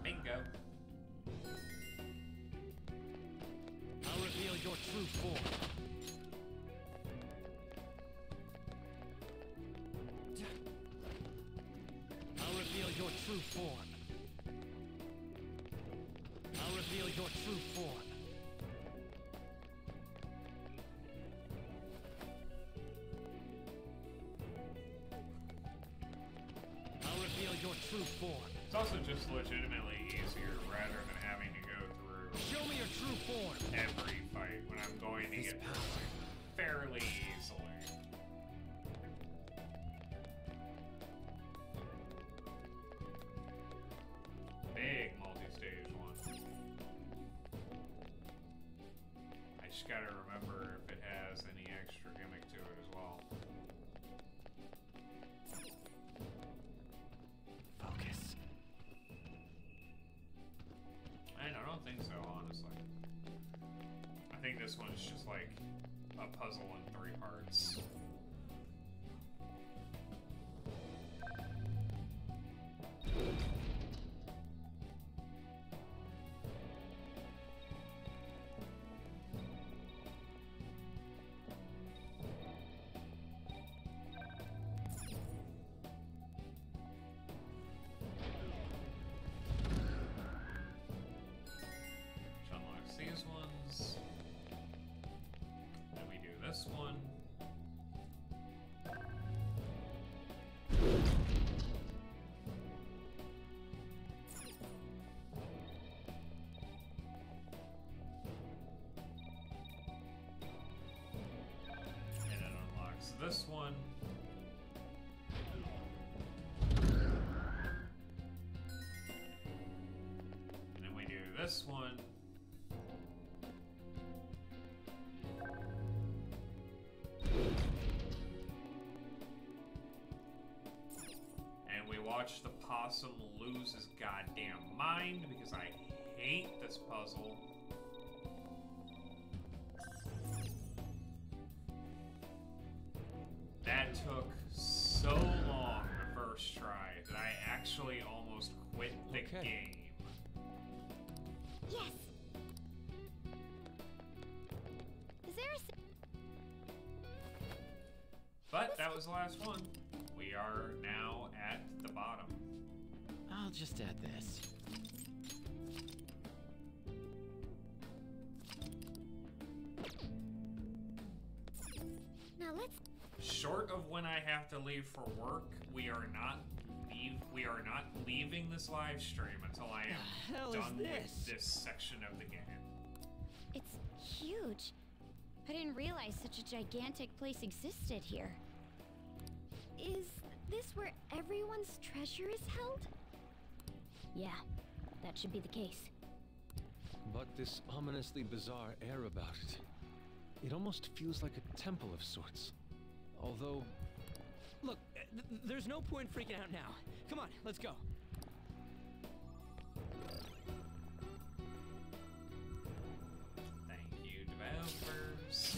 Bingo. I'll reveal your true form. I'll reveal your true form. I'll reveal your true form. I'll reveal your true form. It's also just legitimately easier rather than having to go through Show me your true form. every fight when I'm going to get through it fairly easily. Big multi-stage one. I just gotta remember if it has any extra gimmick to it as well. Focus. I don't think so, honestly. I think this one's just like a puzzle in 3D. 3 parts. These ones. Then we do this one. And it unlocks this one. And then we do this one. Watch the possum lose his goddamn mind because I hate this puzzle. That took so long the first try that I actually almost quit the game. Yes. Is there a... But that was the last one. We are now at the bottom. I'll just add this. Now let's... Short of when I have to leave for work, we are not leaving this live stream until I am done with this section of the game. It's huge. I didn't realize such a gigantic place existed here. Is this where everyone's treasure is held? Yeah, that should be the case. But this ominously bizarre air about it. It almost feels like a temple of sorts. Although... Look, there's no point freaking out now. Come on, let's go. Thank you, developers,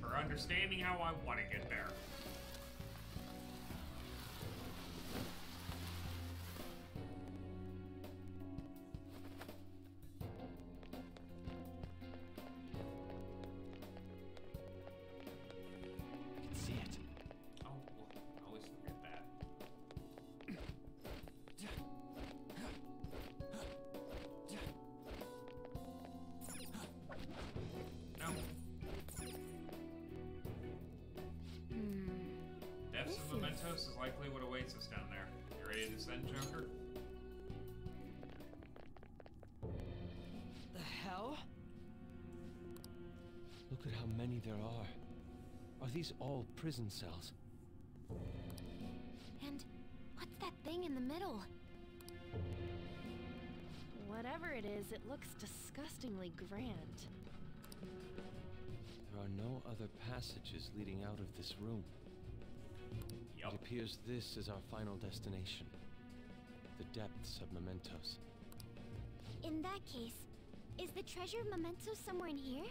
for understanding how I want to get there. Mementos is likely what awaits us down there. You ready to descend, Joker? The hell? Look at how many there are. Are these all prison cells? And what's that thing in the middle? Whatever it is, it looks disgustingly grand. There are no other passages leading out of this room. It appears this is our final destination. The depths of Mementos. In that case, is the treasure memento somewhere in here?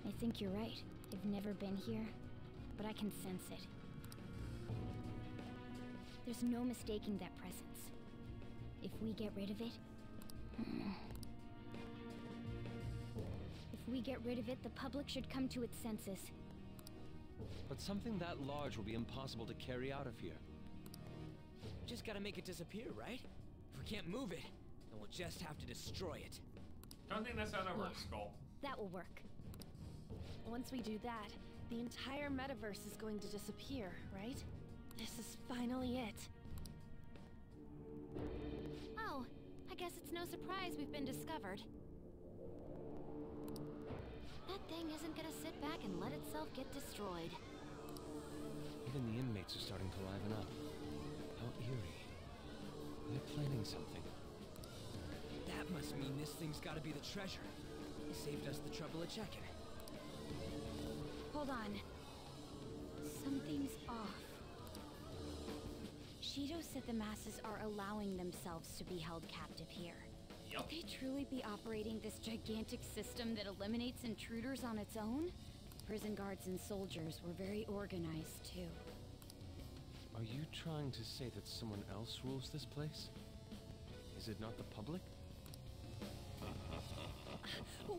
I think you're right. I've never been here, but I can sense it. There's no mistaking that presence. If we get rid of it... If we get rid of it, the public should come to its senses. But something that large will be impossible to carry out of here. Just gotta make it disappear, right? If we can't move it, then we'll just have to destroy it. Don't think that's how that works, Skull. That will work. Once we do that, the entire metaverse is going to disappear, right? This is finally it. Oh, I guess it's no surprise we've been discovered. That thing isn't gonna sit back and let itself get destroyed. Even the inmates are starting to liven up. How eerie. They're planning something. That must mean this thing's gotta be the treasure. It saved us the trouble of checking. Hold on. Something's off. Shido said the masses are allowing themselves to be held captive here. Yup. Could they truly be operating this gigantic system that eliminates intruders on its own? Prison guards and soldiers were very organized, too. Are you trying to say that someone else rules this place? Is it not the public?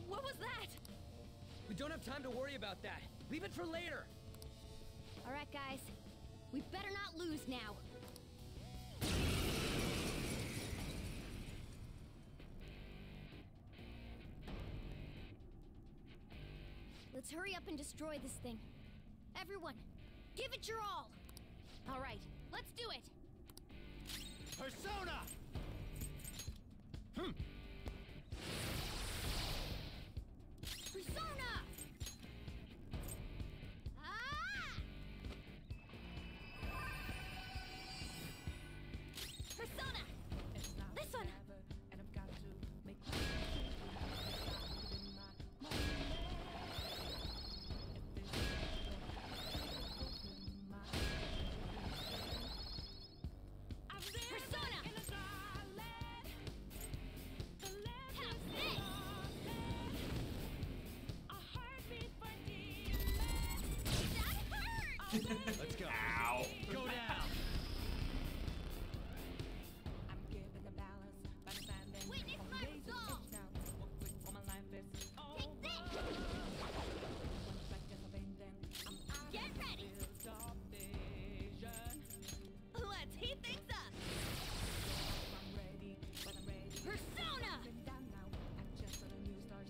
What was that? We don't have time to worry about that. Leave it for later. All right, guys. We better not lose now. Let's hurry up and destroy this thing. Everyone, give it your all. All right, let's do it. Persona! Persona! Ah! Persona! This one! Persona! Have this! That hurt! Let's go. Ow. Go down. Witness my resolve! Take this! Get ready! Let's heat things up! Persona!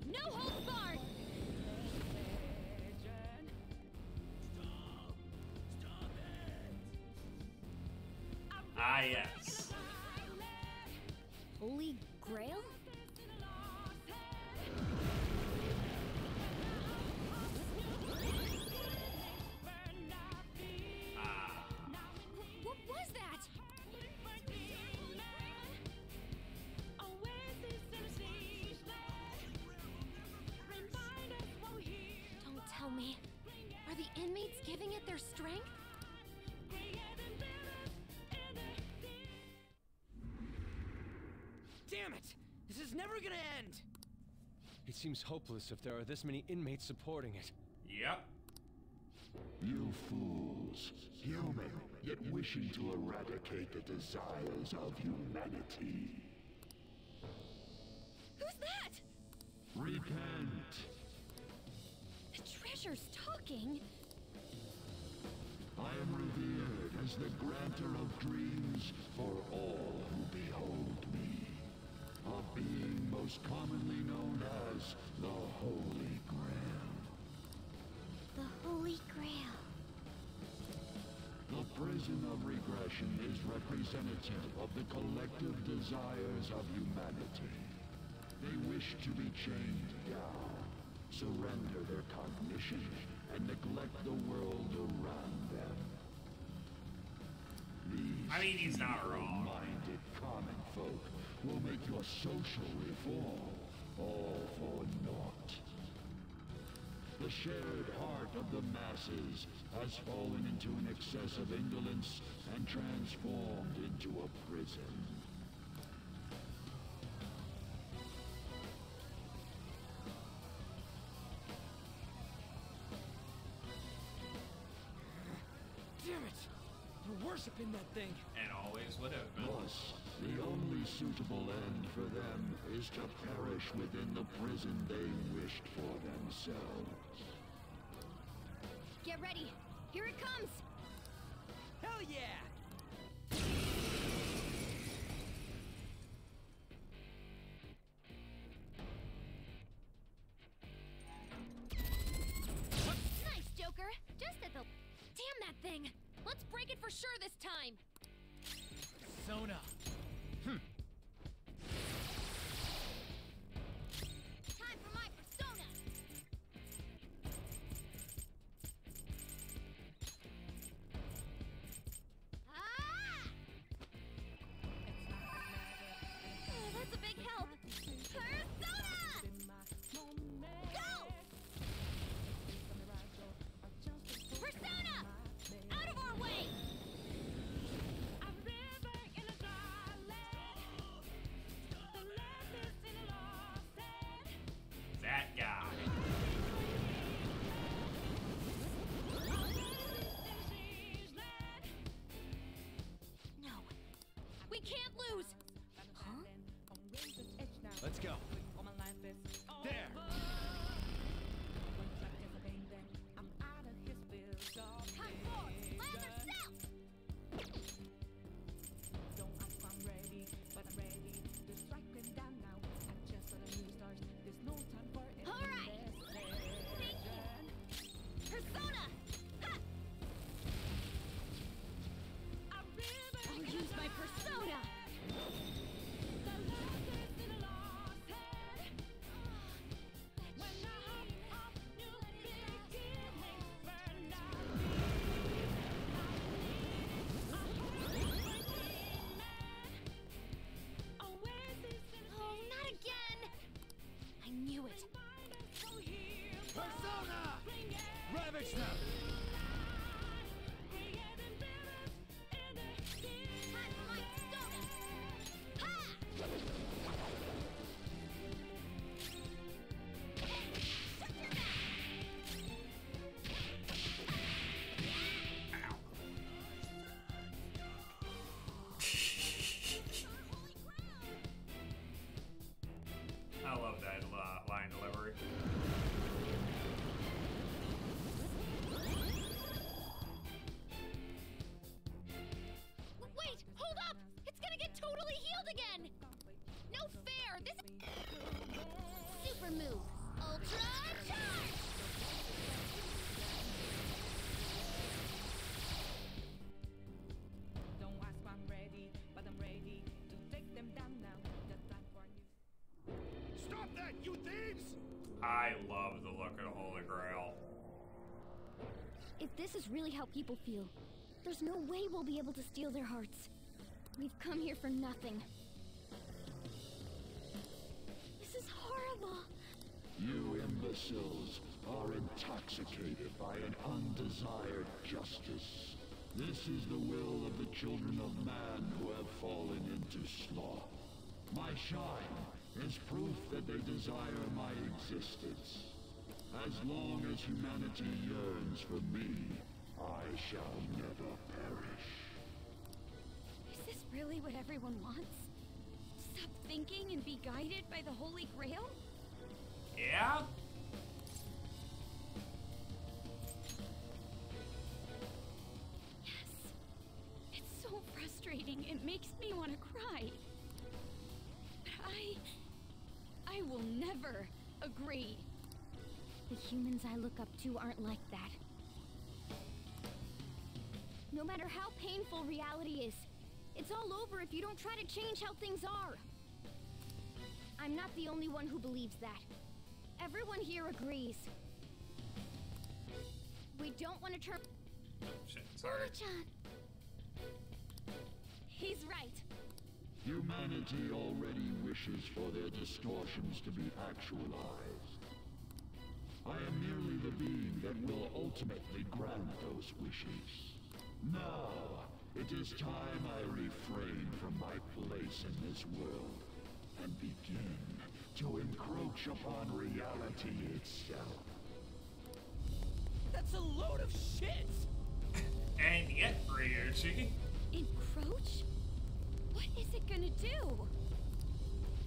No holds barred! Ah, yes. Holy Grail? Ah. What was that? Don't tell me. Are the inmates giving it their strength? Damn it! This is never gonna end! It seems hopeless if there are this many inmates supporting it. Yep. You fools. Human, yet wishing to eradicate the desires of humanity. Who's that? Repent. The treasure's talking. I am revered as the granter of dreams for all who behold me. A being most commonly known as the Holy Grail. The Holy Grail. The prison of regression is representative of the collective desires of humanity. They wish to be chained down, surrender their cognition, and neglect the world around them. These he's not wrong. minded common folk will make your social reform all for naught. The shared heart of the masses has fallen into an excess of indolence and transformed into a prison. Damn it! We're worshiping that thing. And always would have been. Thus, the only suitable end for them is to perish within the prison they wished for themselves. Get ready. Here it comes. Hell yeah! Nice, Joker. Just at the... Damn that thing. Let's break it for sure this time. Persona. Time for my persona. Ah! Oh, that's a big help. Persona! Go! Persona! Out of our way! can't lose! Huh? Let's go. There! Time for land or south! Alright! Thank you! Persona! Ha! I'll use my persona! Oh, not again! I knew it. Persona! Ravage them! Time for my persona! Ha! Shut your mouth! I love that line delivery. Wait, hold up! It's gonna get totally healed again! No fair! This super move, Ultra Charge! Stop that, you thieves! I love the look of the Holy Grail. If this is really how people feel, there's no way we'll be able to steal their hearts. We've come here for nothing. This is horrible. You imbeciles are intoxicated by an undesired justice. This is the will of the children of man who have fallen into sloth. My shine is proof that they desire my existence. As long as humanity yearns for me, I shall never perish. Is this really what everyone wants? Stop thinking and be guided by the Holy Grail? Yeah? Yes. It's so frustrating. It makes me want to cry. But I will never agree. The humans I look up to aren't like that. No matter how painful reality is, it's all over if you don't try to change how things are. I'm not the only one who believes that. Everyone here agrees. We don't want to turn... Oh, shit, sorry. Mona-chan! He's right. Humanity already wishes for their distortions to be actualized. I am merely the being that will ultimately grant those wishes. Now, it is time I refrain from my place in this world and begin to encroach upon reality itself. That's a load of shit! And yet, Ryuichi. Encroach? What is it gonna do?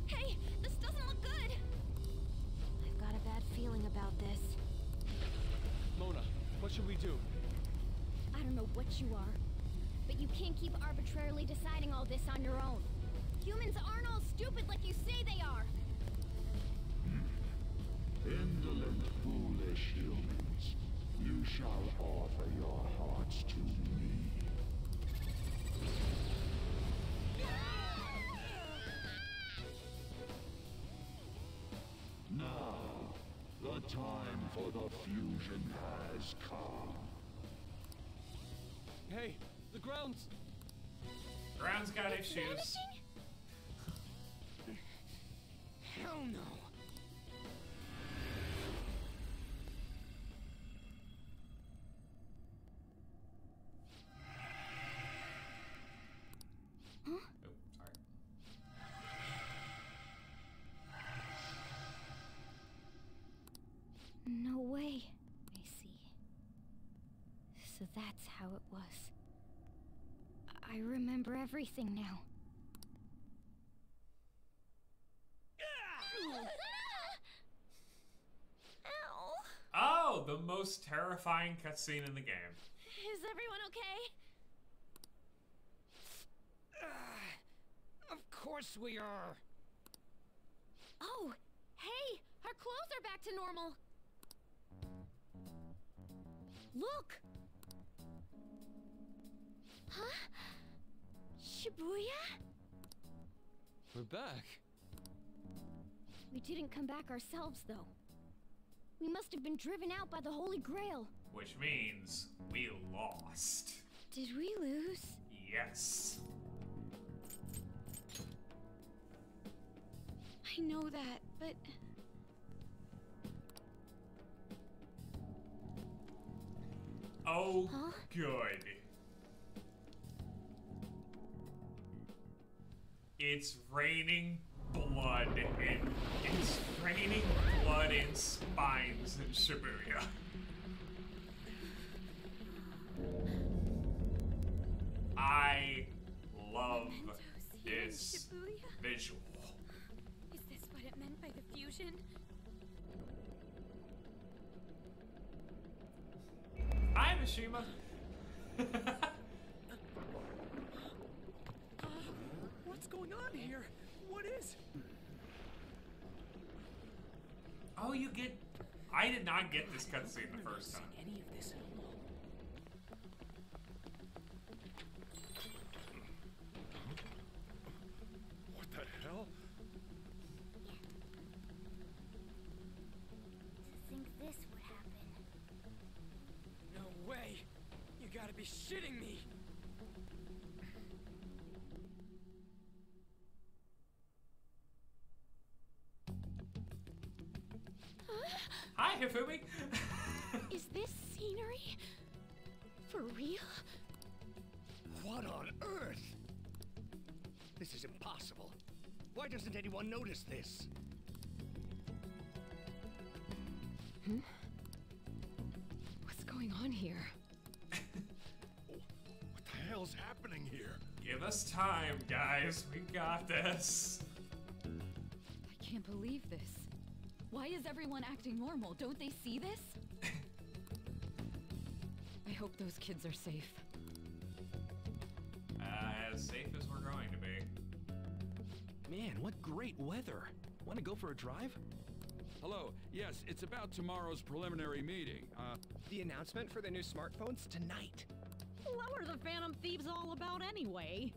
Hey, this doesn't look good! I've got a bad feeling about this. Mona, what should we do? I don't know what you are, but you can't keep arbitrarily deciding all this on your own. Humans aren't all stupid like you say they are! Indolent, foolish humans, you shall offer your hearts to me. Now, the time for the fusion has come. Hey, the ground's... Ground's got issues. Vanishing? Hell no. Huh? Oh, sorry. No way. I see. So that's how it was. I remember everything now. the most terrifying cutscene in the game. Is everyone okay? Of course we are. Oh, hey! Our clothes are back to normal! Look! Huh? Shibuya? We're back. We didn't come back ourselves, though. We must have been driven out by the Holy Grail. Which means we lost. Did we lose? Yes. I know that, but... Oh, good. It's raining blood and it's raining blood and spines in Shibuya. I love this visual. Is this what it meant by the fusion? Hi, Mishima. What's going on here? What is? Oh, you get... I did not get this cutscene the first time. Any of this at all? What the hell? To think this would happen. No way! You gotta be shitting me! Hi, Hifumi. Is this scenery? For real? What on earth? This is impossible. Why doesn't anyone notice this? What's going on here? What the hell's happening here? Give us time, guys. We got this. I can't believe this. Why is everyone acting normal? Don't they see this? I hope those kids are safe. As safe as we're going to be. Man, what great weather. Want to go for a drive? Hello. Yes, it's about tomorrow's preliminary meeting. The announcement for the new smartphones tonight. What were the Phantom Thieves all about anyway?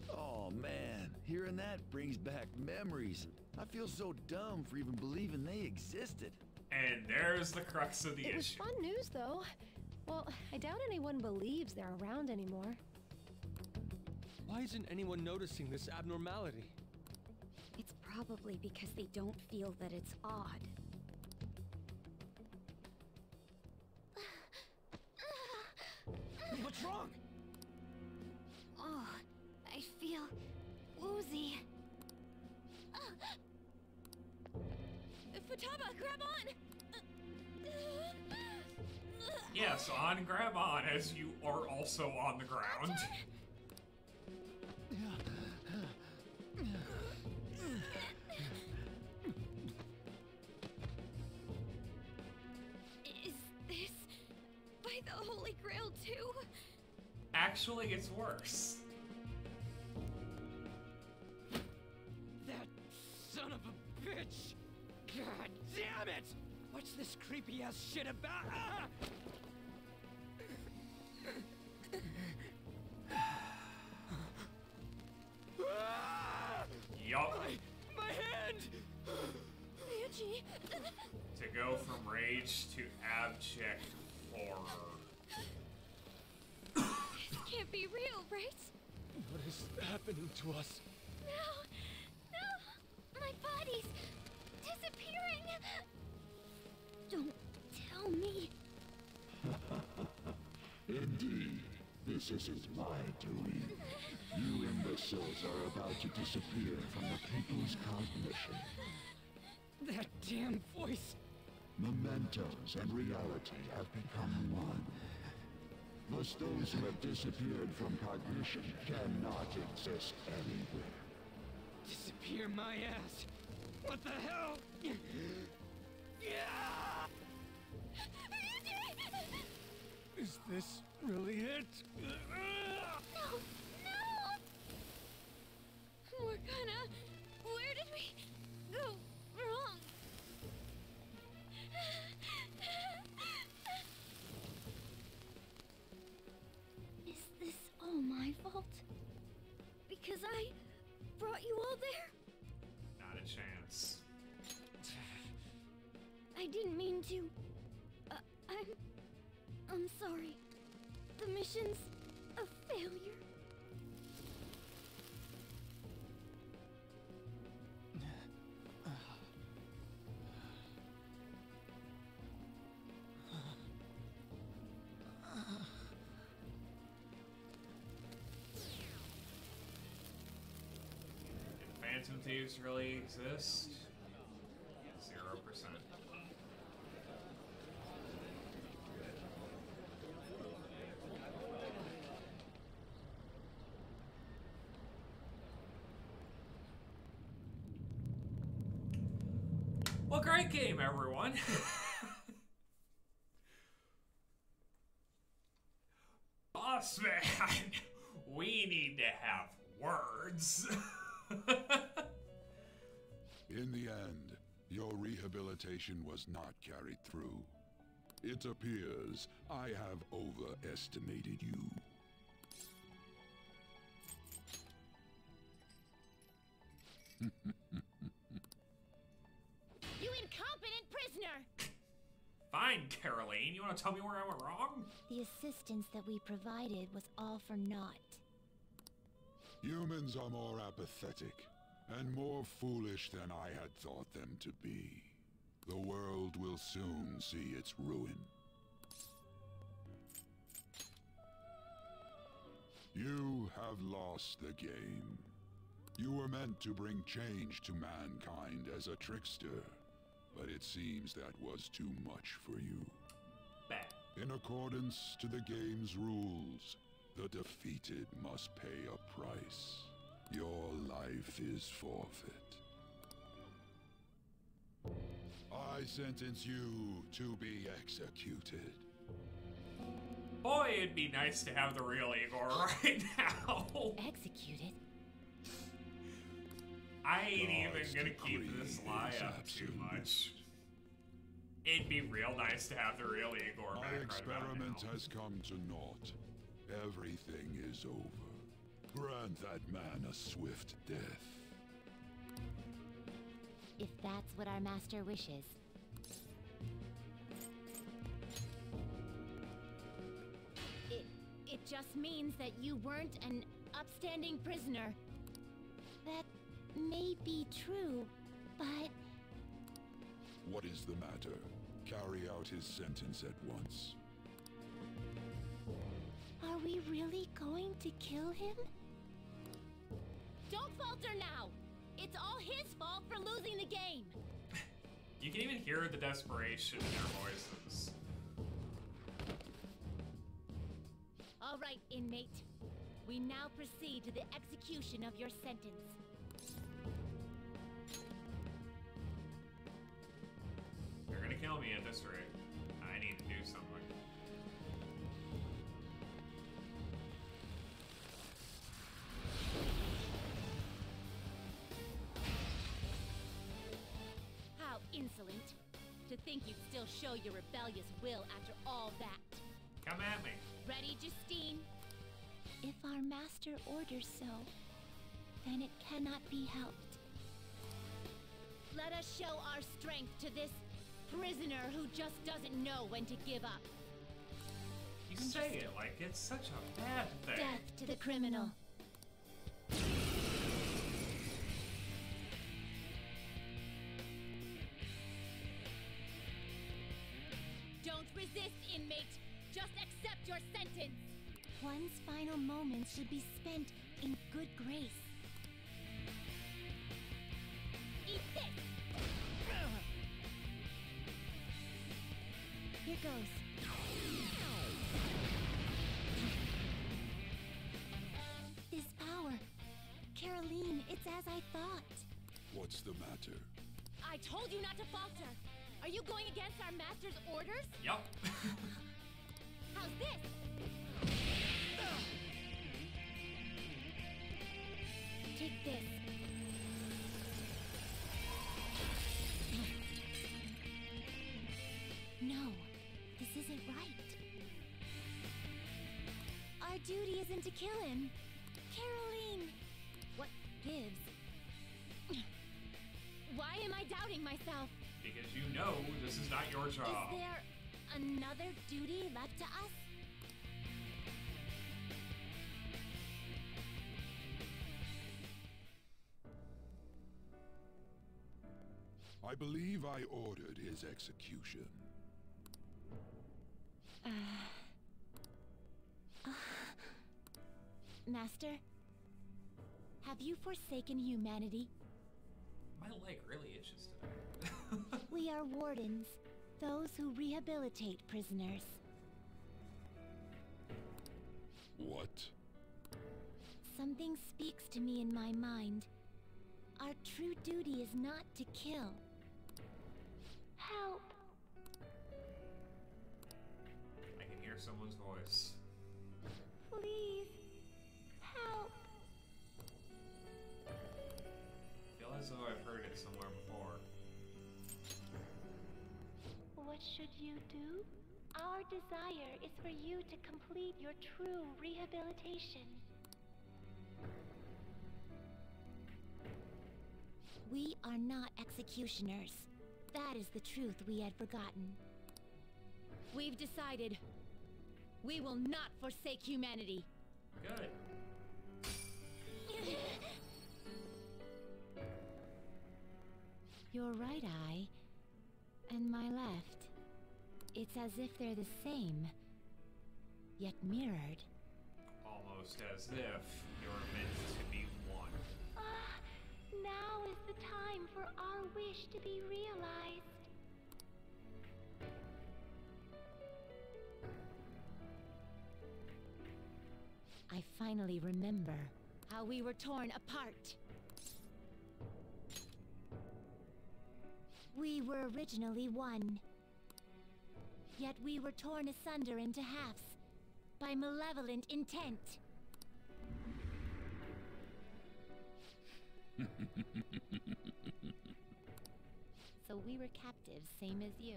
Oh man, hearing that brings back memories. I feel so dumb for even believing they existed. And there's the crux of the It was issue. fun news, though. Well, I doubt anyone believes they're around anymore. Why isn't anyone noticing this abnormality? It's probably because they don't feel that it's odd. What's wrong? Oh, I feel woozy. Futaba, grab on! Yeah, so on grab on as you are also on the ground. Is this by the Holy Grail too? Actually, it's worse. That son of a bitch! God damn it! What's this creepy ass shit about? Ah! Yup. My hand! Ryuji! To go from rage to abject horror. This can't be real, right? What is happening to us? No! No! My body's disappearing! Don't tell me. Indeed, this isn't my doing. You imbeciles are about to disappear from the people's cognition. That damn voice! Mementos and reality have become one. Thus those who have disappeared from cognition cannot exist anywhere. Disappear my ass! What the hell? Yeah! Is this really it? No! No! Morgana, where did we go wrong? Is this all my fault? Because I brought you all there? Not a chance. I didn't mean to. I'm sorry. The mission's a failure. Do Phantom Thieves really exist? 0%. Well, great game, everyone. Boss man, we need to have words. In the end, your rehabilitation was not carried through. It appears I have overestimated you. You incompetent prisoner! Fine, Caroline. You want to tell me where I went wrong? The assistance that we provided was all for naught. Humans are more apathetic and more foolish than I had thought them to be. The world will soon see its ruin. You have lost the game. You were meant to bring change to mankind as a trickster, but it seems that was too much for you. Bad. In accordance to the game's rules, the defeated must pay a price. Your life is forfeit. I sentence you to be executed. Boy, it'd be nice to have the real Igor right now. Executed? I ain't even gonna keep this lie up too much. It'd be real nice to have the real Igor My back right experiment now. has come to naught. Everything is over. Grant that man a swift death. If that's what our master wishes. It just means that you weren't an upstanding prisoner. That may be true, but... What is the matter? Carry out his sentence at once. Are we really going to kill him? Don't falter now! It's all his fault for losing the game! You can even hear the desperation in their voices. All right, inmate. We now proceed to the execution of your sentence. You're gonna kill me at this rate. I need to do something. How insolent. To think you'd still show your rebellious will after all that. Come at me. Ready, Justine? If our master orders so, then it cannot be helped. Let us show our strength to this prisoner who just doesn't know when to give up. You say it like it's such a bad thing. Death to the criminal. Don't resist, inmate. Just accept your sentence. One's final moments should be spent in good grace. Eat this. Here goes. This power. Caroline, it's as I thought. What's the matter? I told you not to falter. Are you going against our master's orders? Yup. How's this? Take this. No, this isn't right. Our duty isn't to kill him. Caroline! What gives? Why am I doubting myself? Because you know this is not your job. Is there another duty left to us? I believe I ordered his execution. Master, have you forsaken humanity? My leg really itches today. We are wardens, those who rehabilitate prisoners. What? Something speaks to me in my mind. Our true duty is not to kill. Help! I can hear someone's voice. Please, help! I feel as though I've heard it somewhere before. What should you do? Our desire is for you to complete your true rehabilitation. We are not executioners. That is the truth we had forgotten. We've decided. We will not forsake humanity. Good. Your right eye and my left. It's as if they're the same, yet mirrored. Almost as if you're meant to be one. Now is the time for our wish to be realized. I finally remember how we were torn apart. We were originally one. Yet we were torn asunder into halves by malevolent intent. So we were captives, same as you.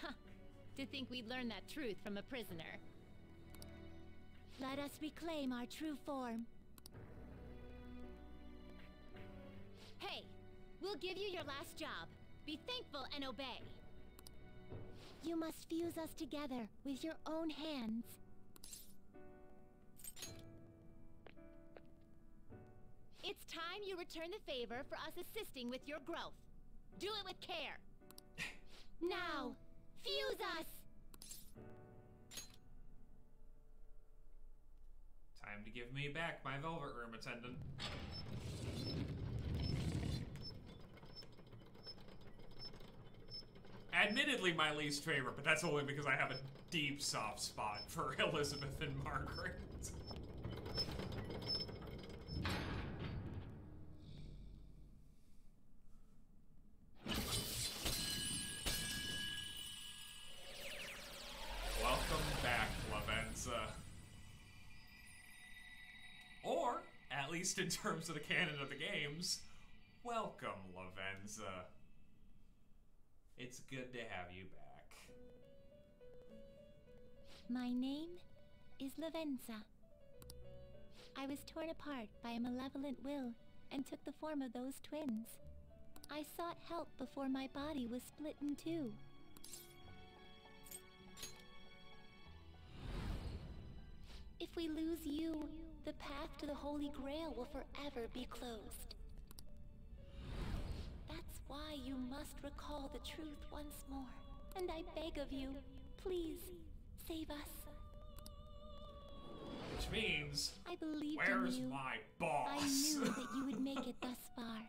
Ha! To think we'd learn that truth from a prisoner. Let us reclaim our true form. Hey! We'll give you your last job. Be thankful and obey. You must fuse us together with your own hands. It's time you return the favor for us assisting with your growth. Do it with care. Now, fuse us! Time to give me back my velvet room attendant. Admittedly my least favorite, but that's only because I have a deep soft spot for Elizabeth and Margaret. Welcome back, Lavenza. Or, at least in terms of the canon of the games, welcome, Lavenza. It's good to have you back. My name is Lavenza. I was torn apart by a malevolent will and took the form of those twins. I sought help before my body was split in two. If we lose you, the path to the Holy Grail will forever be closed. That's why you must recall the truth once more. And I beg of you, please, save us. Which means, I believed where's in you. my boss? I knew that you would make it thus far.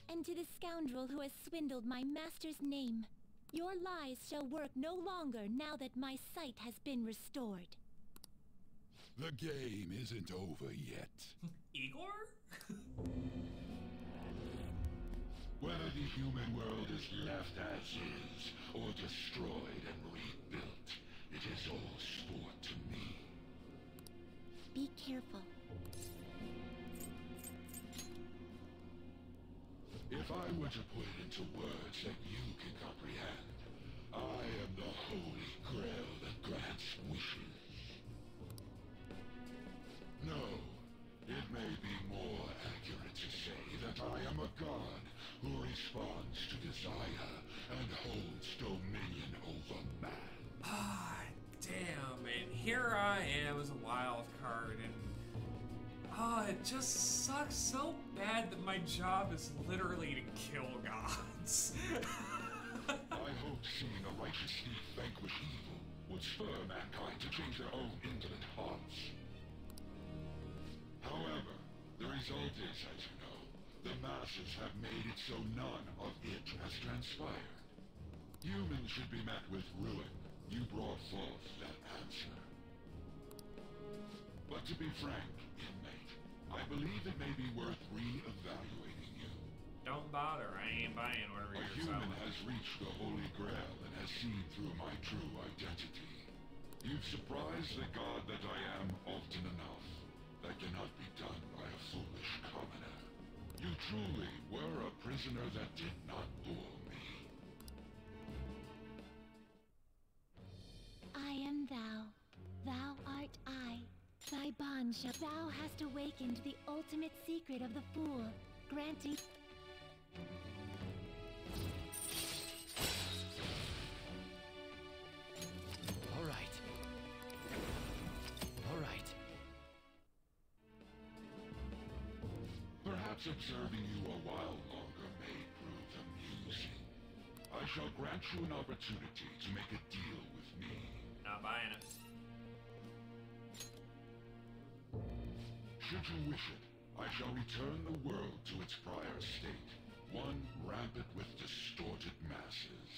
And to the scoundrel who has swindled my master's name, your lies shall work no longer now that my sight has been restored. The game isn't over yet. Igor? Whether the human world is left as is, or destroyed and rebuilt, it is all sport to me. Be careful. If I were to put it into words that you can comprehend, I am the Holy Grail that grants wishes. No, it may be more accurate to say that I am a god who responds to desire and holds dominion over man. Ah, damn, and here I am as a wild card, and it just sucks so bad that my job is literally to kill gods. I hoped seeing a righteous thief vanquish evil would spur mankind to change their own indolent hearts. However, the result is, as you know, the masses have made it so none of it has transpired. Humans should be met with ruin. You brought forth that answer. But to be frank, inmate, I believe it may be worth re-evaluating you. Don't bother, I ain't buying whatever A you're human selling. has reached the Holy Grail and has seen through my true identity. You've surprised the god that I am often enough. That cannot be done by a foolish commoner. You truly were a prisoner that did not bore me. I am thou. Thou art I. Thy bond shall. Thou hast awakened the ultimate secret of the fool, granting. All right. All right. Perhaps observing you a while longer may prove amusing. I shall grant you an opportunity to make a deal with me. Not buying it. Should you wish it, I shall return the world to its prior state, one rampant with distorted masses.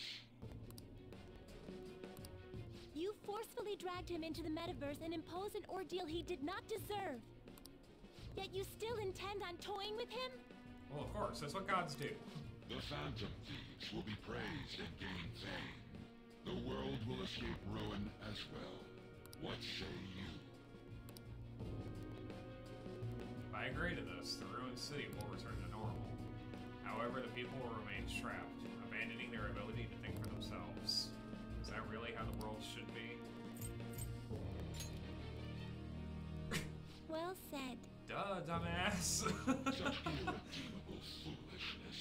You forcefully dragged him into the metaverse and imposed an ordeal he did not deserve. Yet you still intend on toying with him? Well, of course, that's what gods do. The Phantom Thieves will be praised and gain fame. The world will escape ruin as well. What say you? If I agree to this, the ruined city will return to normal. However, the people will remain trapped, abandoning their ability to think for themselves. Is that really how the world should be? Well said. Duh, dumbass. Such irredeemable foolishness.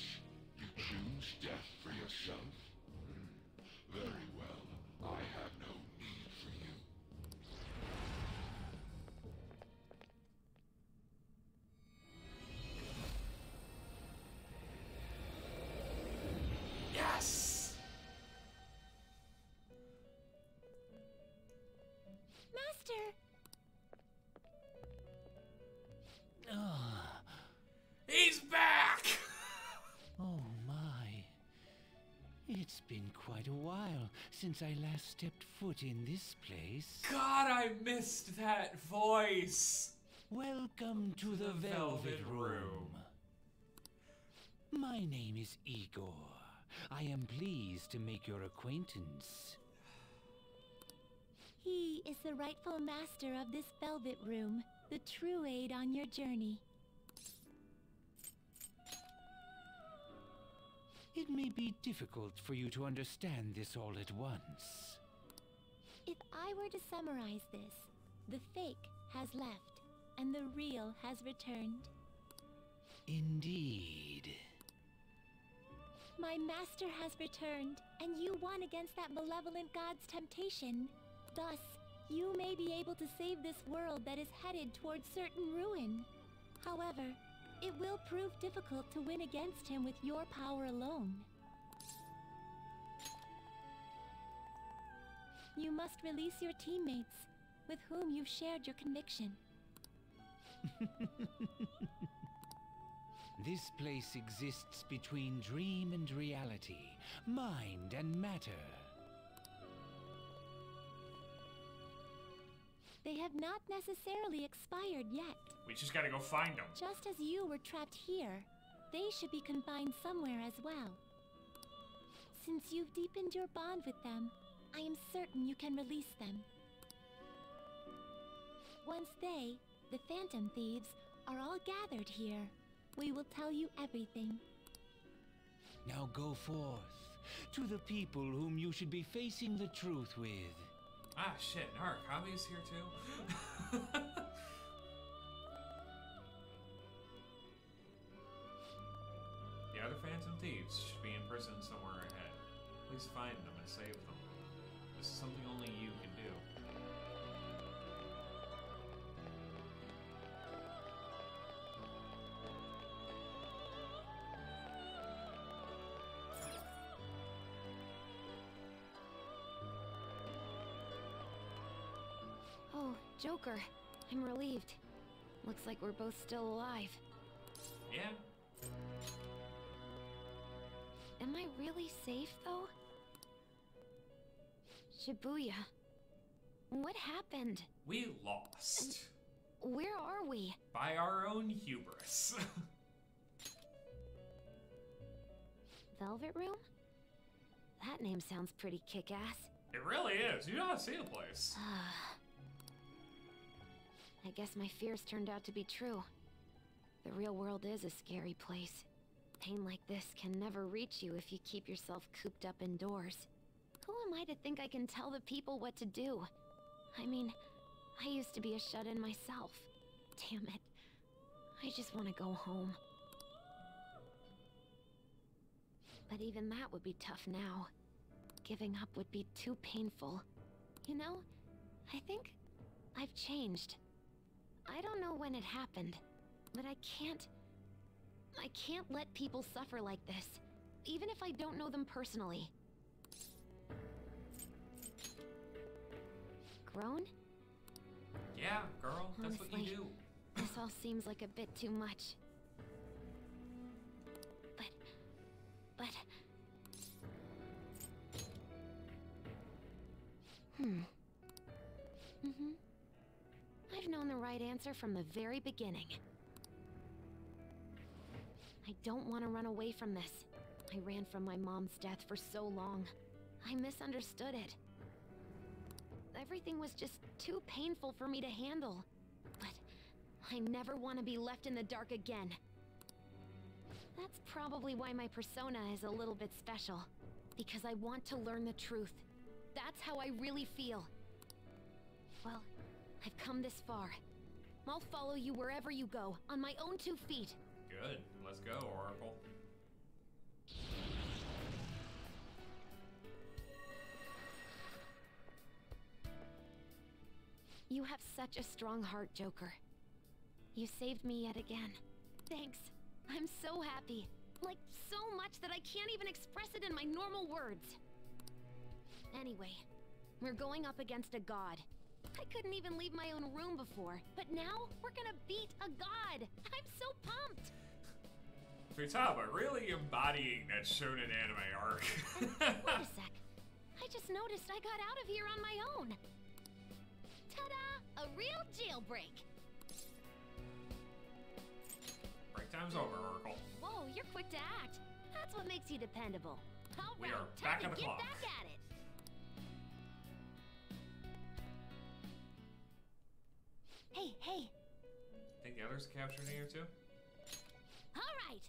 You choose death for yourself? Very well. I have no need for you. Yes! Master! He's back! Oh my. It's been quite a while since I last stepped foot in this place. God, I missed that voice! Welcome to the Velvet Room. My name is Igor. I am pleased to make your acquaintance. He is the rightful master of this Velvet Room, the true aid on your journey. It may be difficult for you to understand this all at once. If I were to summarize this, the fake has left, and the real has returned. Indeed. My master has returned, and you won against that malevolent god's temptation. Thus, you may be able to save this world that is headed towards certain ruin. However, it will prove difficult to win against him with your power alone. You must release your teammates, with whom you've shared your conviction. This place exists between dream and reality, mind and matter. They have not necessarily expired yet. We just gotta go find them. Just as you were trapped here, they should be confined somewhere as well. Since you've deepened your bond with them, I am certain you can release them. Once they, the Phantom Thieves, are all gathered here, we will tell you everything. Now go forth to the people whom you should be facing the truth with. Ah, shit. Narakabe's here too? The other Phantom Thieves should be in prison somewhere ahead. Please find them and save them. This is something only you can do. Oh, Joker. I'm relieved. Looks like we're both still alive. Yeah. Am I really safe, though? Shibuya. What happened? We lost. Where are we? By our own hubris. Velvet Room? That name sounds pretty kick-ass. It really is. You gotta see the place. I guess my fears turned out to be true. The real world is a scary place. Pain like this can never reach you if you keep yourself cooped up indoors. Who am I to think I can tell the people what to do? I mean, I used to be a shut-in myself. Damn it. I just want to go home. But even that would be tough now. Giving up would be too painful. You know, I think I've changed. I don't know when it happened, but I can't let people suffer like this, even if I don't know them personally. Grown? Yeah, girl, that's Honestly, what you do. This all seems like a bit too much. But... I've known the right answer from the very beginning. I don't want to run away from this. I ran from my mom's death for so long. I misunderstood it. Everything was just too painful for me to handle. But I never want to be left in the dark again. That's probably why my persona is a little bit special. Because I want to learn the truth. That's how I really feel. Well, I've come this far. I'll follow you wherever you go, on my own 2 feet. Good. Let's go, Oracle. You have such a strong heart, Joker. You saved me yet again. Thanks. I'm so happy. Like, so much that I can't even express it in my normal words. Anyway, we're going up against a god. I couldn't even leave my own room before, but now we're gonna beat a god! I'm so pumped! Futaba, really embodying that shonen anime arc. Wait a sec. I just noticed I got out of here on my own. Ta-da! A real jailbreak! Break time's over, Oracle. Whoa, you're quick to act. That's what makes you dependable. All We right, are time back to on the get clock. back at it. Hey. Think the others captured here too? All right.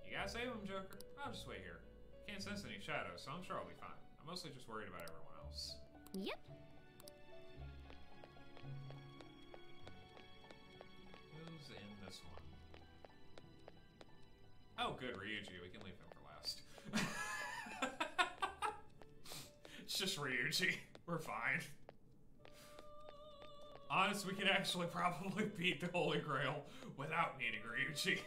You gotta save them, Joker. I'll just wait here. Can't sense any shadows, so I'm sure I'll be fine. I'm mostly just worried about everyone else. Yep. Who's in this one? Oh, good, Ryuji. We can leave him for last. It's just Ryuji. We're fine. Honest, we can actually probably beat the Holy Grail without needing Ryuji.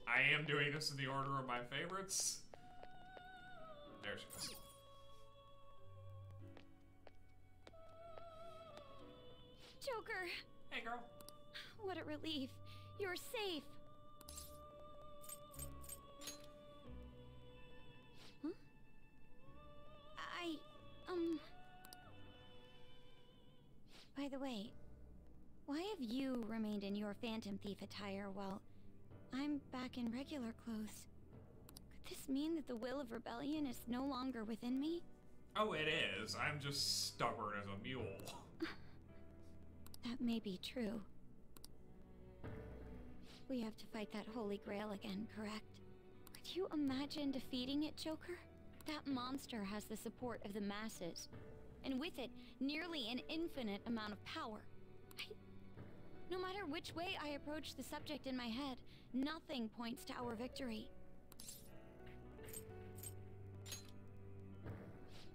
I am doing this in the order of my favorites. There she goes. Joker. Hey, girl. What a relief. You're safe. Huh? By the way, Why have you remained in your Phantom Thief attire while I'm back in regular clothes? Could this mean that the will of rebellion is no longer within me? Oh, it is. I'm just stubborn as a mule. That may be true. We have to fight that Holy Grail again, correct? Could you imagine defeating it, Joker? That monster has the support of the masses, and with it, nearly an infinite amount of power. No matter which way I approach the subject in my head, nothing points to our victory.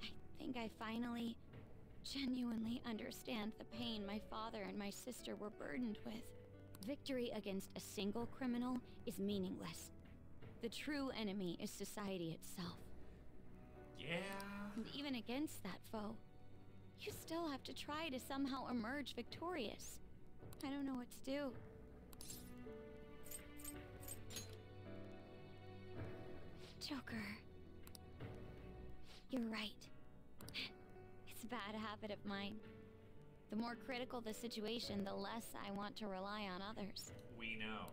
I think I finally, genuinely understand the pain my father and my sister were burdened with. Victory against a single criminal is meaningless. The true enemy is society itself. Yeah. And even against that foe, you still have to try to somehow emerge victorious. I don't know what to do. Joker. You're right. It's a bad habit of mine. The more critical the situation, the less I want to rely on others. We know.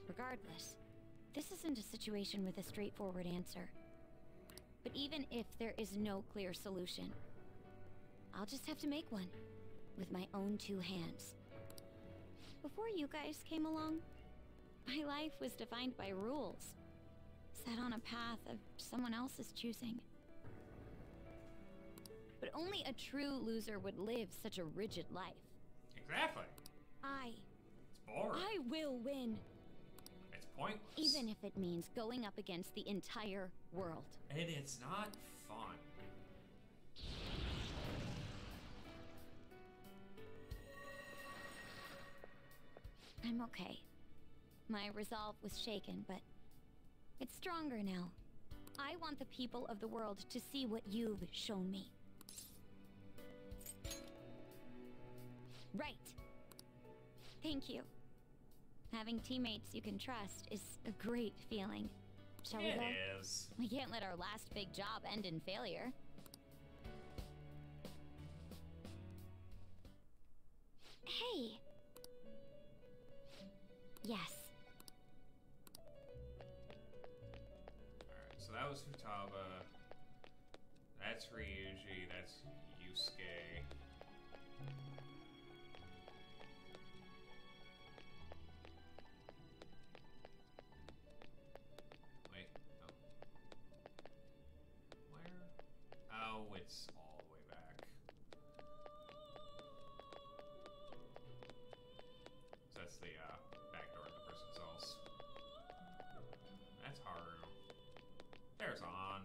Regardless, this isn't a situation with a straightforward answer. But even if there is no clear solution, I'll just have to make one, with my own two hands. Before you guys came along, my life was defined by rules, set on a path of someone else's choosing. But only a true loser would live such a rigid life. Exactly. It's boring. I will win. It's pointless. Even if it means going up against the entire world. And it's not fun. I'm okay. My resolve was shaken, but it's stronger now. I want the people of the world to see what you've shown me. Right. Thank you. Having teammates you can trust is a great feeling. Shall we go? It is. We can't let our last big job end in failure. Hey! Yes. Alright, so that was Futaba. That's Ryuji. That's Yusuke. Wait, no. Where? Oh, it's all the way back. So that's the back door to the prison cells. That's Haru. There's On.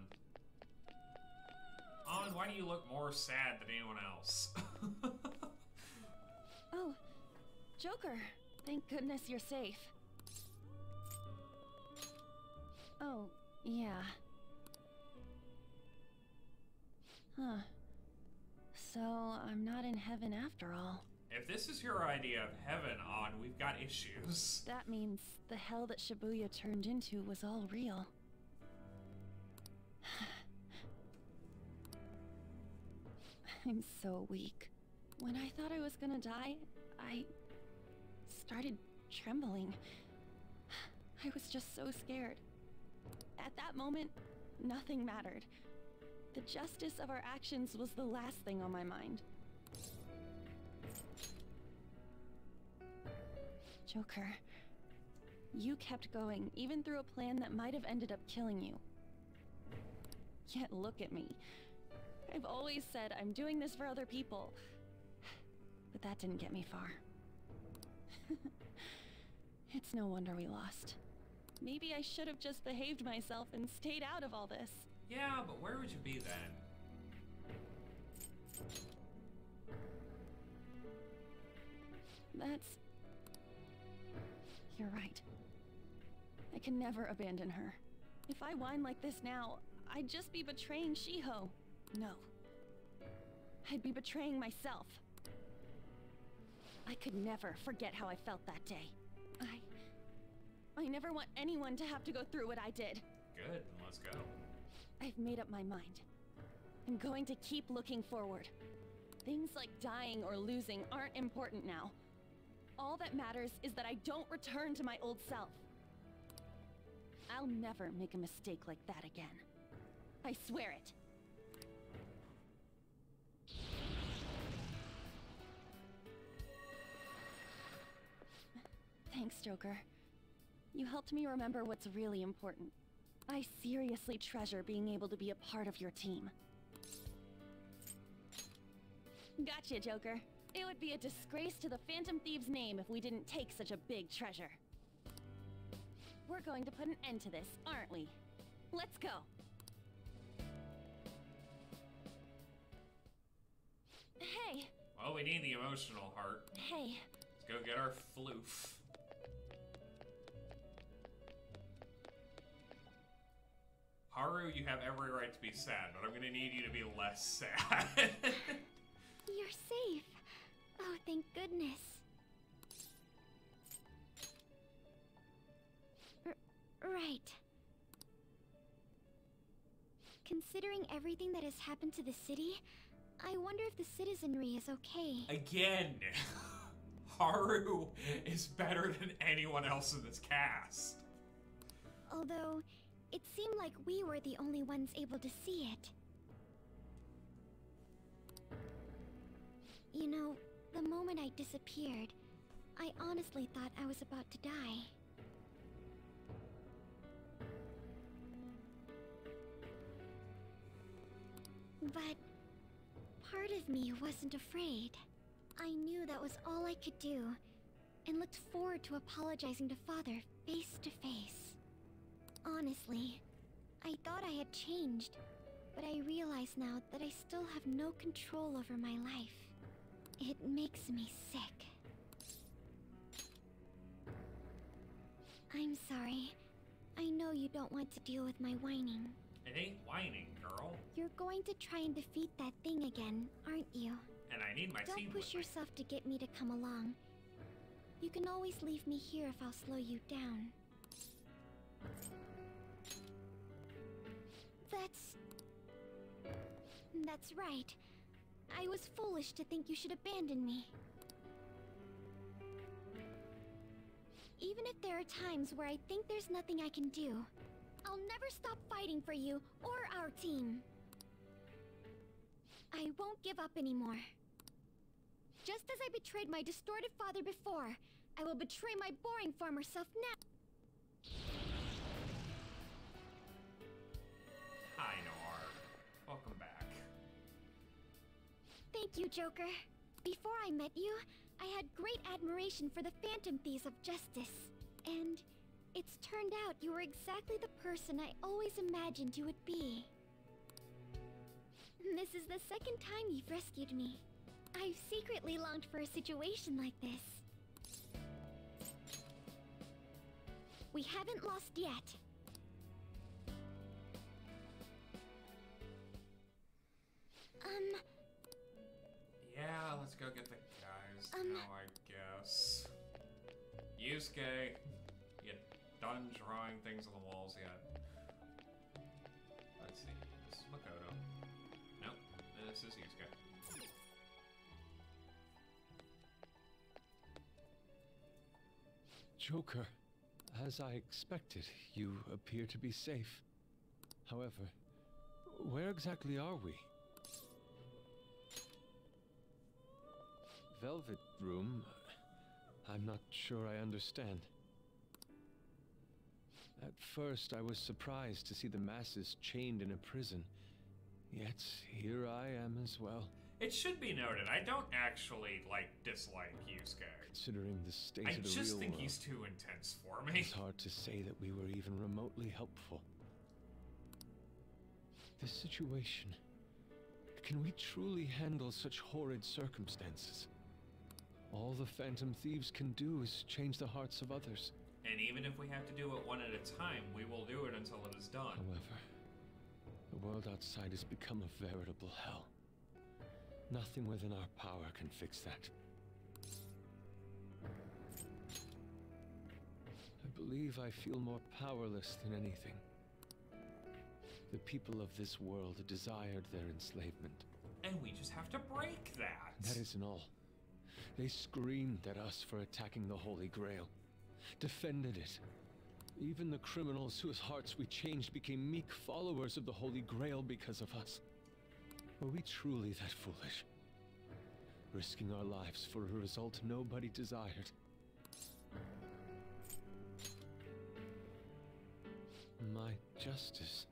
On, why do you look more sad than anyone else? Oh, Joker. Thank goodness you're safe. Oh, yeah. Huh. So, I'm not in heaven after all. If this is your idea of heaven, On, we've got issues. That means the hell that Shibuya turned into was all real. I'm so weak. When I thought I was gonna die, I started trembling. I was just so scared. At that moment, nothing mattered. The justice of our actions was the last thing on my mind. Joker, you kept going, even through a plan that might have ended up killing you. Yet look at me. I've always said I'm doing this for other people, but that didn't get me far. It's no wonder we lost. Maybe I should have just behaved myself and stayed out of all this. Yeah, but where would you be then? That's... You're right. I can never abandon her. If I whine like this now, I'd just be betraying Shiho. No. I'd be betraying myself. I could never forget how I felt that day. I never want anyone to have to go through what I did. Good, then let's go. I've made up my mind. I'm going to keep looking forward. Things like dying or losing aren't important now. All that matters is that I don't return to my old self. I'll never make a mistake like that again. I swear it. Thanks, Joker. You helped me remember what's really important. I seriously treasure being able to be a part of your team. Gotcha, Joker. It would be a disgrace to the Phantom Thieves' name if we didn't take such a big treasure. We're going to put an end to this, aren't we? Let's go! Hey! Well, we need the emotional heart. Hey. Let's go get our floof. Haru, you have every right to be sad, but I'm gonna need you to be less sad. You're safe. Oh, thank goodness. Right. Considering everything that has happened to the city, I wonder if the citizenry is okay. Again, Haru is better than anyone else in this cast. Although, it seemed like we were the only ones able to see it. You know, the moment I disappeared, I honestly thought I was about to die. But part of me wasn't afraid. I knew that was all I could do, and looked forward to apologizing to Father face to face. Honestly, I thought I had changed, but I realize now that I still have no control over my life. It makes me sick. I'm sorry. I know you don't want to deal with my whining. It ain't whining, girl. You're going to try and defeat that thing again, aren't you? And I need my team Don't push yourself to get me to come along. You can always leave me here if I'll slow you down. That's right. I was foolish to think you should abandon me. Even if there are times where I think there's nothing I can do, I'll never stop fighting for you or our team. I won't give up anymore. Just as I betrayed my distorted father before, I will betray my boring former self now. Hi, Noir. Welcome back. Thank you, Joker. Before I met you, I had great admiration for the Phantom Thieves of Justice. And it's turned out you were exactly the person I always imagined you would be. This is the second time you've rescued me. I've secretly longed for a situation like this. We haven't lost yet. Yeah, let's go get the guys now, I guess. Yusuke, you done drawing things on the walls yet? Let's see. This is Makoto. Nope, this is Yusuke. Joker, as I expected, you appear to be safe. However, where exactly are we? Velvet Room? I'm not sure I understand. At first, I was surprised to see the masses chained in a prison. Yet, here I am as well. It should be noted, I don't actually, dislike Yusuke. Considering the state I of the real world, just think he's too intense for me. It's hard to say that we were even remotely helpful. This situation... Can we truly handle such horrid circumstances? All the Phantom Thieves can do is change the hearts of others. And even if we have to do it one at a time, we will do it until it is done. However, the world outside has become a veritable hell. Nothing within our power can fix that. I believe I feel more powerless than anything. The people of this world desired their enslavement. And we just have to break that. That isn't all. They screamed at us for attacking the Holy Grail, defended it. Even the criminals whose hearts we changed became meek followers of the Holy Grail because of us. Were we truly that foolish? Risking our lives for a result nobody desired. My justice.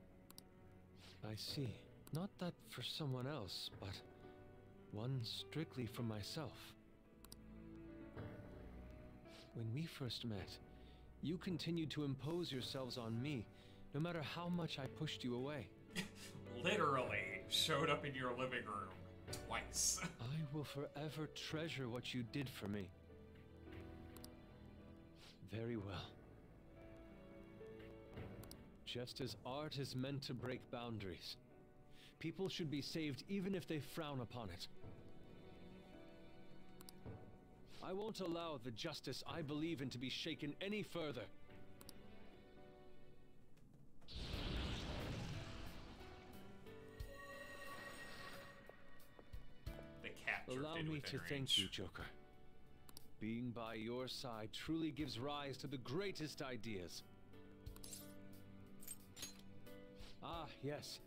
I see. Not that for someone else, but one strictly for myself. When we first met, you continued to impose yourselves on me, no matter how much I pushed you away. Literally showed up in your living room twice. I will forever treasure what you did for me. Very well. Just as art is meant to break boundaries, people should be saved even if they frown upon it. I won't allow the justice I believe in to be shaken any further. The capture. Allow me to thank you, Joker. Being by your side truly gives rise to the greatest ideas. Ah, yes.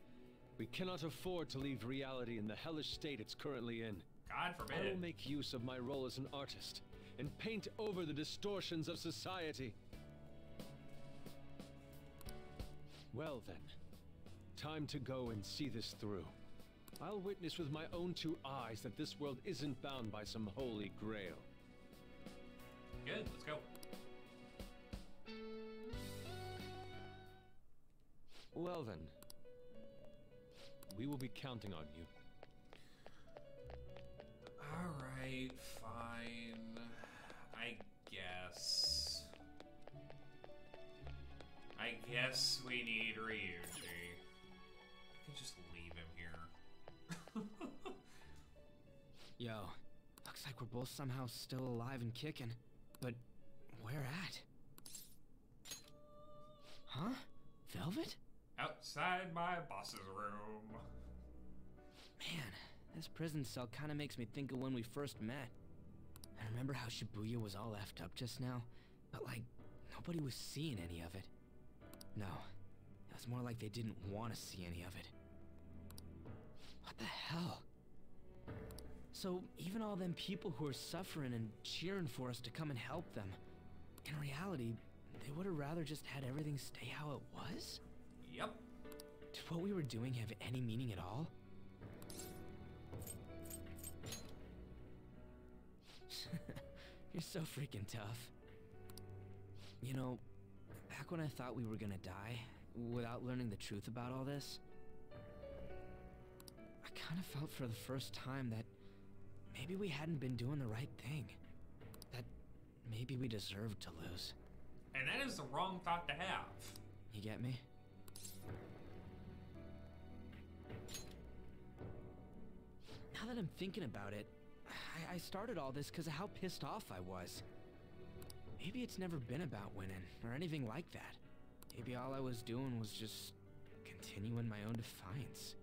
We cannot afford to leave reality in the hellish state it's currently in. God forbid. I will make use of my role as an artist and paint over the distortions of society. Well then, time to go and see this through. I'll witness with my own two eyes that this world isn't bound by some holy grail. Good, let's go. Well then, we will be counting on you. Alright, fine. I guess. I guess we need Ryuji. I could just leave him here. Yo, looks like we're both somehow still alive and kicking. But where at? Huh? Velvet? Outside my boss's room. Man, this prison cell kind of makes me think of when we first met. I remember how Shibuya was all effed up just now, but like, nobody was seeing any of it. No, it was more like they didn't want to see any of it. What the hell? So, even all them people who are suffering and cheering for us to come and help them, in reality, they would have rather just had everything stay how it was? Yep. Did what we were doing have any meaning at all? You're so freaking tough. You know, back when I thought we were gonna die, without learning the truth about all this, I kind of felt for the first time that maybe we hadn't been doing the right thing. That maybe we deserved to lose. And that is the wrong thought to have. You get me? Now that I'm thinking about it, I started all this because of how pissed off I was. Maybe it's never been about winning, or anything like that. Maybe all I was doing was just continuing my own defiance.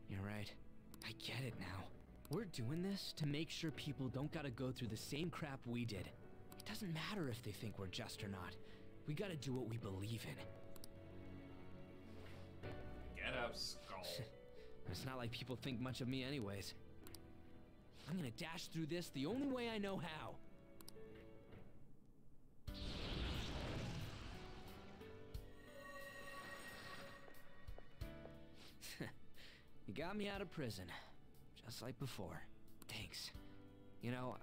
You're right. I get it now. We're doing this to make sure people don't gotta go through the same crap we did. It doesn't matter if they think we're just or not. We gotta do what we believe in. Get up, Skull. It's not like people think much of me anyways. I'm gonna dash through this the only way I know how. You got me out of prison, just like before. Thanks. You know,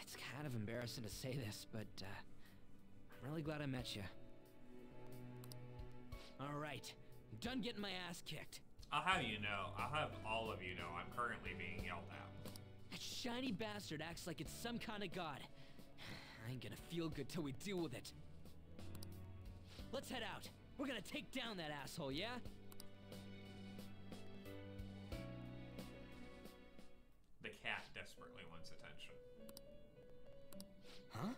it's kind of embarrassing to say this, but I'm really glad I met you. All right, I'm done getting my ass kicked. I'll have you know, I'll have all of you know, I'm currently being yelled at. That shiny bastard acts like it's some kind of god. I ain't gonna feel good till we deal with it. Let's head out. We're gonna take down that asshole, yeah? The cat desperately wants attention. Huh?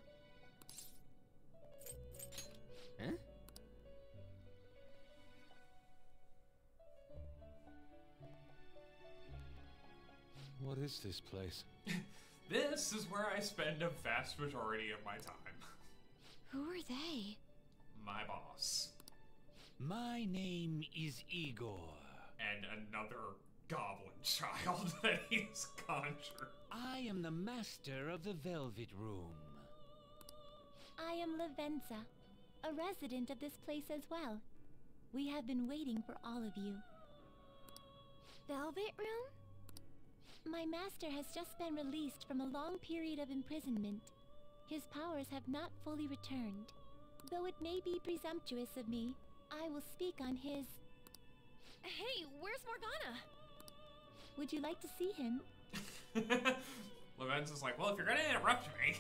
is this place? This is where I spend a vast majority of my time. Who are they? My boss. My name is Igor. And another goblin child that he's conjured. I am the master of the Velvet Room. I am Lavenza, a resident of this place as well. We have been waiting for all of you. Velvet Room? My master has just been released from a long period of imprisonment. His powers have not fully returned. Though it may be presumptuous of me, I will speak on his... Hey, where's Morgana? Would you like to see him? Lavenza's like, well, if you're gonna interrupt me...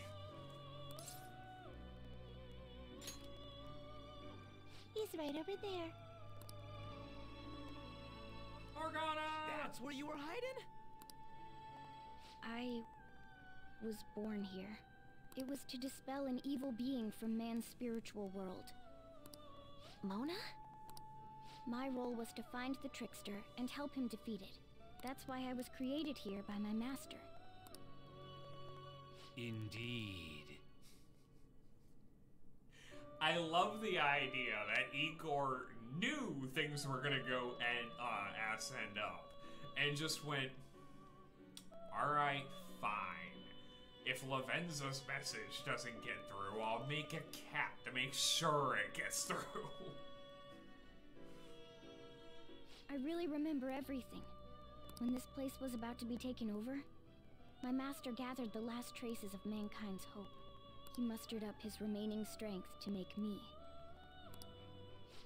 He's right over there. Morgana! That's where you were hiding? I was born here. It was to dispel an evil being from man's spiritual world. Mona? My role was to find the trickster and help him defeat it. That's why I was created here by my master. Indeed. I love the idea that Igor knew things were gonna go and ass end up, and just went, alright, fine. If Lavenza's message doesn't get through, I'll make a cat to make sure it gets through. I really remember everything. When this place was about to be taken over, my master gathered the last traces of mankind's hope. He mustered up his remaining strength to make me.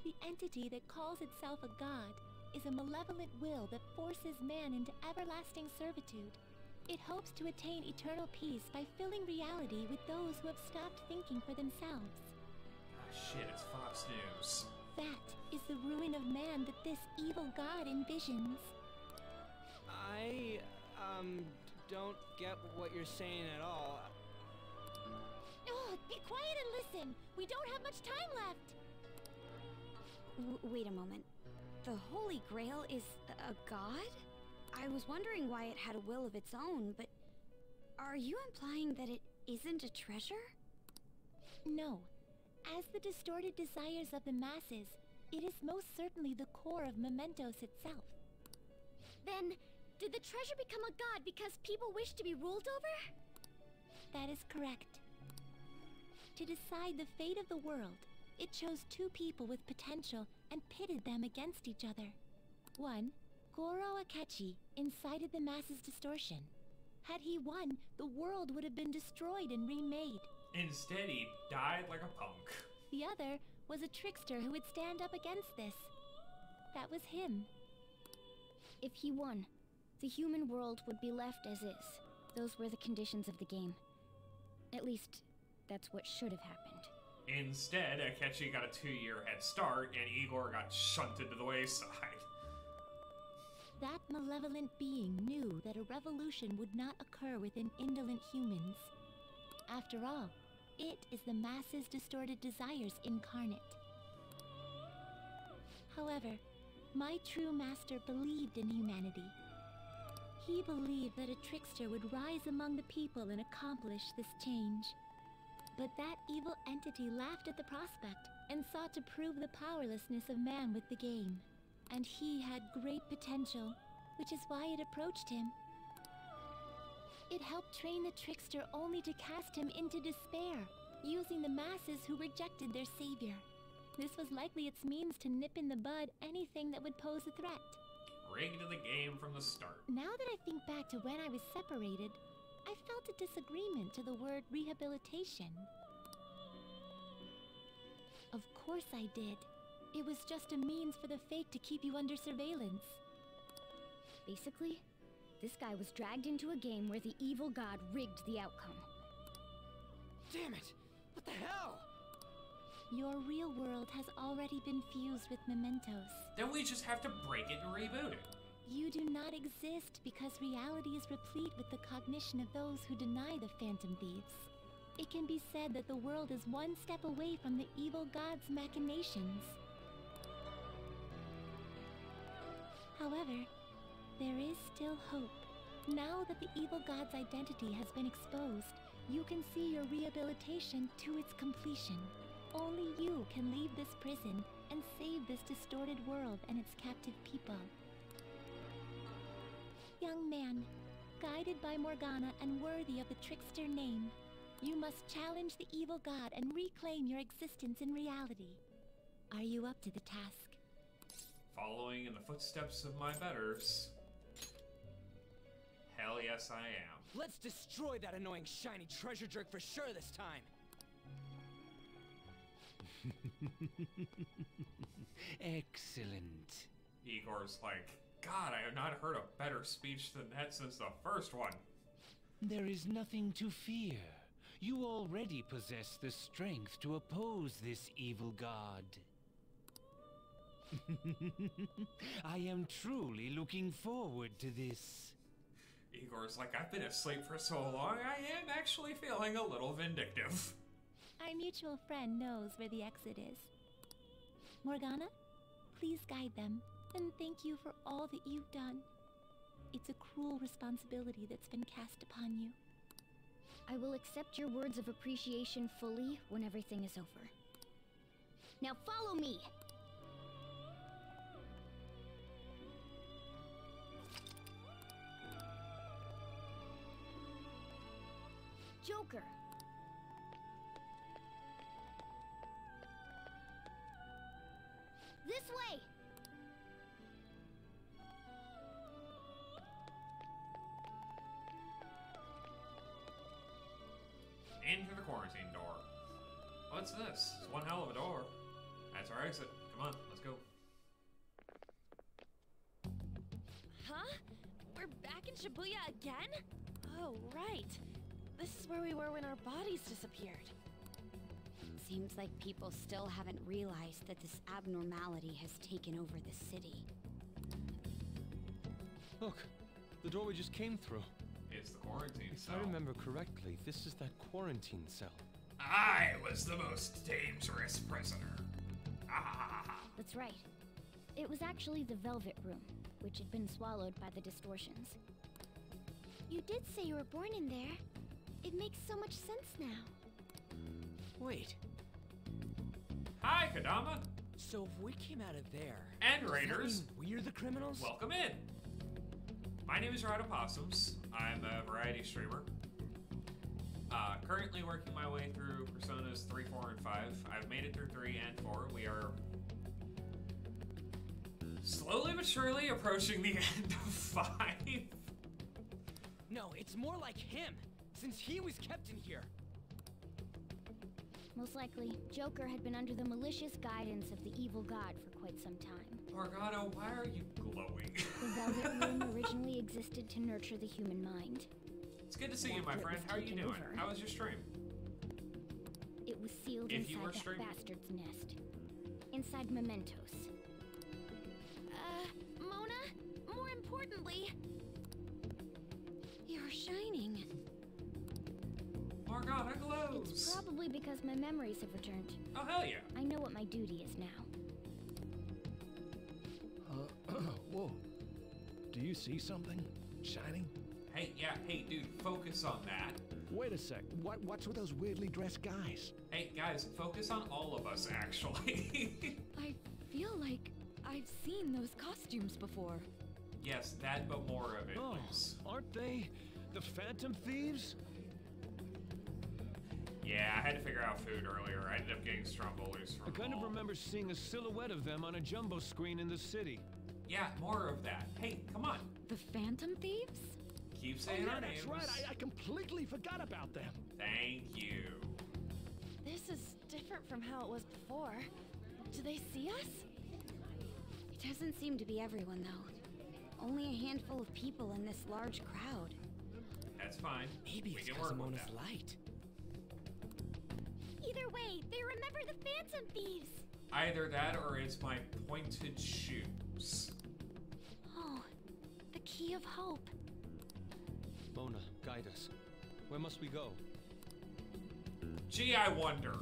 The entity that calls itself a god is a malevolent will that forces man into everlasting servitude. It hopes to attain eternal peace by filling reality with those who have stopped thinking for themselves. Ah, shit, it's Fox News. That is the ruin of man that this evil god envisions. I, don't get what you're saying at all. Oh, be quiet and listen! We don't have much time left! Wait a moment. The Holy Grail is a god? I was wondering why it had a will of its own, but... Are you implying that it isn't a treasure? No. As the distorted desires of the masses, it is most certainly the core of Mementos itself. Then, did the treasure become a god because people wish to be ruled over? That is correct. To decide the fate of the world, it chose two people with potential and pitted them against each other. One, Goro Akechi, incited the masses' distortion. Had he won, the world would have been destroyed and remade. Instead, he died like a punk. The other was a trickster who would stand up against this. That was him. If he won, the human world would be left as is. Those were the conditions of the game. At least, that's what should have happened. Instead, Akechi got a 2-year head start, and Igor got shunted to the wayside. That malevolent being knew that a revolution would not occur within indolent humans. After all, it is the masses' distorted desires incarnate. However, my true master believed in humanity. He believed that a trickster would rise among the people and accomplish this change. But that evil entity laughed at the prospect and sought to prove the powerlessness of man with the game. And he had great potential, which is why it approached him. It helped train the trickster only to cast him into despair, using the masses who rejected their savior. This was likely its means to nip in the bud anything that would pose a threat. Rigged the game from the start. Now that I think back to when I was separated, I felt a disagreement to the word rehabilitation. Of course I did. It was just a means for the fake to keep you under surveillance. Basically, this guy was dragged into a game where the evil god rigged the outcome. Damn it! What the hell? Your real world has already been fused with Mementos. Then we just have to break it and reboot it. You do not exist because reality is replete with the cognition of those who deny the Phantom Thieves. It can be said that the world is one step away from the evil god's machinations. However, there is still hope. Now that the evil god's identity has been exposed, you can see your rehabilitation to its completion. Only you can leave this prison and save this distorted world and its captive people. Young man, guided by Morgana and worthy of the trickster name, you must challenge the evil god and reclaim your existence in reality. Are you up to the task? Following in the footsteps of my betters. Hell yes, I am. Let's destroy that annoying shiny treasure jerk for sure this time. Excellent. Igor's like, God, I have not heard a better speech than that since the first one. There is nothing to fear. You already possess the strength to oppose this evil god. I am truly looking forward to this. Igor's like, I've been asleep for so long, I am actually feeling a little vindictive. Our mutual friend knows where the exit is. Morgana, please guide them, and thank you for all that you've done. It's a cruel responsibility that's been cast upon you. I will accept your words of appreciation fully when everything is over. Now follow me! Joker! This way! Into the quarantine door. What's this? It's one hell of a door. That's our exit. Come on, let's go. Huh? We're back in Shibuya again? Oh, right. This is where we were when our bodies disappeared. Seems like people still haven't realized that this abnormality has taken over the city. Look, the door we just came through. It's the quarantine If cell. I remember correctly, this is that quarantine cell. I was the most dangerous prisoner. That's right. It was actually the Velvet Room, which had been swallowed by the distortions. You did say you were born in there. It makes so much sense now. Wait. Hi, Kadama. So if we came out of there... And does that Raiders. mean we're the criminals? Welcome in. My name is Rada Possums. I'm a variety streamer. Currently working my way through Personas 3, 4, and 5. I've made it through 3 and 4. We are slowly but surely approaching the end of 5. No, it's more like him, since he was kept in here. Most likely, Joker had been under the malicious guidance of the evil god for quite some time. Morgana, why are you glowing? The Velvet Room originally existed to nurture the human mind. It's good to see you, my friend. How are you doing? How was your stream? It was sealed If you inside were that streaming. bastard's nest. Inside mementos. Mona, more importantly, you're shining. Morgana glows. It's probably because my memories have returned. Oh, hell yeah. I know what my duty is now. Whoa. Do you see something? Shining? Hey, yeah, hey, dude, focus on that. Wait a sec. What's with those weirdly dressed guys? Hey, guys, focus on all of us, actually. I feel like I've seen those costumes before. Yes, that, but more of it, Oh, please. aren't they the Phantom Thieves? Yeah, I had to figure out food earlier. I ended up getting Stromboli's from I kind of all. remember seeing a silhouette of them on a jumbo screen in the city. Yeah, more of that. Hey, come on. The Phantom Thieves? Keep saying our names. That's right. I completely forgot about them. Thank you. This is different from how it was before. Do they see us? It doesn't seem to be everyone, though. Only a handful of people in this large crowd. That's fine. Maybe we it's can because work of with Mona's that. light. Either way, they remember the Phantom Thieves. Either that or it's my pointed shoes. Oh, the Key of Hope. Mona, guide us. Where must we go? Gee, I wonder.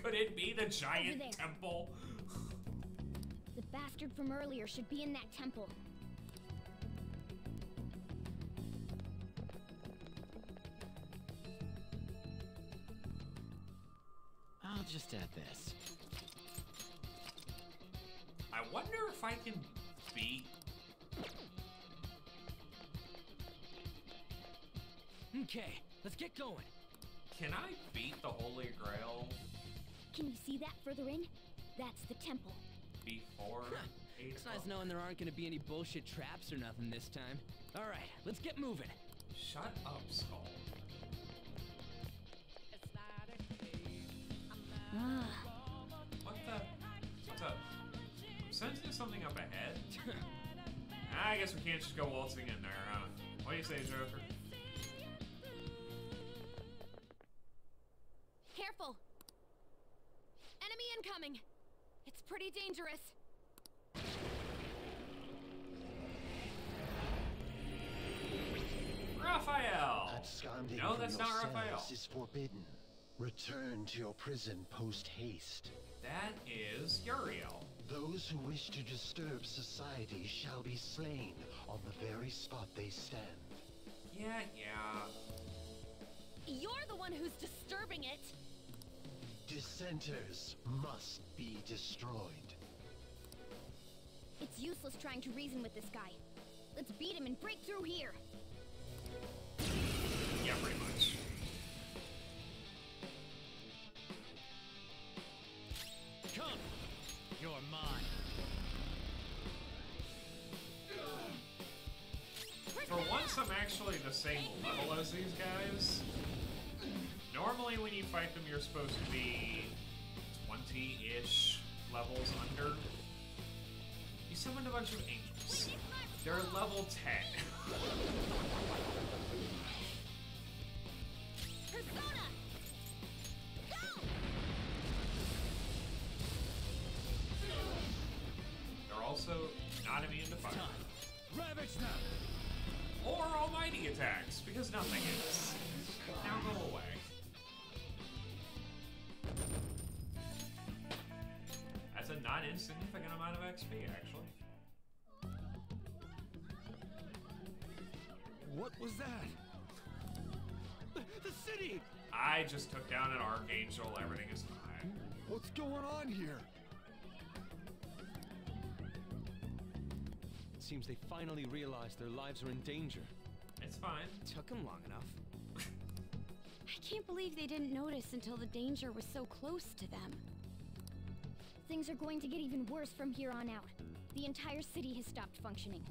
Could it be the Over giant there. temple? The bastard from earlier should be in that temple. just add this. I wonder if I can beat... Okay, let's get going. Can I beat the Holy Grail Can you see that further in? That's the temple. before 8 It's nice knowing there aren't gonna be any bullshit traps or nothing this time. Alright, let's get moving. Shut up, Skull. What's up? I'm sensing something up ahead. I guess we can't just go waltzing in there, huh? What do you say, Joker? Careful! Enemy incoming! It's pretty dangerous. Raphael! Absconding No, from that's your not Raphael. cells is forbidden. Return to your prison post-haste. That is Uriel. Those who wish to disturb society shall be slain on the very spot they stand. Yeah. You're the one who's disturbing it! Dissenters must be destroyed. It's useless trying to reason with this guy. Let's beat him and break through here. Yeah, pretty much. Come! You're mine. For once, I'm actually the same level as these guys. Normally, when you fight them, you're supposed to be 20-ish levels under. You summoned a bunch of angels. They're level 10. Persona! Go! They're also not immune to fire. Ravage now! Or almighty attacks, because nothing is. Now go away. That's a not insignificant amount of XP, actually. What was that? The city! I just took down an archangel, everything is fine. What's going on here? It seems they finally realized their lives are in danger. It's fine. Took them long enough. I can't believe they didn't notice until the danger was so close to them. Things are going to get even worse from here on out. The entire city has stopped functioning.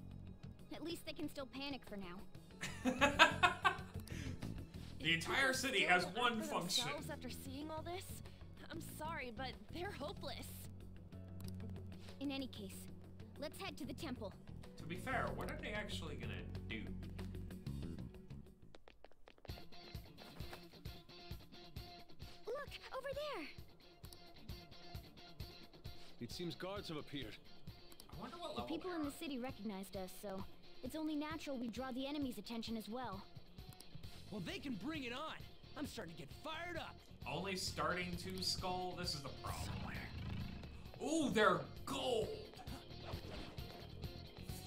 At least they can still panic for now. The entire city has one function. After seeing all this, I'm sorry, but they're hopeless. In any case, let's head to the temple. To be fair, what are they actually gonna do? Look, over there! It seems guards have appeared. I wonder what The level people in the city recognized us, so it's only natural we draw the enemy's attention as well. Well, they can bring it on. I'm starting to get fired up. Only starting to, Skull? This is the problem. Ooh, they're gold!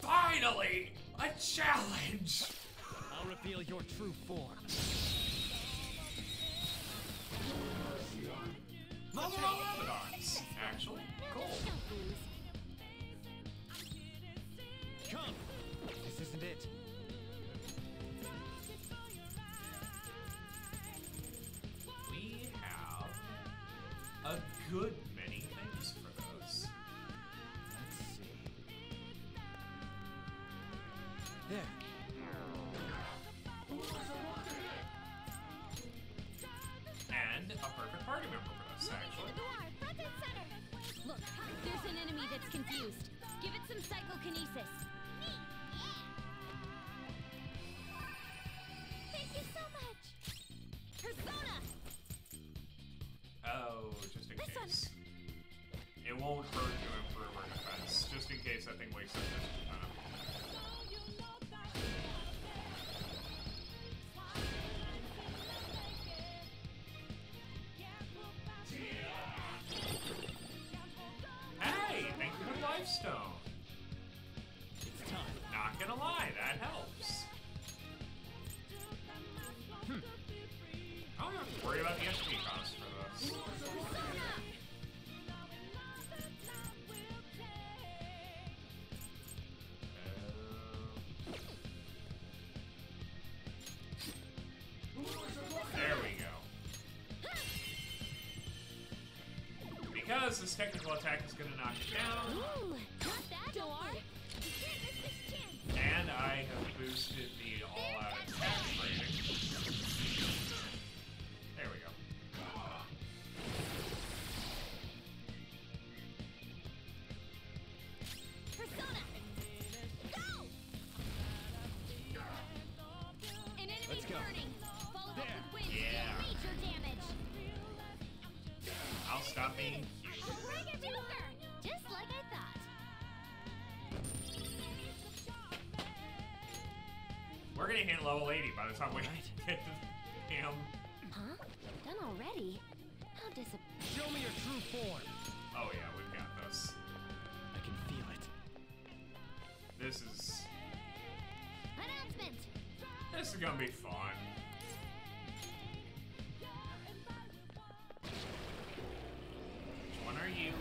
Finally! A challenge! I'll reveal your true form. Level up Myrmidons, actually. Cool. Come! This isn't it. We have a good many things for those. Let's see. There. And a perfect party member for this, actually. Look, there's an enemy that's confused. Give it some psychokinesis. Thank you so much! Persona! Oh, just in case. It won't hurt to improve our defense, just in case that thing wakes up just in time. Hey, thank you for the life stone. It's time. Not gonna lie, that helps. I don't have to worry about the XP cost for this. because this technical attack is going to knock it down. Ooh, not that Noir. You can't miss this chance. And I have boosted the all-out attack rating. There we go. Persona! Go! An enemy's burning. Follow up with wind to deal major damage. I'll stop being Oh, bring it, Joker! Just like I thought. We're gonna hit level 80 by the time we get to him. Huh? Done already? How Show me your true form. Oh yeah, we've got this. I can feel it. This is... Announcement! This is gonna be fun. Which one are you?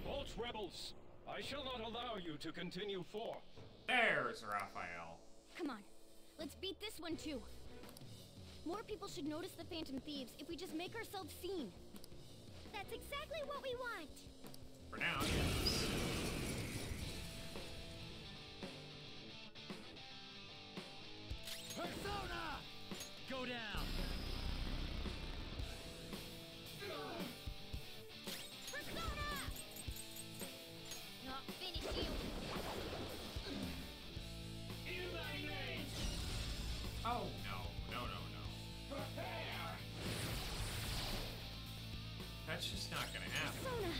Halt, rebels! I shall not allow you to continue forth. There's Raphael. Come on. Let's beat this one too. More people should notice the Phantom Thieves if we just make ourselves seen. That's exactly what we want. For now, yes. Persona! Go down. Persona! Not finish you. Oh no, no, no, no. That's just not gonna happen. Persona!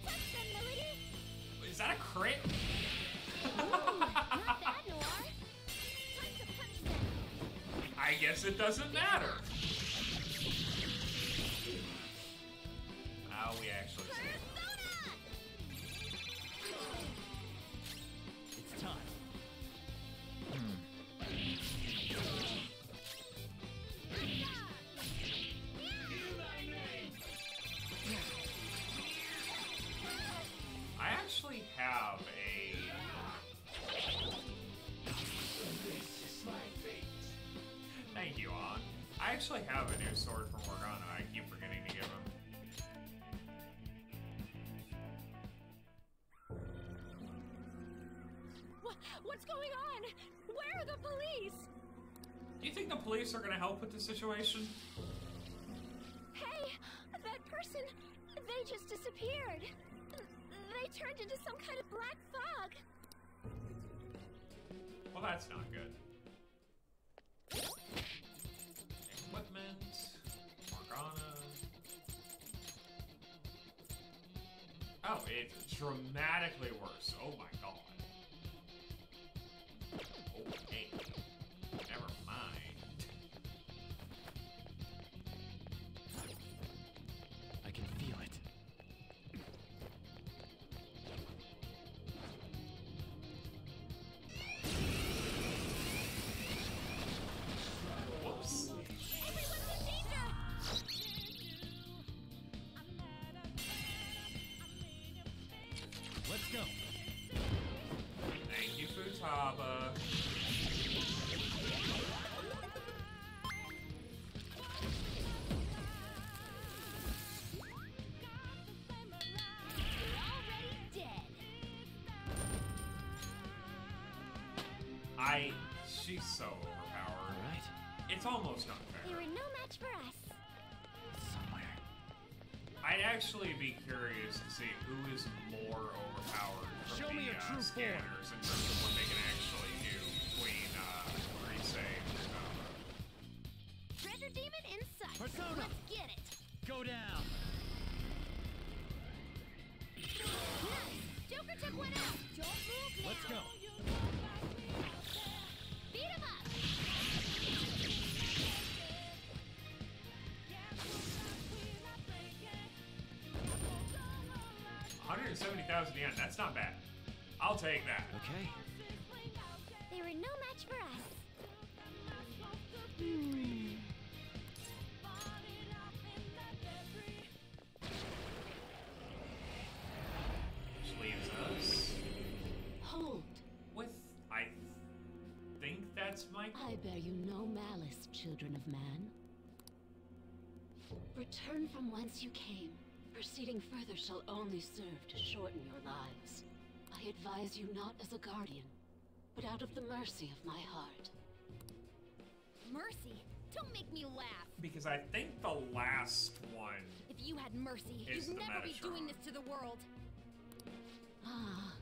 Touch them, Melody! Is that a crit? Ooh, not bad, Noir. Time to punch them. I guess it doesn't matter. Oh, we actually It's time. I actually have a... Thank you, On. I actually have a new sword from Morgana. I keep forgetting to give him. What's going on? Where are the police? Do you think the police are going to help with the situation? Hey, that person, they just disappeared. They turned into some kind of black fog. Well, that's not good. Equipment. Morgana. Oh, it's dramatically worse. Oh my god. Okay. Never mind. I can feel it. Whoops. Everyone's in danger! Let's go. Thank you, Futaba. She's so overpowered. Right? It's almost unfair. They were no match for us. Somewhere. I'd actually be curious to see who is more overpowered from Show me the a true scanners in terms of what they can actually do between Resave and Treasure Demon in sight. Persona! Let's get it. Go down. Nice. Joker took one out. Don't move now. Let's go. Beat him up. 170,000 yen. That's not bad. I'll take that. Okay. They were no match for us. Which leaves us Hold. with, I think that's Michael. I bear you no malice, children of man. Return from whence you came. Proceeding further shall only serve to shorten your lives. I advise you not as a guardian, but out of the mercy of my heart. Mercy? Don't make me laugh. Because I think the last one. If you had mercy, is you'd the never be Metatron. doing this to the world. Ah,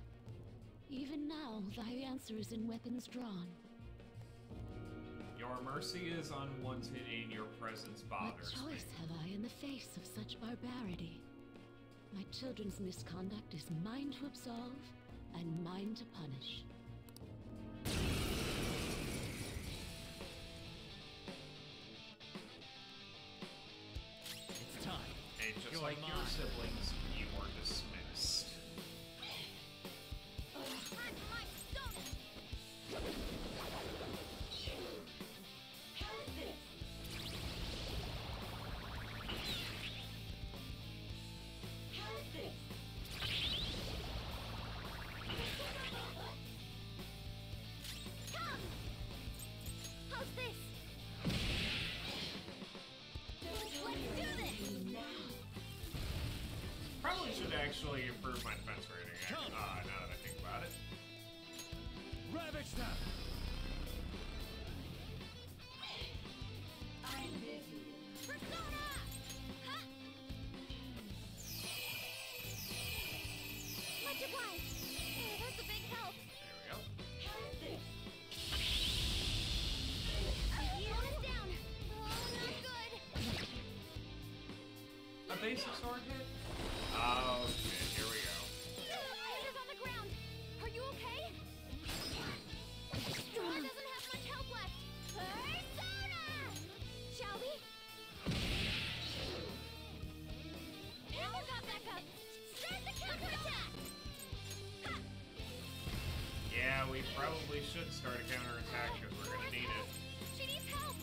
even now thy answer is in weapons drawn. Your mercy is unwanted and your presence bothers What choice have I in the face of such barbarity? My children's misconduct is mine to absolve and mine to punish. It's time. And just You're like your mine. siblings, you are dismissed. How's this? Let's do this! Probably should actually improve my defense rating, now that I think about it. Ravage them! I'm busy. Persona! Huh? Much obliged. Oh, that's a big help. There we go. Slow us down. Oh, not good. A basic sword hit? Oh, shit, here we go. Peter's on the ground. Are you okay? Persona doesn't have much help left. Persona! Shall we? Amber got back up. Start the counterattack! Yeah, we probably should start a counterattack because we're gonna need it. She needs help.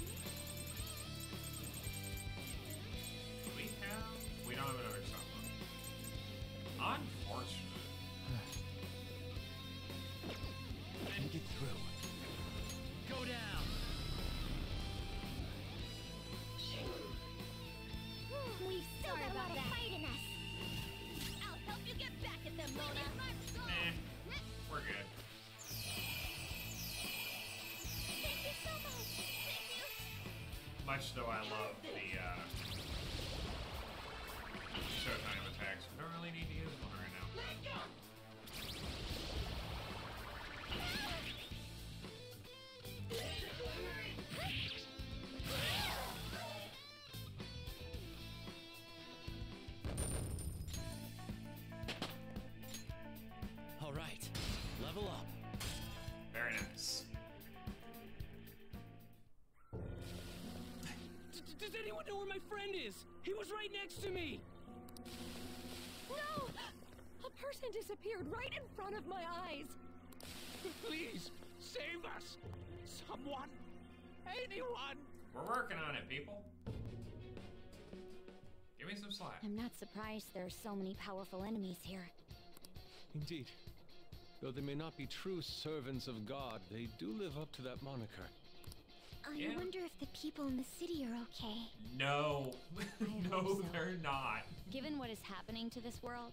Do we have? We don't have another summon. Unfortunate. Think it through. Go down! We've still got a lot of fight in us. I'll help you get back at them, Mona. We're good. Thank you so much. Thank you. Much though I love the Showtime attacks, we don't really need to use one right now. All right, level up. Very nice. Does anyone know where my friend is? He was right next to me! No! A person disappeared right in front of my eyes! Please, save us! Someone! Anyone! We're working on it, people. Give me some slack. I'm not surprised there are so many powerful enemies here. Indeed. Though they may not be true servants of God, they do live up to that moniker. I wonder if the people in the city are okay. No. No, hope so. they're not. Given what is happening to this world,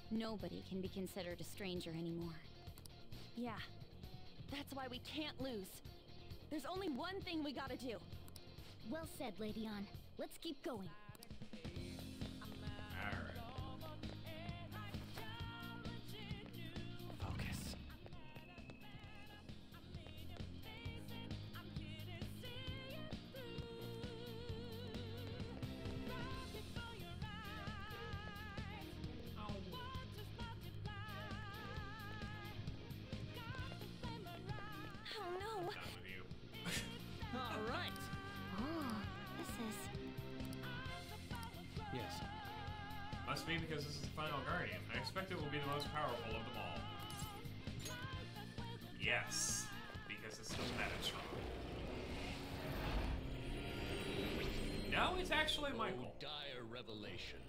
nobody can be considered a stranger anymore. Yeah, that's why we can't lose. There's only one thing we gotta do. Well said, Lady Ann. Let's keep going. Alright. Focus. Oh no! Done with you. All right. Oh, this is... Yes. Must be because this is the final Guardian. I expect it will be the most powerful of them all. Yes, because it's the Metatron. No, it's actually Michael. Dire revelation.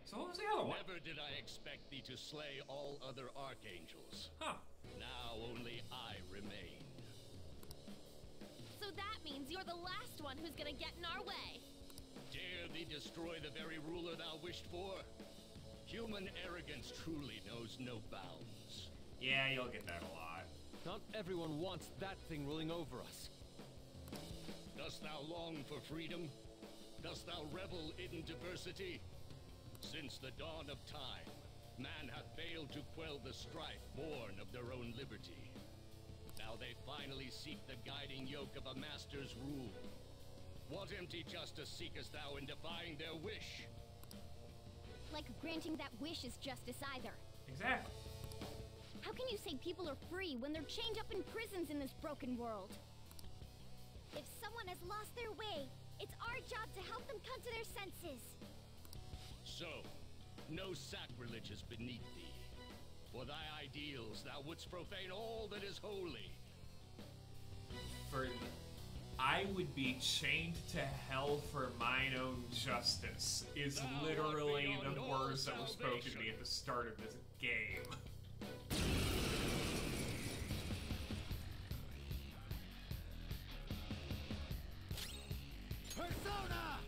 So what was the other one? Never did I expect thee to slay all other archangels. Huh. Now only I remain. So that means you're the last one who's gonna get in our way. Dare thee to destroy the very ruler thou wished for? Human arrogance truly knows no bounds. Yeah, you'll get that a lot. Not everyone wants that thing ruling over us. Dost thou long for freedom? Dost thou revel in diversity? Since the dawn of time, man hath failed to quell the strife born of their own liberty. Now they finally seek the guiding yoke of a master's rule. What empty justice seekest thou in defying their wish? Like granting that wish is justice either. Exactly. How can you say people are free when they're chained up in prisons in this broken world? If someone has lost their way, it's our job to help them come to their senses. So, no sacrilege is beneath thee. For thy ideals thou wouldst profane all that is holy. I would be chained to hell for mine own justice is literally the words that were spoken to me at the start of this game. Persona!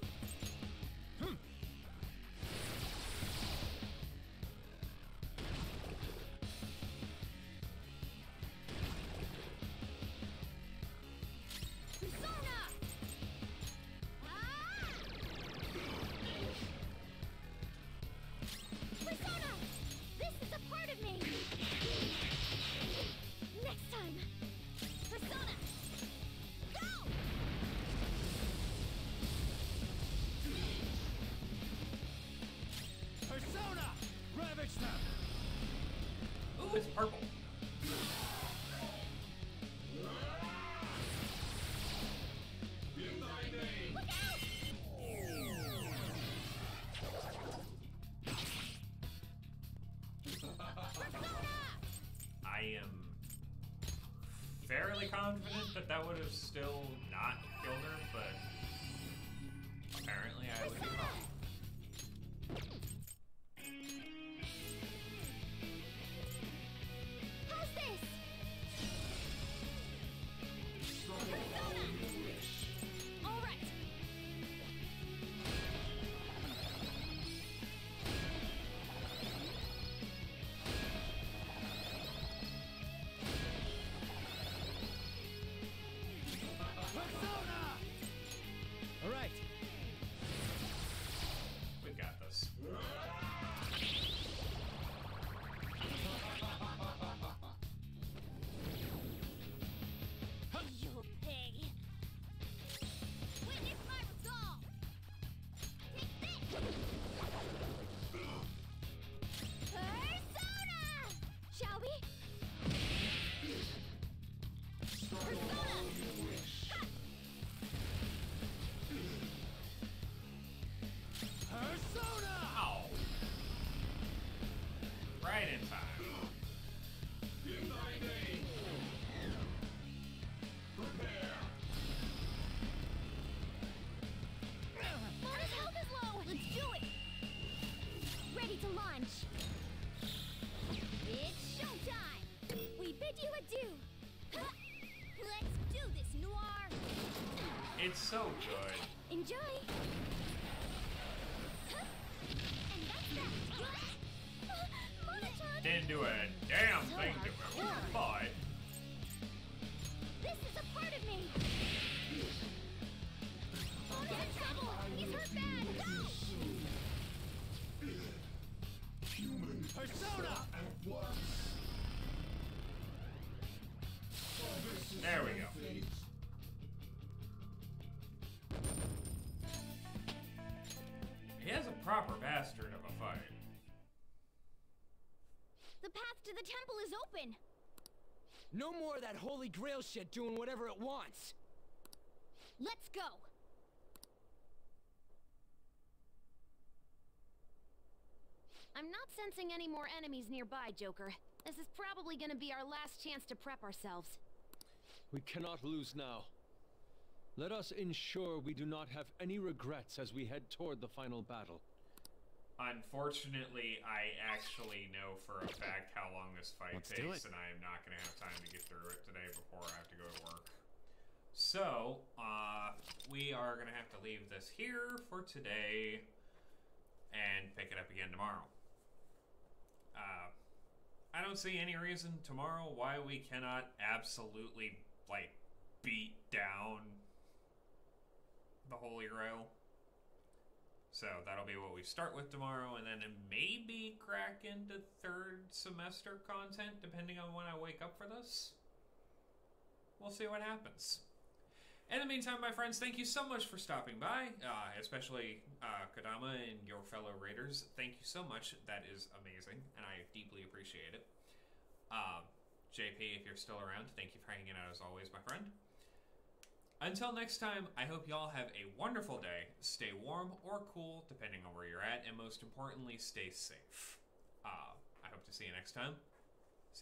Persona! This is a part of me! Next time! Persona! Go! Persona! Ravage them! Ooh, it's purple. Look out! I am fairly confident that that would have still not killed her, but apparently I would be wrong. How's this? Persona! All right. All right. We got this. You'll pay. Witness my resolve. Take this. Persona! Shall we? Persona! Persona! Ow. Right in time. In thy name. Prepare. Mona's health is low. Let's do it. Ready to launch. It's showtime. We bid you adieu. Huh. Let's do this, Noir. It's so good. Enjoy. Huh. And that's that. Mona-chan. Didn't do a damn thing to him, but This is a part of me. Mona's in trouble. He's hurt bad. Go. Persona! there we go. He has a proper bastard of a fight. The path to the temple is open. No more of that Holy Grail shit doing whatever it wants. Let's go. I'm not sensing any more enemies nearby, Joker. This is probably gonna be our last chance to prep ourselves. We cannot lose now. Let us ensure we do not have any regrets as we head toward the final battle. Unfortunately, I actually know for a fact how long this fight Let's do takes, it. and I am not going to have time to get through it today before I have to go to work. So, we are going to have to leave this here for today and pick it up again tomorrow. I don't see any reason tomorrow why we cannot absolutely, like, beat down the Holy Grail. So that'll be what we start with tomorrow, and then maybe crack into third semester content, depending on when I wake up for this. We'll see what happens. In the meantime, my friends, thank you so much for stopping by, especially Kodama and your fellow raiders. Thank you so much. That is amazing, and I deeply appreciate it. JP, if you're still around, thank you for hanging out as always, my friend. Until next time, I hope y'all have a wonderful day. Stay warm or cool, depending on where you're at, and most importantly, stay safe. I hope to see you next time.